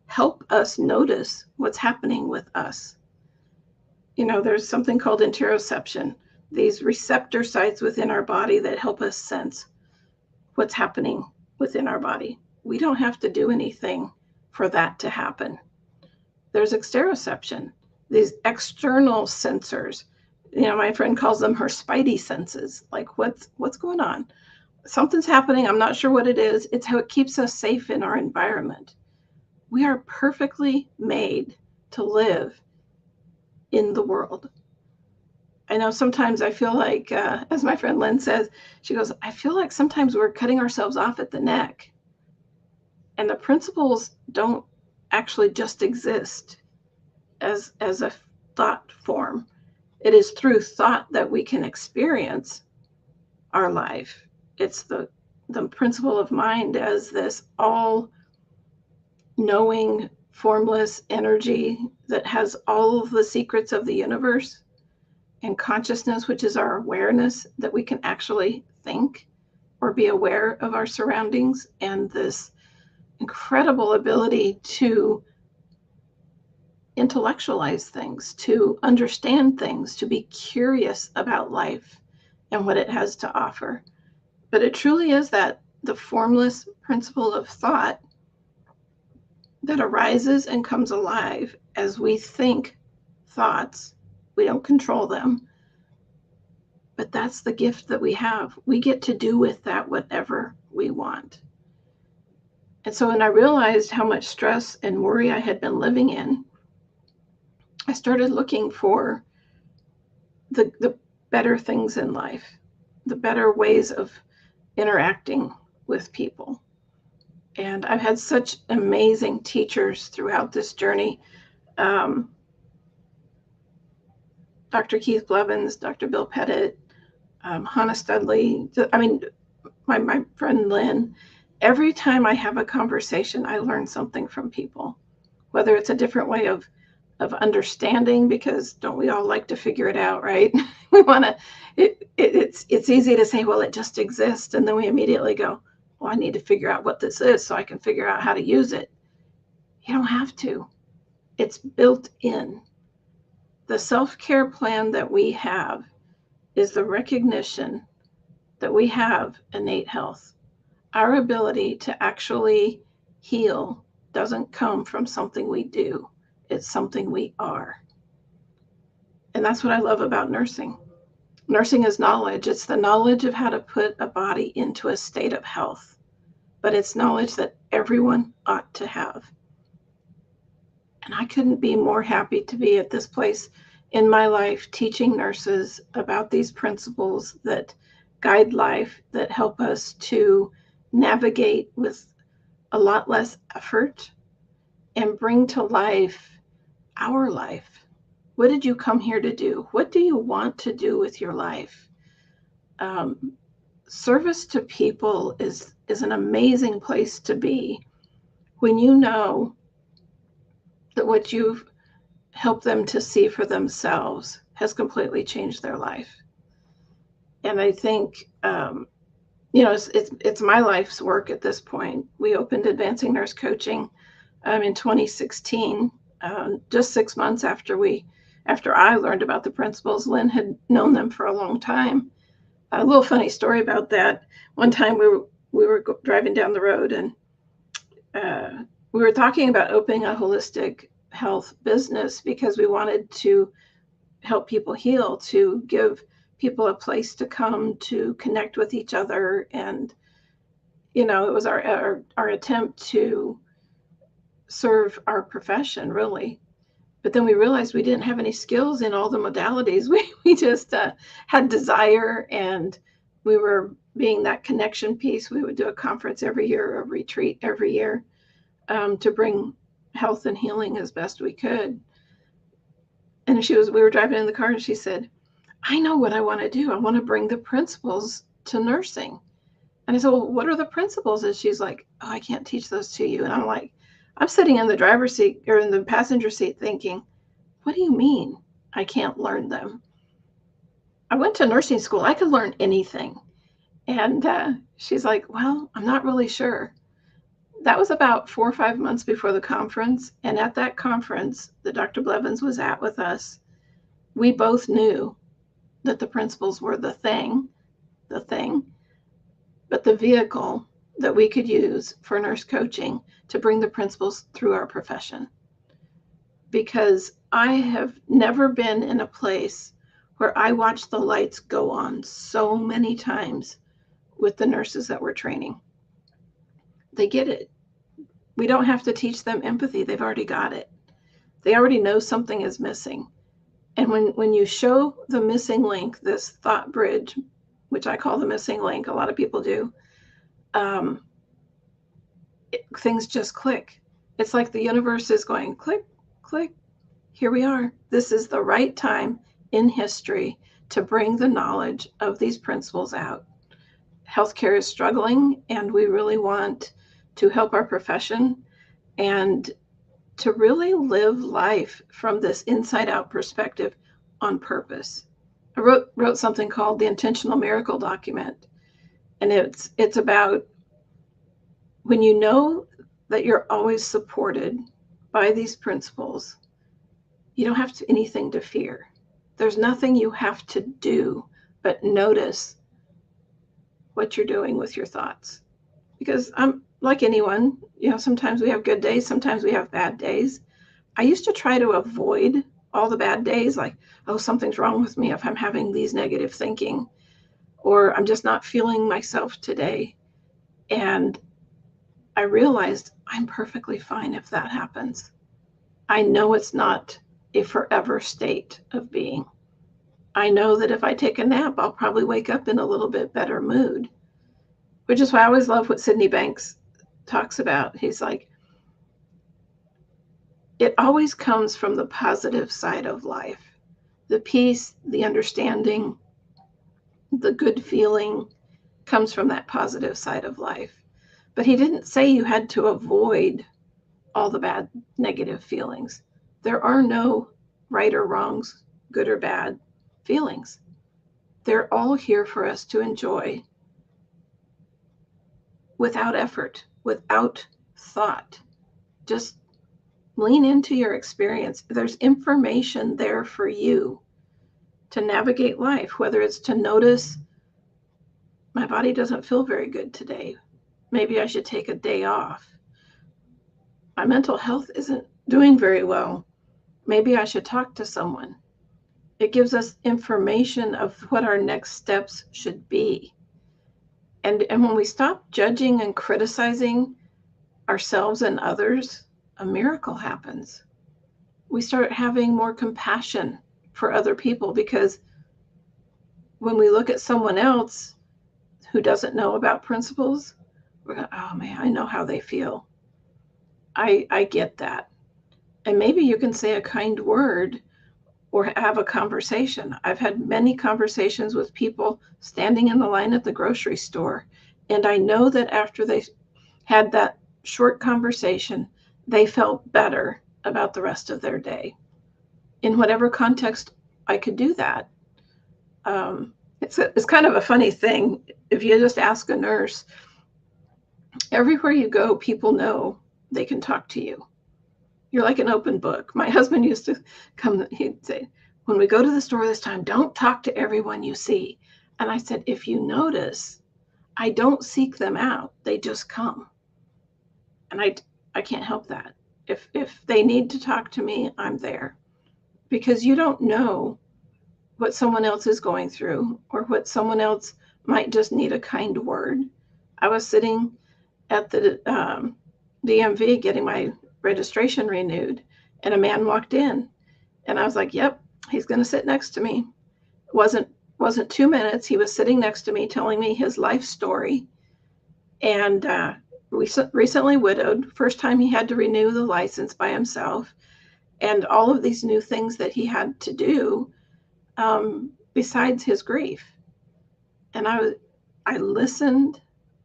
help us notice what's happening with us. You know, there's something called interoception, these receptor sites within our body that help us sense what's happening within our body. We don't have to do anything for that to happen. There's exteroception, these external sensors. You know, my friend calls them her spidey senses. Like, what's going on? Something's happening. I'm not sure what it is. It's how it keeps us safe in our environment. We are perfectly made to live in the world. I know sometimes I feel like, as my friend Lynn says, she goes, I feel like sometimes we're cutting ourselves off at the neck. And the principles don't actually just exist as a thought form. It is through thought that we can experience our life. It's the principle of mind as this all knowing, formless energy that has all of the secrets of the universe, and consciousness, which is our awareness that we can actually think or be aware of our surroundings, and this incredible ability to intellectualize things, to understand things, to be curious about life and what it has to offer. But it truly is that the formless principle of thought that arises and comes alive as we think thoughts. We don't control them, but that's the gift that we have. We get to do with that whatever we want. And so when I realized how much stress and worry I had been living in, I started looking for the better things in life, the better ways of interacting with people. And I've had such amazing teachers throughout this journey. Dr. Keith Blevins, Dr. Bill Pettit, Hannah Studley, I mean, my friend Lynn. Every time I have a conversation, I learn something from people, whether it's a different way of understanding, because don't we all like to figure it out, right? We want to, it's easy to say, well, it just exists. And then we immediately go, well, I need to figure out what this is so I can figure out how to use it. You don't have to. It's built in. The self-care plan that we have is the recognition that we have innate health. Our ability to actually heal doesn't come from something we do. It's something we are. And that's what I love about nursing. Nursing is knowledge. It's the knowledge of how to put a body into a state of health, but it's knowledge that everyone ought to have. And I couldn't be more happy to be at this place in my life teaching nurses about these principles that guide life, that help us to navigate with a lot less effort and bring to life our life. What did you come here to do? What do you want to do with your life? Service to people is an amazing place to be when you know that what you've helped them to see for themselves has completely changed their life. And I think, it's my life's work at this point. We opened Advancing Nurse Coaching in 2016, just 6 months after I learned about the principles. Lynn had known them for a long time. A little funny story about that. One time we were driving down the road, and we were talking about opening a holistic health business because we wanted to help people heal, to give people a place to come to connect with each other. And, it was our attempt to serve our profession, really. But then we realized we didn't have any skills in all the modalities. We just had desire, and we were being that connection piece. We would do a conference every year, a retreat every year, to bring health and healing as best we could. And we were driving in the car, and she said, I know what I want to do. I want to bring the principles to nursing. And I said, well, what are the principles? And she's like, oh, I can't teach those to you. And I'm like, I'm sitting in the driver's seat or in the passenger seat thinking, what do you mean I can't learn them? I went to nursing school. I could learn anything. And she's like, well, I'm not really sure. That was about 4 or 5 months before the conference. And at that conference that Dr. Blevins was at with us, we both knew that the principles were the thing, but the vehicle that we could use for nurse coaching to bring the principles through our profession. Because I have never been in a place where I watched the lights go on so many times with the nurses that we're training. They get it. We don't have to teach them empathy. They've already got it. They already know something is missing. And when you show the missing link, this thought bridge, which I call the missing link, a lot of people do, things just click. It's like the universe is going click, click. Here we are. This is the right time in history to bring the knowledge of these principles out. Healthcare is struggling, and we really want to help our profession and to really live life from this inside out perspective on purpose. I wrote something called the Intentional Miracle Document. And it's about when you know that you're always supported by these principles, you don't have anything to fear. There's nothing you have to do but notice what you're doing with your thoughts. Because I'm like anyone, sometimes we have good days, sometimes we have bad days. I used to try to avoid all the bad days, like, oh, something's wrong with me if I'm having these negative thinking, or I'm just not feeling myself today. And I realized I'm perfectly fine if that happens. I know it's not a forever state of being. I know that if I take a nap, I'll probably wake up in a little bit better mood, which is why I always love what Sydney Banks talks about. He's like, it always comes from the positive side of life. The peace, the understanding, the good feeling comes from that positive side of life. But he didn't say you had to avoid all the bad, negative feelings. There are no right or wrongs, good or bad feelings. They're all here for us to enjoy without effort, without thought. Just lean into your experience. There's information there for you to navigate life, whether it's to notice my body doesn't feel very good today. Maybe I should take a day off. My mental health isn't doing very well. Maybe I should talk to someone. It gives us information of what our next steps should be. And when we stop judging and criticizing ourselves and others, a miracle happens. We start having more compassion for other people, because when we look at someone else who doesn't know about principles, we're going, oh man, I know how they feel. I get that. And maybe you can say a kind word or have a conversation. I've had many conversations with people standing in the line at the grocery store. And I know that after they had that short conversation, they felt better about the rest of their day. In whatever context I could do that. It's kind of a funny thing. If you just ask a nurse, everywhere you go, people know they can talk to you. You're like an open book. My husband used to come, he'd say, when we go to the store this time, don't talk to everyone you see. And I said, if you notice, I don't seek them out. They just come. And I can't help that. If they need to talk to me, I'm there. Because you don't know what someone else is going through, or what someone else might just need a kind word. I was sitting at the DMV getting my registration renewed, and a man walked in, and I was like, yep, he's going to sit next to me. Wasn't 2 minutes. He was sitting next to me telling me his life story, and recently widowed, first time he had to renew the license by himself, and all of these new things that he had to do besides his grief. And I listened.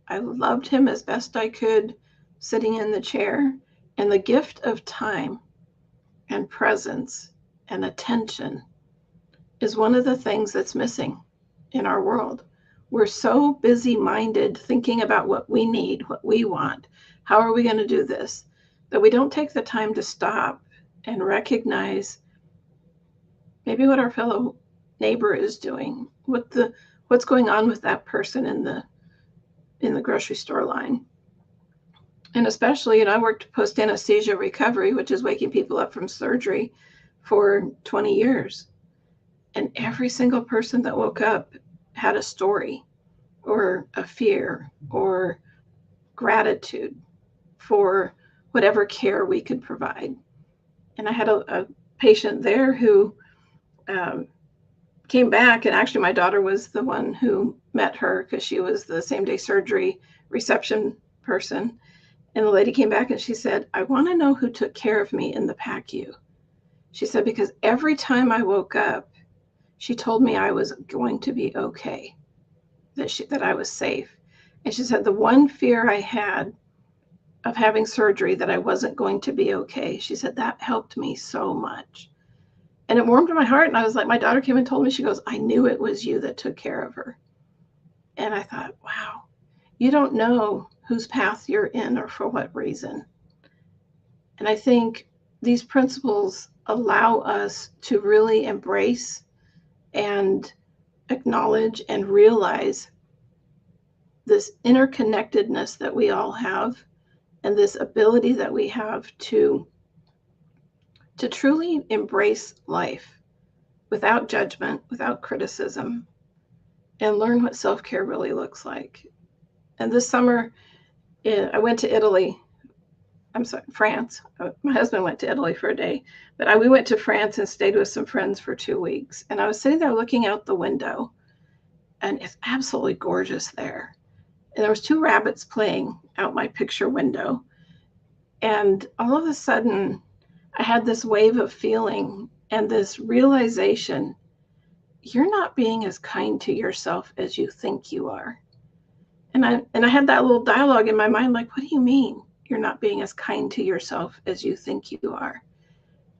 I loved him as best I could, sitting in the chair. And the gift of time and presence and attention is one of the things that's missing in our world. We're so busy-minded thinking about what we need, what we want, how are we going to do this, that we don't take the time to stop and recognize maybe what our fellow neighbor is doing, what's going on with that person in the grocery store line. And especially, I worked post-anesthesia recovery, which is waking people up from surgery, for 20 years. And every single person that woke up had a story or a fear or gratitude for whatever care we could provide. And I had a patient there who came back, and actually my daughter was the one who met her because she was the same-day surgery reception person. And the lady came back and she said, I want to know who took care of me in the PACU. She said, because every time I woke up, she told me I was going to be okay, that I was safe. And she said, the one fear I had of having surgery, that I wasn't going to be okay, she said, that helped me so much. And it warmed my heart. And I was like, my daughter came and told me, she goes, I knew it was you that took care of her. And I thought, wow, you don't know whose path you're in or for what reason. And I think these principles allow us to really embrace and acknowledge and realize this interconnectedness that we all have, and this ability that we have to truly embrace life without judgment, without criticism, and learn what self-care really looks like. And this summer, I went to Italy. I'm sorry, France. My husband went to Italy for a day, but we went to France and stayed with some friends for 2 weeks. And I was sitting there looking out the window, and it's absolutely gorgeous there. And there was 2 rabbits playing out my picture window. And all of a sudden, I had this wave of feeling and this realization, you're not being as kind to yourself as you think you are. And I had that little dialogue in my mind, like, what do you mean you're not being as kind to yourself as you think you are?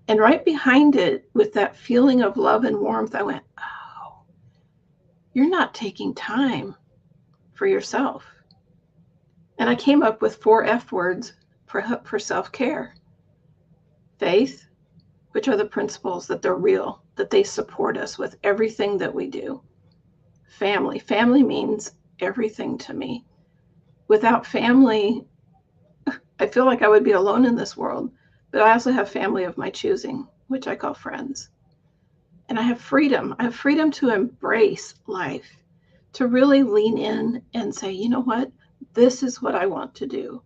And right behind it, with that feeling of love and warmth, I went, oh, you're not taking time for yourself. And I came up with 4 F words for self-care. Faith, which are the principles that they're real, that they support us with everything that we do. Family. Family means everything to me. Without family, I feel like I would be alone in this world. But I also have family of my choosing, which I call friends. And I have freedom. I have freedom to embrace life, to really lean in and say, you know what? This is what I want to do.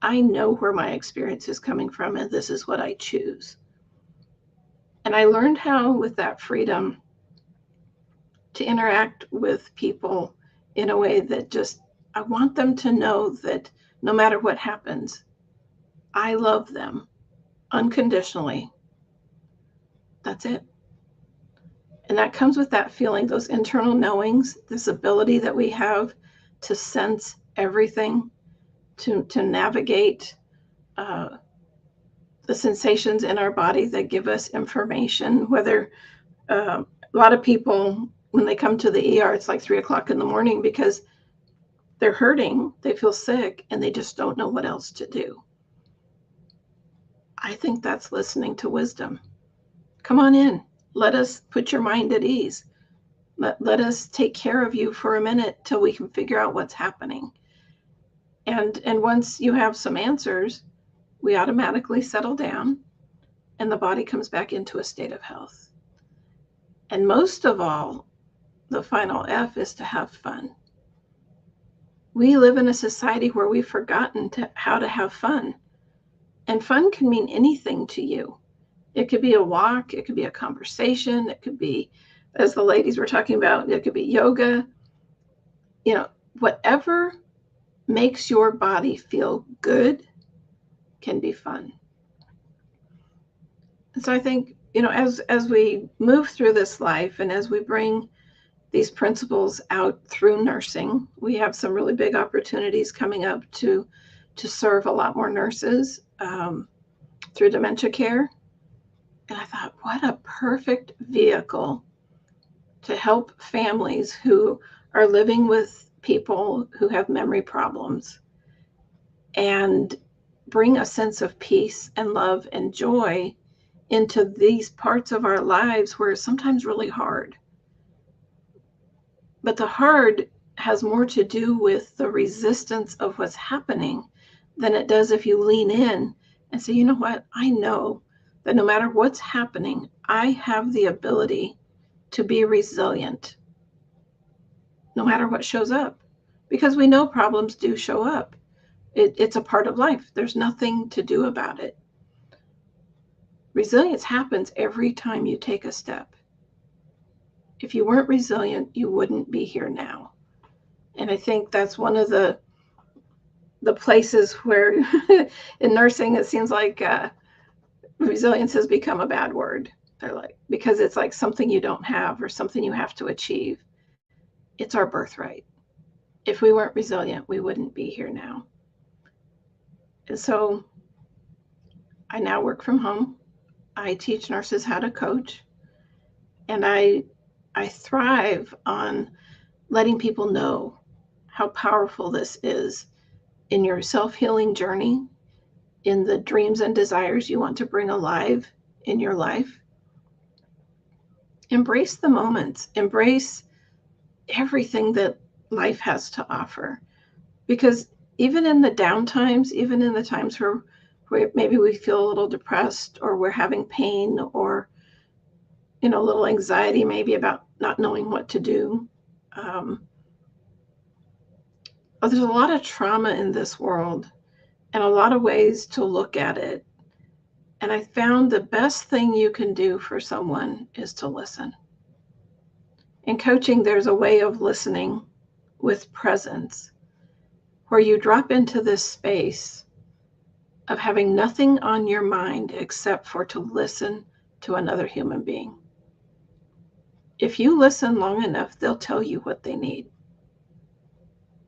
I know where my experience is coming from, and this is what I choose. And I learned how, with that freedom, to interact with people in a way that just, I want them to know that no matter what happens, I love them unconditionally. That's it. And that comes with that feeling, those internal knowings, this ability that we have to sense everything, to navigate the sensations in our body that give us information. Whether a lot of people, when they come to the ER, it's like 3 o'clock in the morning because they're hurting, they feel sick, and they just don't know what else to do. I think that's listening to wisdom. Come on in. Let us put your mind at ease. Let us take care of you for a minute till we can figure out what's happening. And once you have some answers, we automatically settle down and the body comes back into a state of health. And most of all, the final F is to have fun. We live in a society where we've forgotten how to have fun. And fun can mean anything to you. It could be a walk, it could be a conversation, it could be, as the ladies were talking about, it could be yoga. You know, whatever makes your body feel good can be fun. And so I think, you know, as we move through this life and as we bring these principles out through nursing, we have some really big opportunities coming up to serve a lot more nurses through dementia care. And I thought, what a perfect vehicle to help families who are living with people who have memory problems and bring a sense of peace and love and joy into these parts of our lives where it's sometimes really hard. But the hard has more to do with the resistance of what's happening than it does if you lean in and say, you know what, I know that no matter what's happening, I have the ability to be resilient no matter what shows up, because we know problems do show up. It's a part of life. There's nothing to do about it. Resilience happens every time you take a step. If you weren't resilient, you wouldn't be here now. And I think that's one of the places where in nursing, it seems like resilience has become a bad word. They're like, because it's like something you don't have or something you have to achieve. It's our birthright. If we weren't resilient, we wouldn't be here now. And so I now work from home. I teach nurses how to coach. And I thrive on letting people know how powerful this is in your self-healing journey, in the dreams and desires you want to bring alive in your life. Embrace the moments, embrace everything that life has to offer. Because even in the down times, even in the times where maybe we feel a little depressed or we're having pain or, a little anxiety maybe about not knowing what to do. There's a lot of trauma in this world and a lot of ways to look at it. And I found the best thing you can do for someone is to listen. In coaching, there's a way of listening with presence where you drop into this space of having nothing on your mind except for to listen to another human being. If you listen long enough, they'll tell you what they need,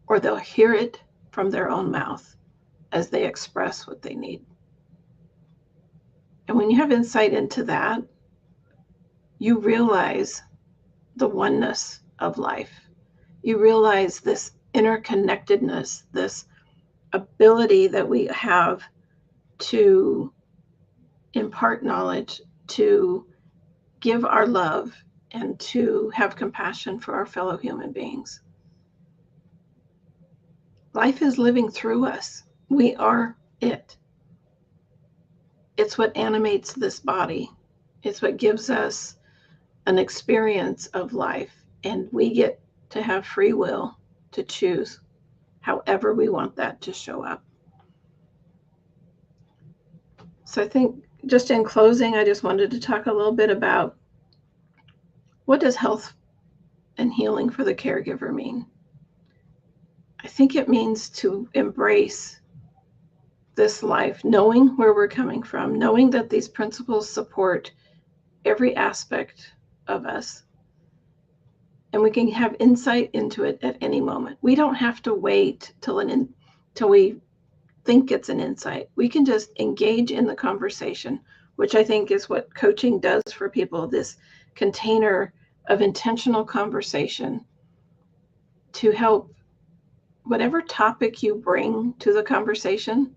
or they'll hear it from their own mouth as they express what they need. And when you have insight into that, you realize the oneness of life. You realize this interconnectedness, this ability that we have to impart knowledge, to give our love, and to have compassion for our fellow human beings. Life is living through us. We are it. It's what animates this body. It's what gives us an experience of life, and we get to have free will to choose however we want that to show up. So I think just in closing, I just wanted to talk a little bit about what does health and healing for the caregiver mean? I think it means to embrace this life, knowing where we're coming from, knowing that these principles support every aspect of us, and we can have insight into it at any moment. We don't have to wait till we think it's an insight. We can just engage in the conversation, which I think is what coaching does for people, this container of intentional conversation to help whatever topic you bring to the conversation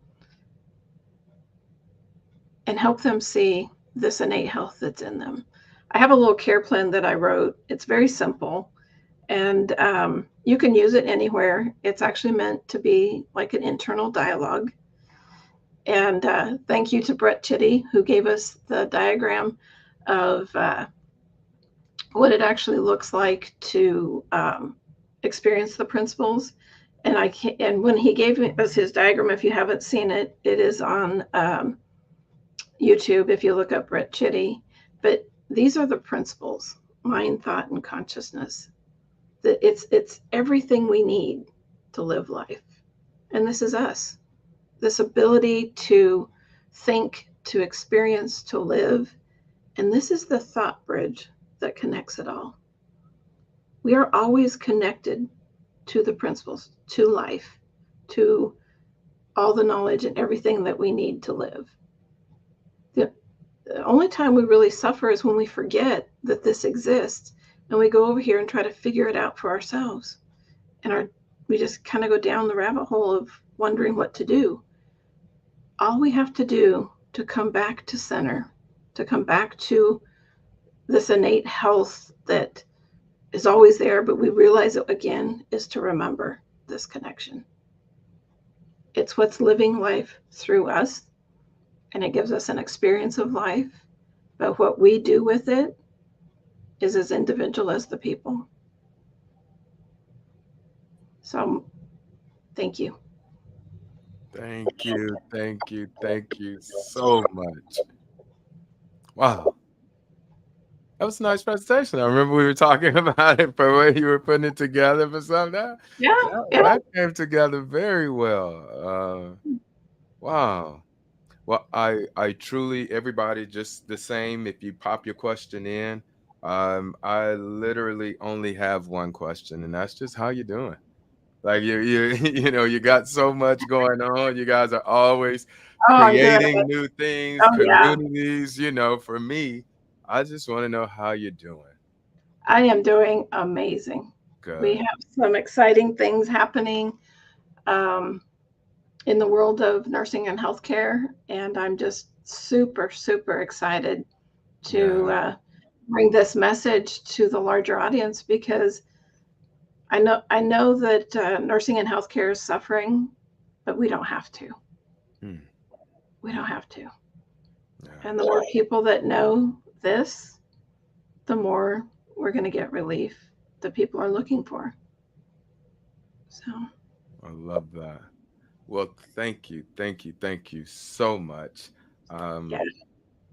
and help them see this innate health that's in them. I have a little care plan that I wrote. It's very simple, and you can use it anywhere. It's actually meant to be like an internal dialogue. And thank you to Brett Chitty, who gave us the diagram of what it actually looks like to experience the principles. And when he gave us his diagram, if you haven't seen it, it is on YouTube if you look up Brett Chitty. But these are the principles: mind, thought, and consciousness. It's everything we need to live life. And this is us. This ability to think, to experience, to live. And this is the thought bridge that connects it all. We are always connected to the principles, to life, to all the knowledge and everything that we need to live. The only time we really suffer is when we forget that this exists and we go over here and try to figure it out for ourselves. And we just kind of go down the rabbit hole of wondering what to do. All we have to do to come back to center, to come back to this innate health that is always there, but we realize it again, is to remember this connection. It's what's living life through us, and it gives us an experience of life, but what we do with it is as individual as the people. So, thank you. Thank you, thank you so much. Wow, that was a nice presentation. I remember we were talking about it for when you were putting it together for something. Yeah, That, yeah. that came together very well. Wow. Well, I truly everybody just the same. If you pop your question in, I literally only have one question, and that's just how you doing. Like you you got so much going on. You guys are always Oh, I'm doing creating it. new things, Oh, yeah. communities. For me, I just want to know how you're doing. I am doing amazing. We Good. have some exciting things happening um, in the world of nursing and healthcare, and I'm just super, super excited Yeah. to bring this message to the larger audience because I know that nursing and healthcare is suffering, but we don't have to. Hmm. We don't have to. Yeah. And the more people that know this, the more we're going to get relief that people are looking for. So, I love that. Well, thank you so much. yeah. Um,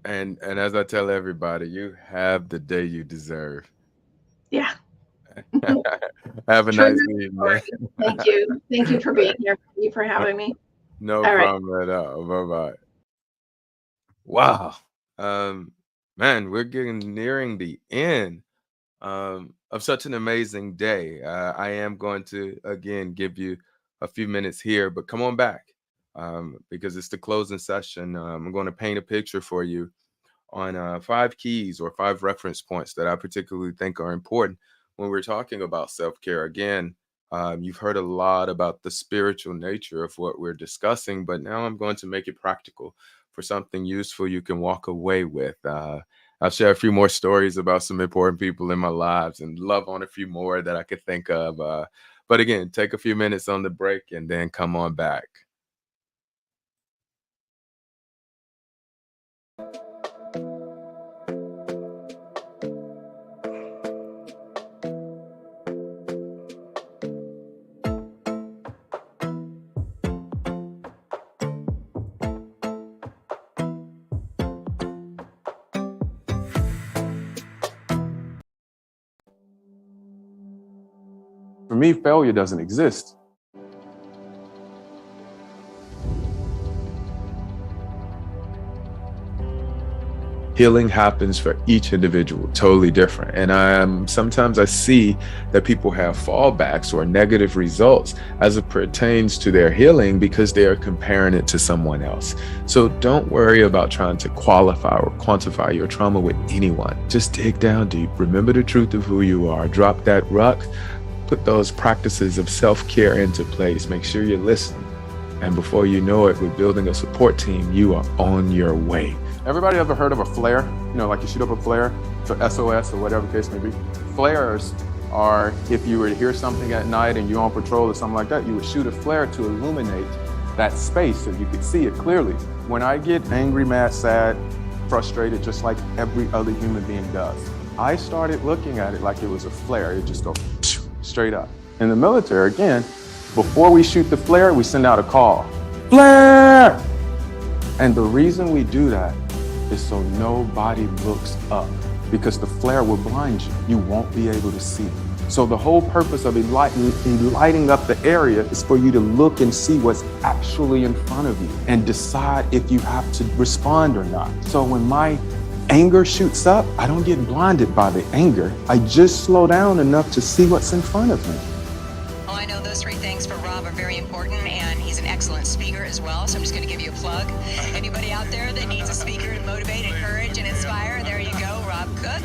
and as I tell everybody, you have the day you deserve. Yeah. Have a True nice evening. story. Thank you. Thank you for being here. Thank you for having me. No All right. problem at all. Bye bye. Wow. Um, man, we're getting nearing the end of such an amazing day. I am going to again give you a few minutes here, but come on back because it's the closing session. I'm going to paint a picture for you on 5 keys or 5 reference points that I particularly think are important when we're talking about self care. Again, you've heard a lot about the spiritual nature of what we're discussing, but now I'm going to make it practical for something useful you can walk away with. I'll share a few more stories about some important people in my lives and love on a few more that I could think of. But again, take a few minutes on the break and then come on back. For me, failure doesn't exist. Healing happens for each individual totally different, and sometimes I see that people have fallbacks or negative results as it pertains to their healing because they are comparing it to someone else. So don't worry about trying to qualify or quantify your trauma with anyone. Just dig down deep, remember the truth of who you are, drop that ruck, put those practices of self-care into place, make sure you're listening, and before you know it, we're building a support team. You are on your way. Everybody ever heard of a flare? Like you shoot up a flare, so SOS or whatever the case may be. Flares are if you were to hear something at night and you're on patrol or something like that, you would shoot a flare to illuminate that space so you could see it clearly. When I get angry, mad, sad, frustrated, just like every other human being does, I started looking at it like it was a flare. It just goes straight up. In the military, again, before we shoot the flare, we send out a call. Flare! And the reason we do that is so nobody looks up, because the flare will blind you. You won't be able to see. So the whole purpose of lighting up the area is for you to look and see what's actually in front of you and decide if you have to respond or not. So when my anger shoots up, I don't get blinded by the anger. I just slow down enough to see what's in front of me. Well, I know those 3 things for Rob are very important, and he's an excellent speaker as well, so I'm just going to give you a plug. Anybody out there that needs a speaker to motivate, encourage, and inspire, there you go, Rob Cook.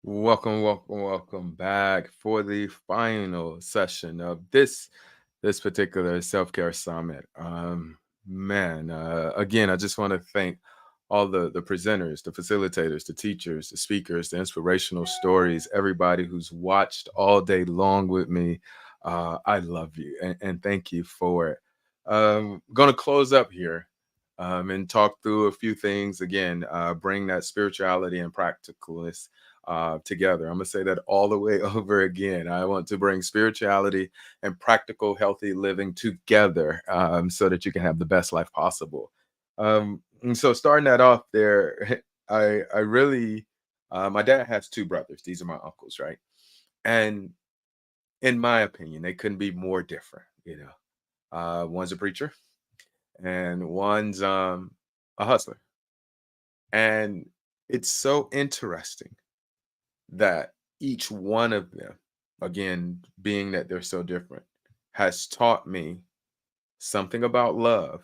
Welcome back for the final session of this particular self-care summit. Man, again, I just want to thank all the presenters, the facilitators, the teachers, the speakers, the inspirational stories, everybody who's watched all day long with me. I love you and thank you for it. Going to close up here and talk through a few things again, bring that spirituality and practicalness together. I'm going to say that all the way over again. I want to bring spirituality and practical, healthy living together so that you can have the best life possible. And so, starting that off there, I really, my dad has two brothers. These are my uncles, right? And in my opinion, they couldn't be more different. One's a preacher and one's a hustler. And it's so interesting that each one of them, again, being that they're so different, has taught me something about love,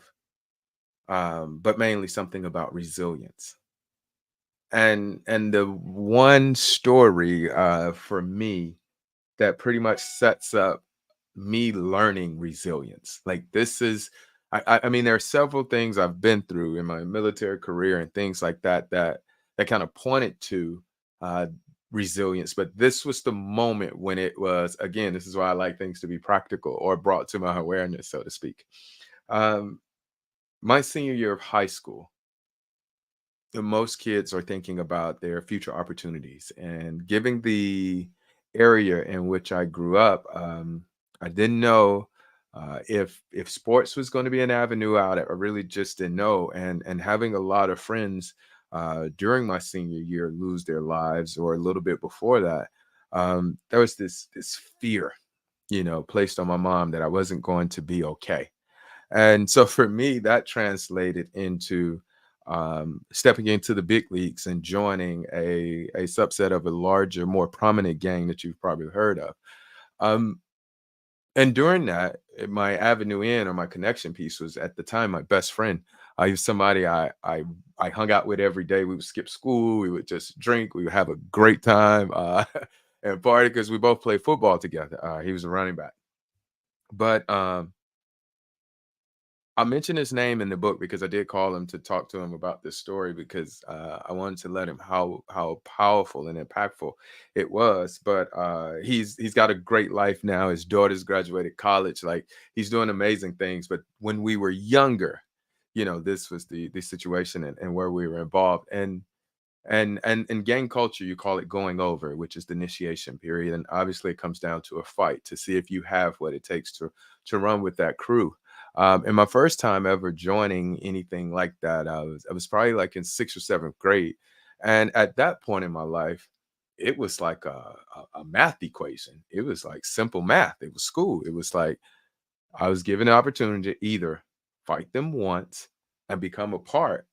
but mainly something about resilience. And the one story for me that pretty much sets up me learning resilience. Like this is, I mean, there are several things I've been through in my military career and things like that kind of pointed to uh, resilience. But this was the moment when it was, again, this is why I like things to be practical or brought to my awareness, so to speak. Um, my senior year of high school, most kids are thinking about their future opportunities. And given the area in which I grew up, I didn't know if sports was going to be an avenue out. I really just didn't know. And having a lot of friends during my senior year lose their lives, or a little bit before that, there was this fear, placed on my mom that I wasn't going to be okay. And so for me, that translated into stepping into the big leagues and joining a subset of a larger, more prominent gang that you've probably heard of. Um, and during that, my avenue in, or my connection piece, was at the time my best friend. He was somebody I hung out with every day. We would skip school, we would just drink, we would have a great time, and party because we both played football together. He was a running back, but I mentioned his name in the book because I did call him to talk to him about this story, because I wanted to let him how powerful and impactful it was. But he's got a great life now. His daughter's graduated college. Like, he's doing amazing things. But when we were younger, this was the situation, and where we were involved. And in gang culture, you call it going over, which is the initiation period. And obviously it comes down to a fight to see if you have what it takes to run with that crew. And my first time ever joining anything like that, I was probably like in sixth or seventh grade. And at that point in my life, it was like a math equation. It was like simple math. It was school. It was like I was given the opportunity to either fight them once and become a part,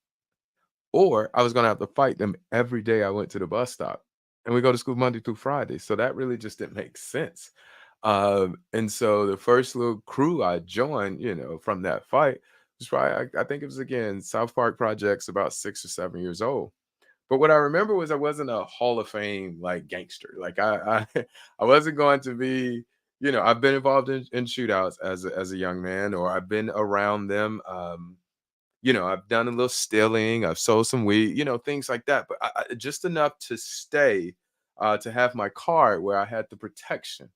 or I was gonna have to fight them every day I went to the bus stop. And we go to school Monday through Friday. So that really just didn't make sense. And so the first little crew I joined, from that fight was probably, I think it was, again, South Park Projects, about 6 or 7 years old. But what I remember was I wasn't a Hall of Fame like gangster. Like I wasn't going to be, I've been involved in shootouts as a young man, or I've been around them. I've done a little stealing, I've sold some weed, things like that. But just enough to stay, to have my card where I had the protection.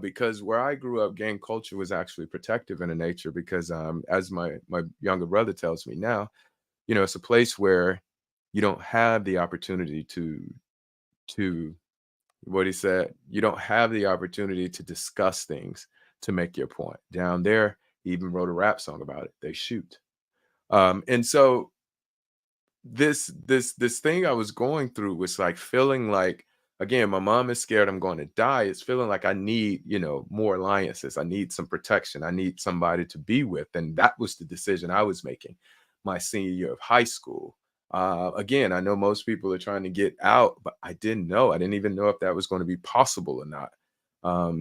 Because where I grew up, gang culture was actually protective in the nature, because as my younger brother tells me now, it's a place where you don't have the opportunity to what he said, you don't have the opportunity to discuss things to make your point. Down there, he even wrote a rap song about it. They shoot. And so this thing I was going through was like feeling like, again, my mom is scared I'm going to die. It's feeling like I need, more alliances. I need some protection. I need somebody to be with. And that was the decision I was making my senior year of high school. Again, I know most people are trying to get out, but I didn't know. I didn't even know if that was going to be possible or not.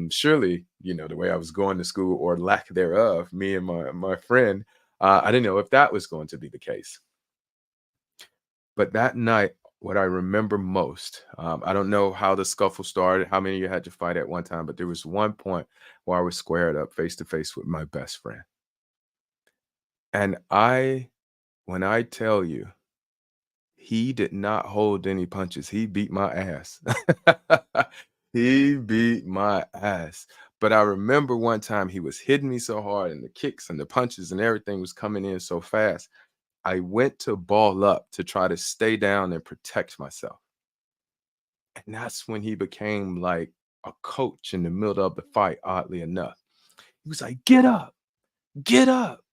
Surely, the way I was going to school, or lack thereof, me and my friend, I didn't know if that was going to be the case. But that night, what I remember most, I don't know how the scuffle started, how many you had to fight at one time, but there was one point where I was squared up face to face with my best friend. And when I tell you, he did not hold any punches. He beat my ass. He beat my ass. But I remember one time he was hitting me so hard, and the kicks and the punches and everything was coming in so fast. I went to ball up to try to stay down and protect myself. And that's when he became like a coach in the middle of the fight, oddly enough. He was like, "Get up, get up."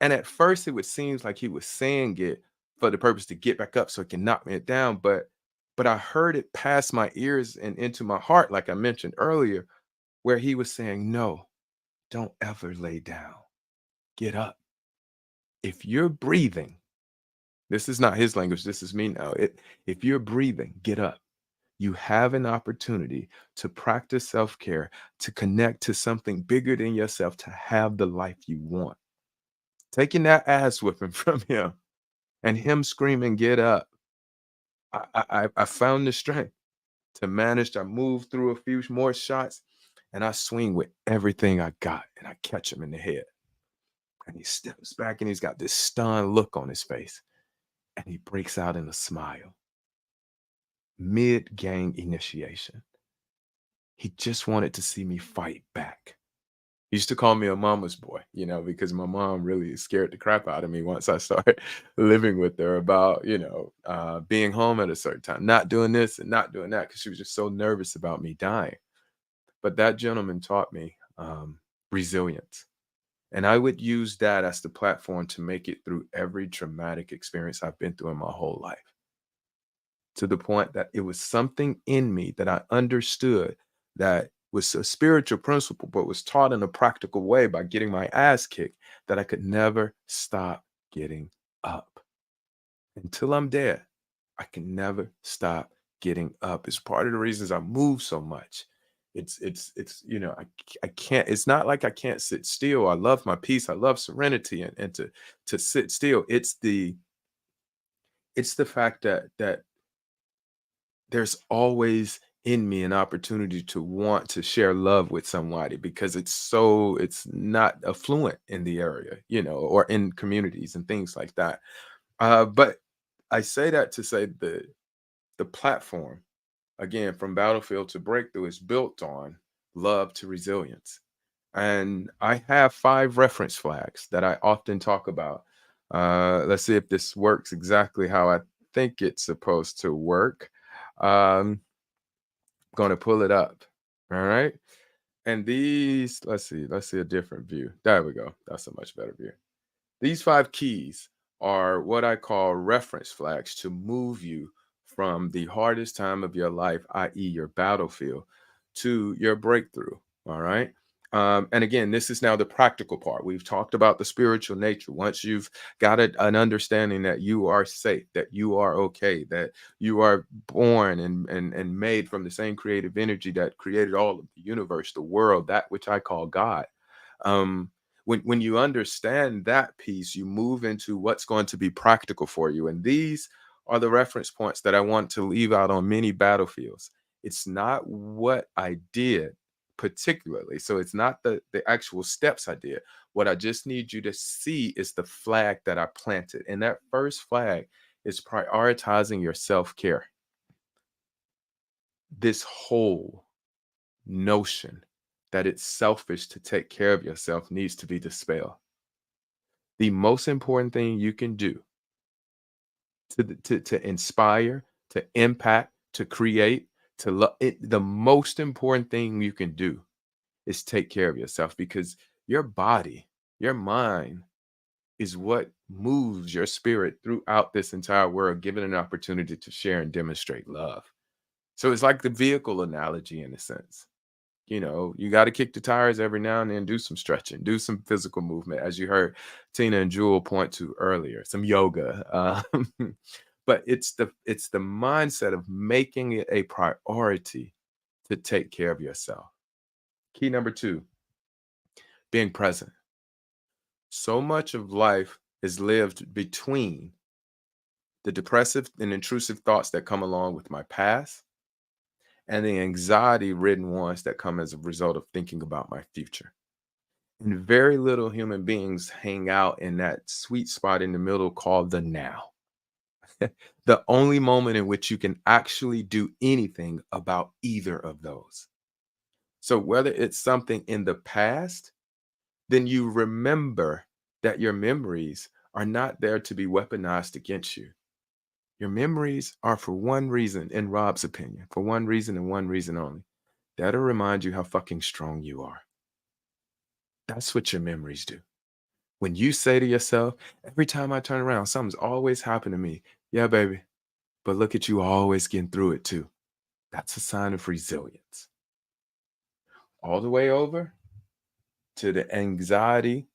And at first, it would seem like he was saying it for the purpose to get back up so he can knock me down. But I heard it pass my ears and into my heart, like I mentioned earlier, where he was saying, "No, don't ever lay down. Get up. If you're breathing," this is not his language, this is me now. If you're breathing, get up. You have an opportunity to practice self-care, to connect to something bigger than yourself, to have the life you want. Taking that ass whipping from him and him screaming, "Get up." I found the strength to manage to move through a few more shots, and I swing with everything I got, and I catch him in the head. And he steps back and he's got this stunned look on his face, and he breaks out in a smile. Mid-gang initiation. He just wanted to see me fight back. He used to call me a mama's boy, because my mom really scared the crap out of me once I started living with her about, being home at a certain time, not doing this and not doing that, because she was just so nervous about me dying. But that gentleman taught me resilience. And I would use that as the platform to make it through every traumatic experience I've been through in my whole life, to the point that it was something in me that I understood that was a spiritual principle, but was taught in a practical way by getting my ass kicked, that I could never stop getting up. Until I'm dead, I can never stop getting up. It's part of the reasons I move so much. I can't, it's not like I can't sit still. I love my peace. I love serenity and to sit still. It's the fact that there's always in me an opportunity to want to share love with somebody, because it's not affluent in the area, or in communities and things like that. But I say that to say the platform, again, from battlefield to breakthrough, is built on love to resilience. And I have 5 reference flags that I often talk about. Let's see if this works exactly how I think it's supposed to work. Going to pull it up. All right. And these, let's see a different view. There we go. That's a much better view. These 5 keys are what I call reference flags to move you from the hardest time of your life, i.e., your battlefield, to your breakthrough. All right. And again, this is now the practical part. We've talked about the spiritual nature. Once you've got an understanding that you are safe, that you are okay, that you are born and made from the same creative energy that created all of the universe, the world, that which I call God. Um, when you understand that piece, you move into what's going to be practical for you. And these are the reference points that I want to leave out on many battlefields. It's not what I did particularly. So it's not the actual steps I did. What I just need you to see is the flag that I planted. And that first flag is prioritizing your self-care. This whole notion that it's selfish to take care of yourself needs to be dispelled. The most important thing you can do to inspire, to impact, to create, to love it, the most important thing you can do is take care of yourself, because your body, your mind is what moves your spirit throughout this entire world, given an opportunity to share and demonstrate love. So it's like the vehicle analogy in a sense. You got to kick the tires every now and then, do some stretching, do some physical movement, as you heard Tina and Jewel point to earlier, some yoga. But it's the mindset of making it a priority to take care of yourself. Key number 2, being present. So much of life is lived between the depressive and intrusive thoughts that come along with my past, and the anxiety ridden ones that come as a result of thinking about my future. And very little human beings hang out in that sweet spot in the middle called the now. The only moment in which you can actually do anything about either of those. So, whether it's something in the past, then you remember that your memories are not there to be weaponized against you. Your memories are for one reason, in Rob's opinion, for one reason and one reason only. That'll remind you how fucking strong you are. That's what your memories do. When you say to yourself, every time I turn around, something's always happened to me. Yeah, baby. But look at you always getting through it too. That's a sign of resilience. All the way over to the anxiety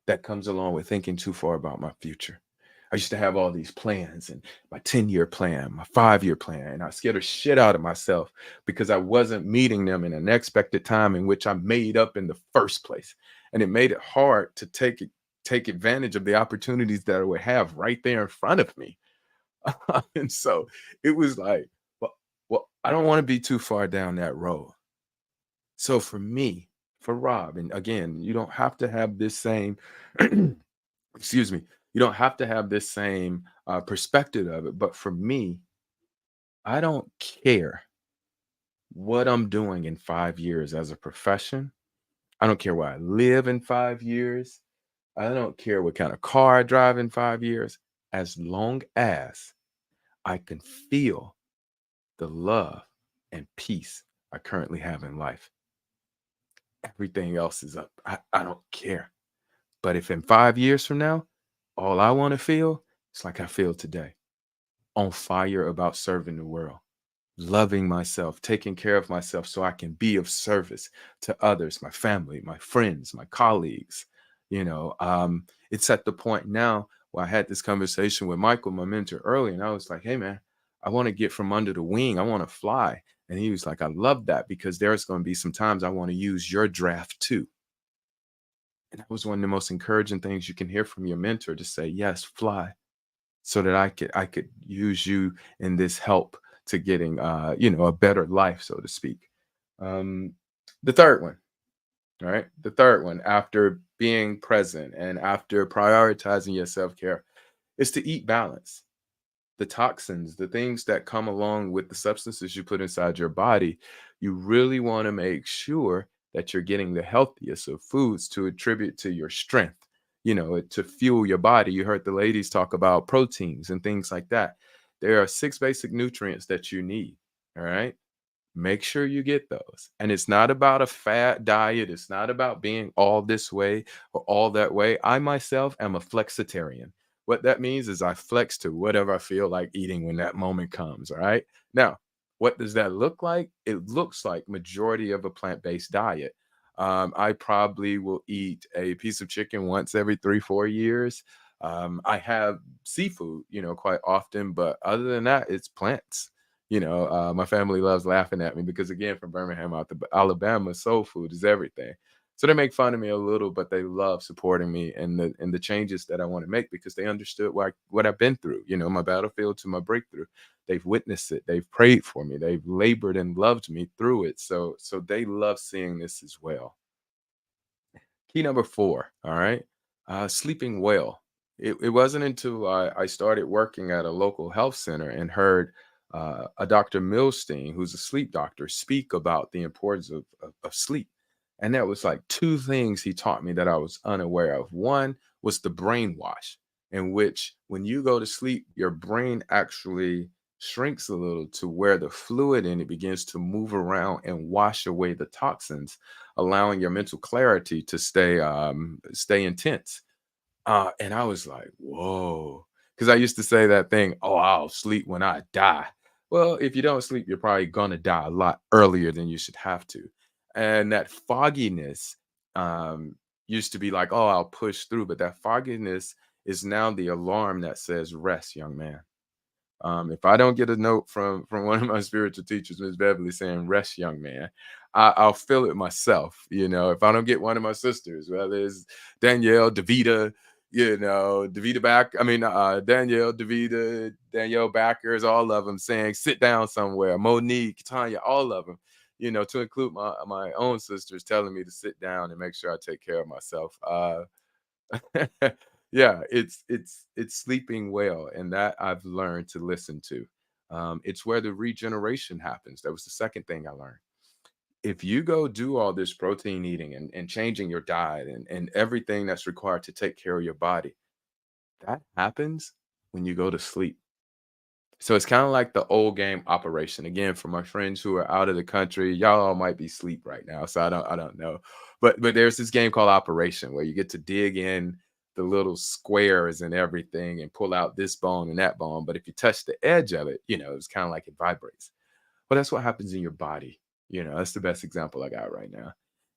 that comes along with thinking too far about my future. I used to have all these plans and my 10-year plan, my 5-year plan, and I scared the shit out of myself because I wasn't meeting them in an expected time in which I made up in the first place. And it made it hard to take advantage of the opportunities that I would have right there in front of me. And so it was like, well, I don't want to be too far down that road. So for me, for Rob, and again, you don't have to have this same, excuse me, you don't have to have this same perspective of it. But for me, I don't care what I'm doing in 5 years as a profession. I don't care where I live in 5 years. I don't care what kind of car I drive in 5 years, as long as I can feel the love and peace I currently have in life. Everything else is up. I don't care. But if in 5 years from now, all I want to feel is like I feel today, on fire about serving the world, loving myself, taking care of myself so I can be of service to others, my family, my friends, my colleagues. It's at the point now where I had this conversation with Michael, my mentor, early, and I was like, hey, man, I want to get from under the wing. I want to fly. And he was like, I love that because there's going to be some times I want to use your draft too. And that was one of the most encouraging things you can hear from your mentor, to say, yes, fly, so that I could use you in this help to getting a better life, so to speak. Um, the third one, all right, the third one after being present and after prioritizing your self-care is to eat balance. The toxins, the things that come along with the substances you put inside your body, you really want to make sure that you're getting the healthiest of foods to attribute to your strength, to fuel your body. You heard the ladies talk about proteins and things like that. There are 6 basic nutrients that you need. All right. Make sure you get those. And it's not about a fat diet. It's not about being all this way or all that way. I myself am a flexitarian. What that means is I flex to whatever I feel like eating when that moment comes. All right. Now, what does that look like? It looks like majority of a plant-based diet. I probably will eat a piece of chicken once every 3-4 years. I have seafood, quite often, but other than that, it's plants. My family loves laughing at me because, again, from Birmingham out to Alabama, soul food is everything. So they make fun of me a little, but they love supporting me and the changes that I want to make because they understood what I've been through. My battlefield to my breakthrough. They've witnessed it. They've prayed for me. They've labored and loved me through it. So they love seeing this as well. Key number 4, all right, sleeping well. It wasn't until I started working at a local health center and heard a Dr. Milstein, who's a sleep doctor, speak about the importance of sleep. And that was like 2 things he taught me that I was unaware of. One was the brainwash, in which when you go to sleep, your brain actually shrinks a little to where the fluid in it begins to move around and wash away the toxins, allowing your mental clarity to stay intense. And I was like, whoa, because I used to say that thing, oh, I'll sleep when I die. Well, if you don't sleep, you're probably gonna die a lot earlier than you should have to. And that fogginess used to be like, oh, I'll push through, but that fogginess is now the alarm that says, rest, young man. If I don't get a note from one of my spiritual teachers, Miss Beverly, saying "Rest, young man," I'll feel it myself. If I don't get one of my sisters, whether it's Danielle, Davita, Davita Danielle Backers, all of them saying, sit down somewhere. Monique, Tanya, all of them, to include my own sisters telling me to sit down and make sure I take care of myself. Yeah, it's sleeping well, and that I've learned to listen to. It's where the regeneration happens. That was the second thing I learned. If you go do all this protein eating and changing your diet and everything that's required to take care of your body, that happens when you go to sleep. So it's kind of like the old game Operation. Again, for my friends who are out of the country, y'all all might be asleep right now, so I don't know. But there's this game called Operation where you get to dig in the little squares and everything and pull out this bone and that bone. But if you touch the edge of it, it's kind of like it vibrates. Well, that's what happens in your body. That's the best example I got right now.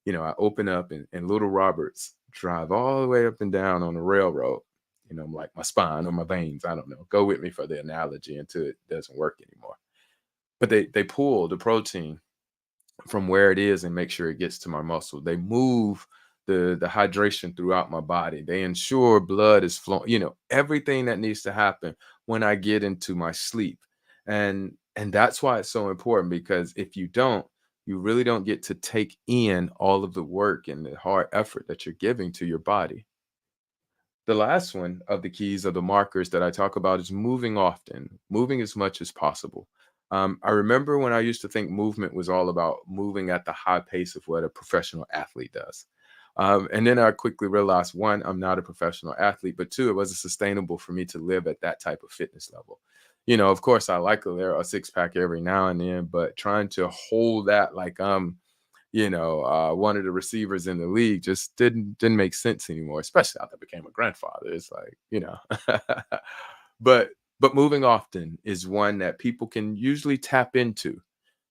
I open up and little Roberts drive all the way up and down on the railroad, like my spine or my veins. I don't know. Go with me for the analogy until it doesn't work anymore. But they pull the protein from where it is and make sure it gets to my muscle. They move the hydration throughout my body. They ensure blood is flowing, everything that needs to happen when I get into my sleep. And that's why it's so important, because if you don't, you really don't get to take in all of the work and the hard effort that you're giving to your body. The last one of the keys of the markers that I talk about is moving often, moving as much as possible. I remember when I used to think movement was all about moving at the high pace of what a professional athlete does. And then I quickly realized, one, I'm not a professional athlete, but two, it wasn't sustainable for me to live at that type of fitness level. Of course, I like a six pack every now and then, but trying to hold that like one of the receivers in the league just didn't make sense anymore, especially after I became a grandfather. It's like, but moving often is one that people can usually tap into.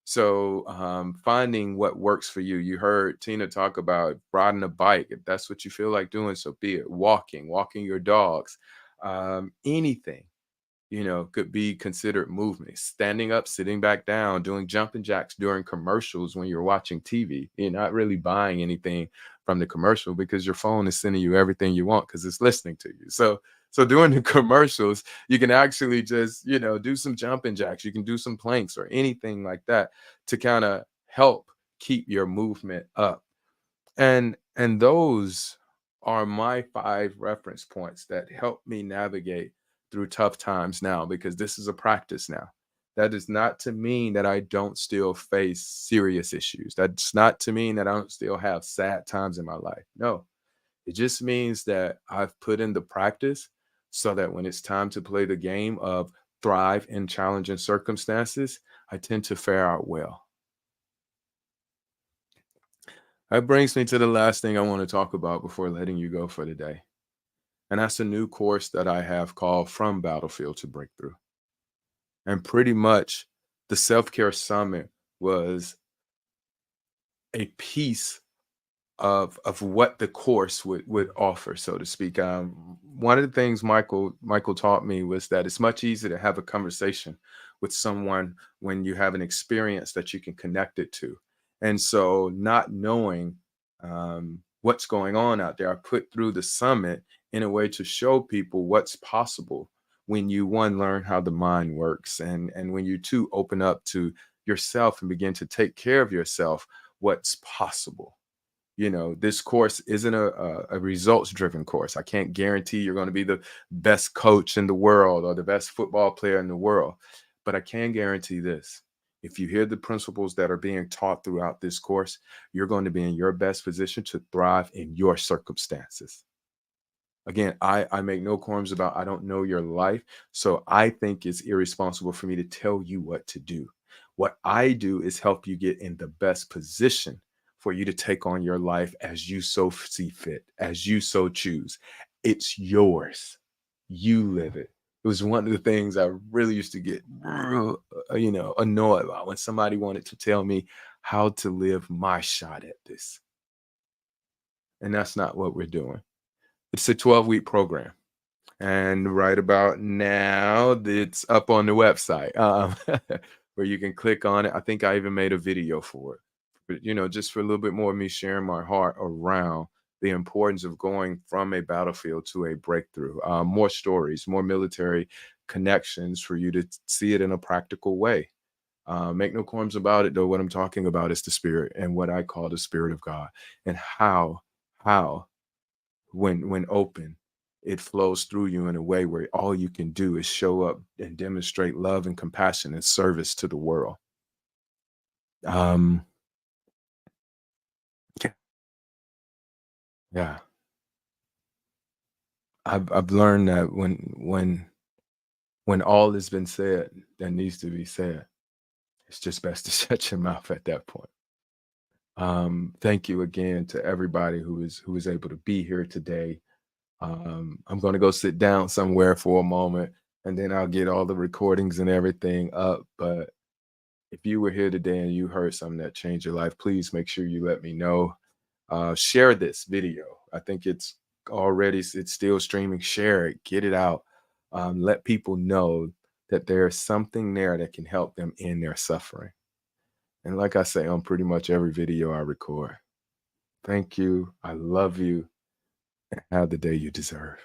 So finding what works for you. You heard Tina talk about riding a bike. If that's what you feel like doing, so be it. Walking your dogs, anything could be considered movement. Standing up, sitting back down, doing jumping jacks during commercials when you're watching TV. You're not really buying anything from the commercial because your phone is sending you everything you want because it's listening to you. So during the commercials, you can actually just, do some jumping jacks. You can do some planks or anything like that to kind of help keep your movement up. And those are my 5 reference points that help me navigate through tough times now, because this is a practice now. That is not to mean that I don't still face serious issues. That's not to mean that I don't still have sad times in my life. No, it just means that I've put in the practice so that when it's time to play the game of thrive in challenging circumstances, I tend to fare out well. That brings me to the last thing I want to talk about before letting you go for the day. And that's a new course that I have called From Battlefield to Breakthrough. And pretty much the Self-Care Summit was a piece of what the course would offer, so to speak. One of the things Michael taught me was that it's much easier to have a conversation with someone when you have an experience that you can connect it to. And so not knowing what's going on out there, I put through the summit in a way to show people what's possible when you, one, learn how the mind works, and when you, two, open up to yourself and begin to take care of yourself, what's possible. This course isn't a results driven course. I can't guarantee you're going to be the best coach in the world or the best football player in the world, but I can guarantee this. If you hear the principles that are being taught throughout this course, you're going to be in your best position to thrive in your circumstances. Again, I make no qualms about, I don't know your life, so I think it's irresponsible for me to tell you what to do. What I do is help you get in the best position for you to take on your life as you so see fit, as you so choose. It's yours. You live it. It was one of the things I really used to get, annoyed about when somebody wanted to tell me how to live my shot at this. And that's not what we're doing. It's a 12-week program. And right about now, it's up on the website where you can click on it. I think I even made a video for it. But, just for a little bit more of me sharing my heart around the importance of going from a battlefield to a breakthrough. More stories, more military connections for you to see it in a practical way. Make no qualms about it, though. What I'm talking about is the spirit and what I call the spirit of God, and how when open, it flows through you in a way where all you can do is show up and demonstrate love and compassion and service to the world. Um, yeah, yeah. I've learned that when all has been said that needs to be said, it's just best to shut your mouth at that point. Thank you again to everybody who is able to be here today. I'm going to go sit down somewhere for a moment, and then I'll get all the recordings and everything up. But if you were here today and you heard something that changed your life, please make sure you let me know. Share this video. I think it's still streaming. Share it, get it out. Let people know that there's something there that can help them in their suffering. And like I say on pretty much every video I record, thank you. I love you. And have the day you deserve.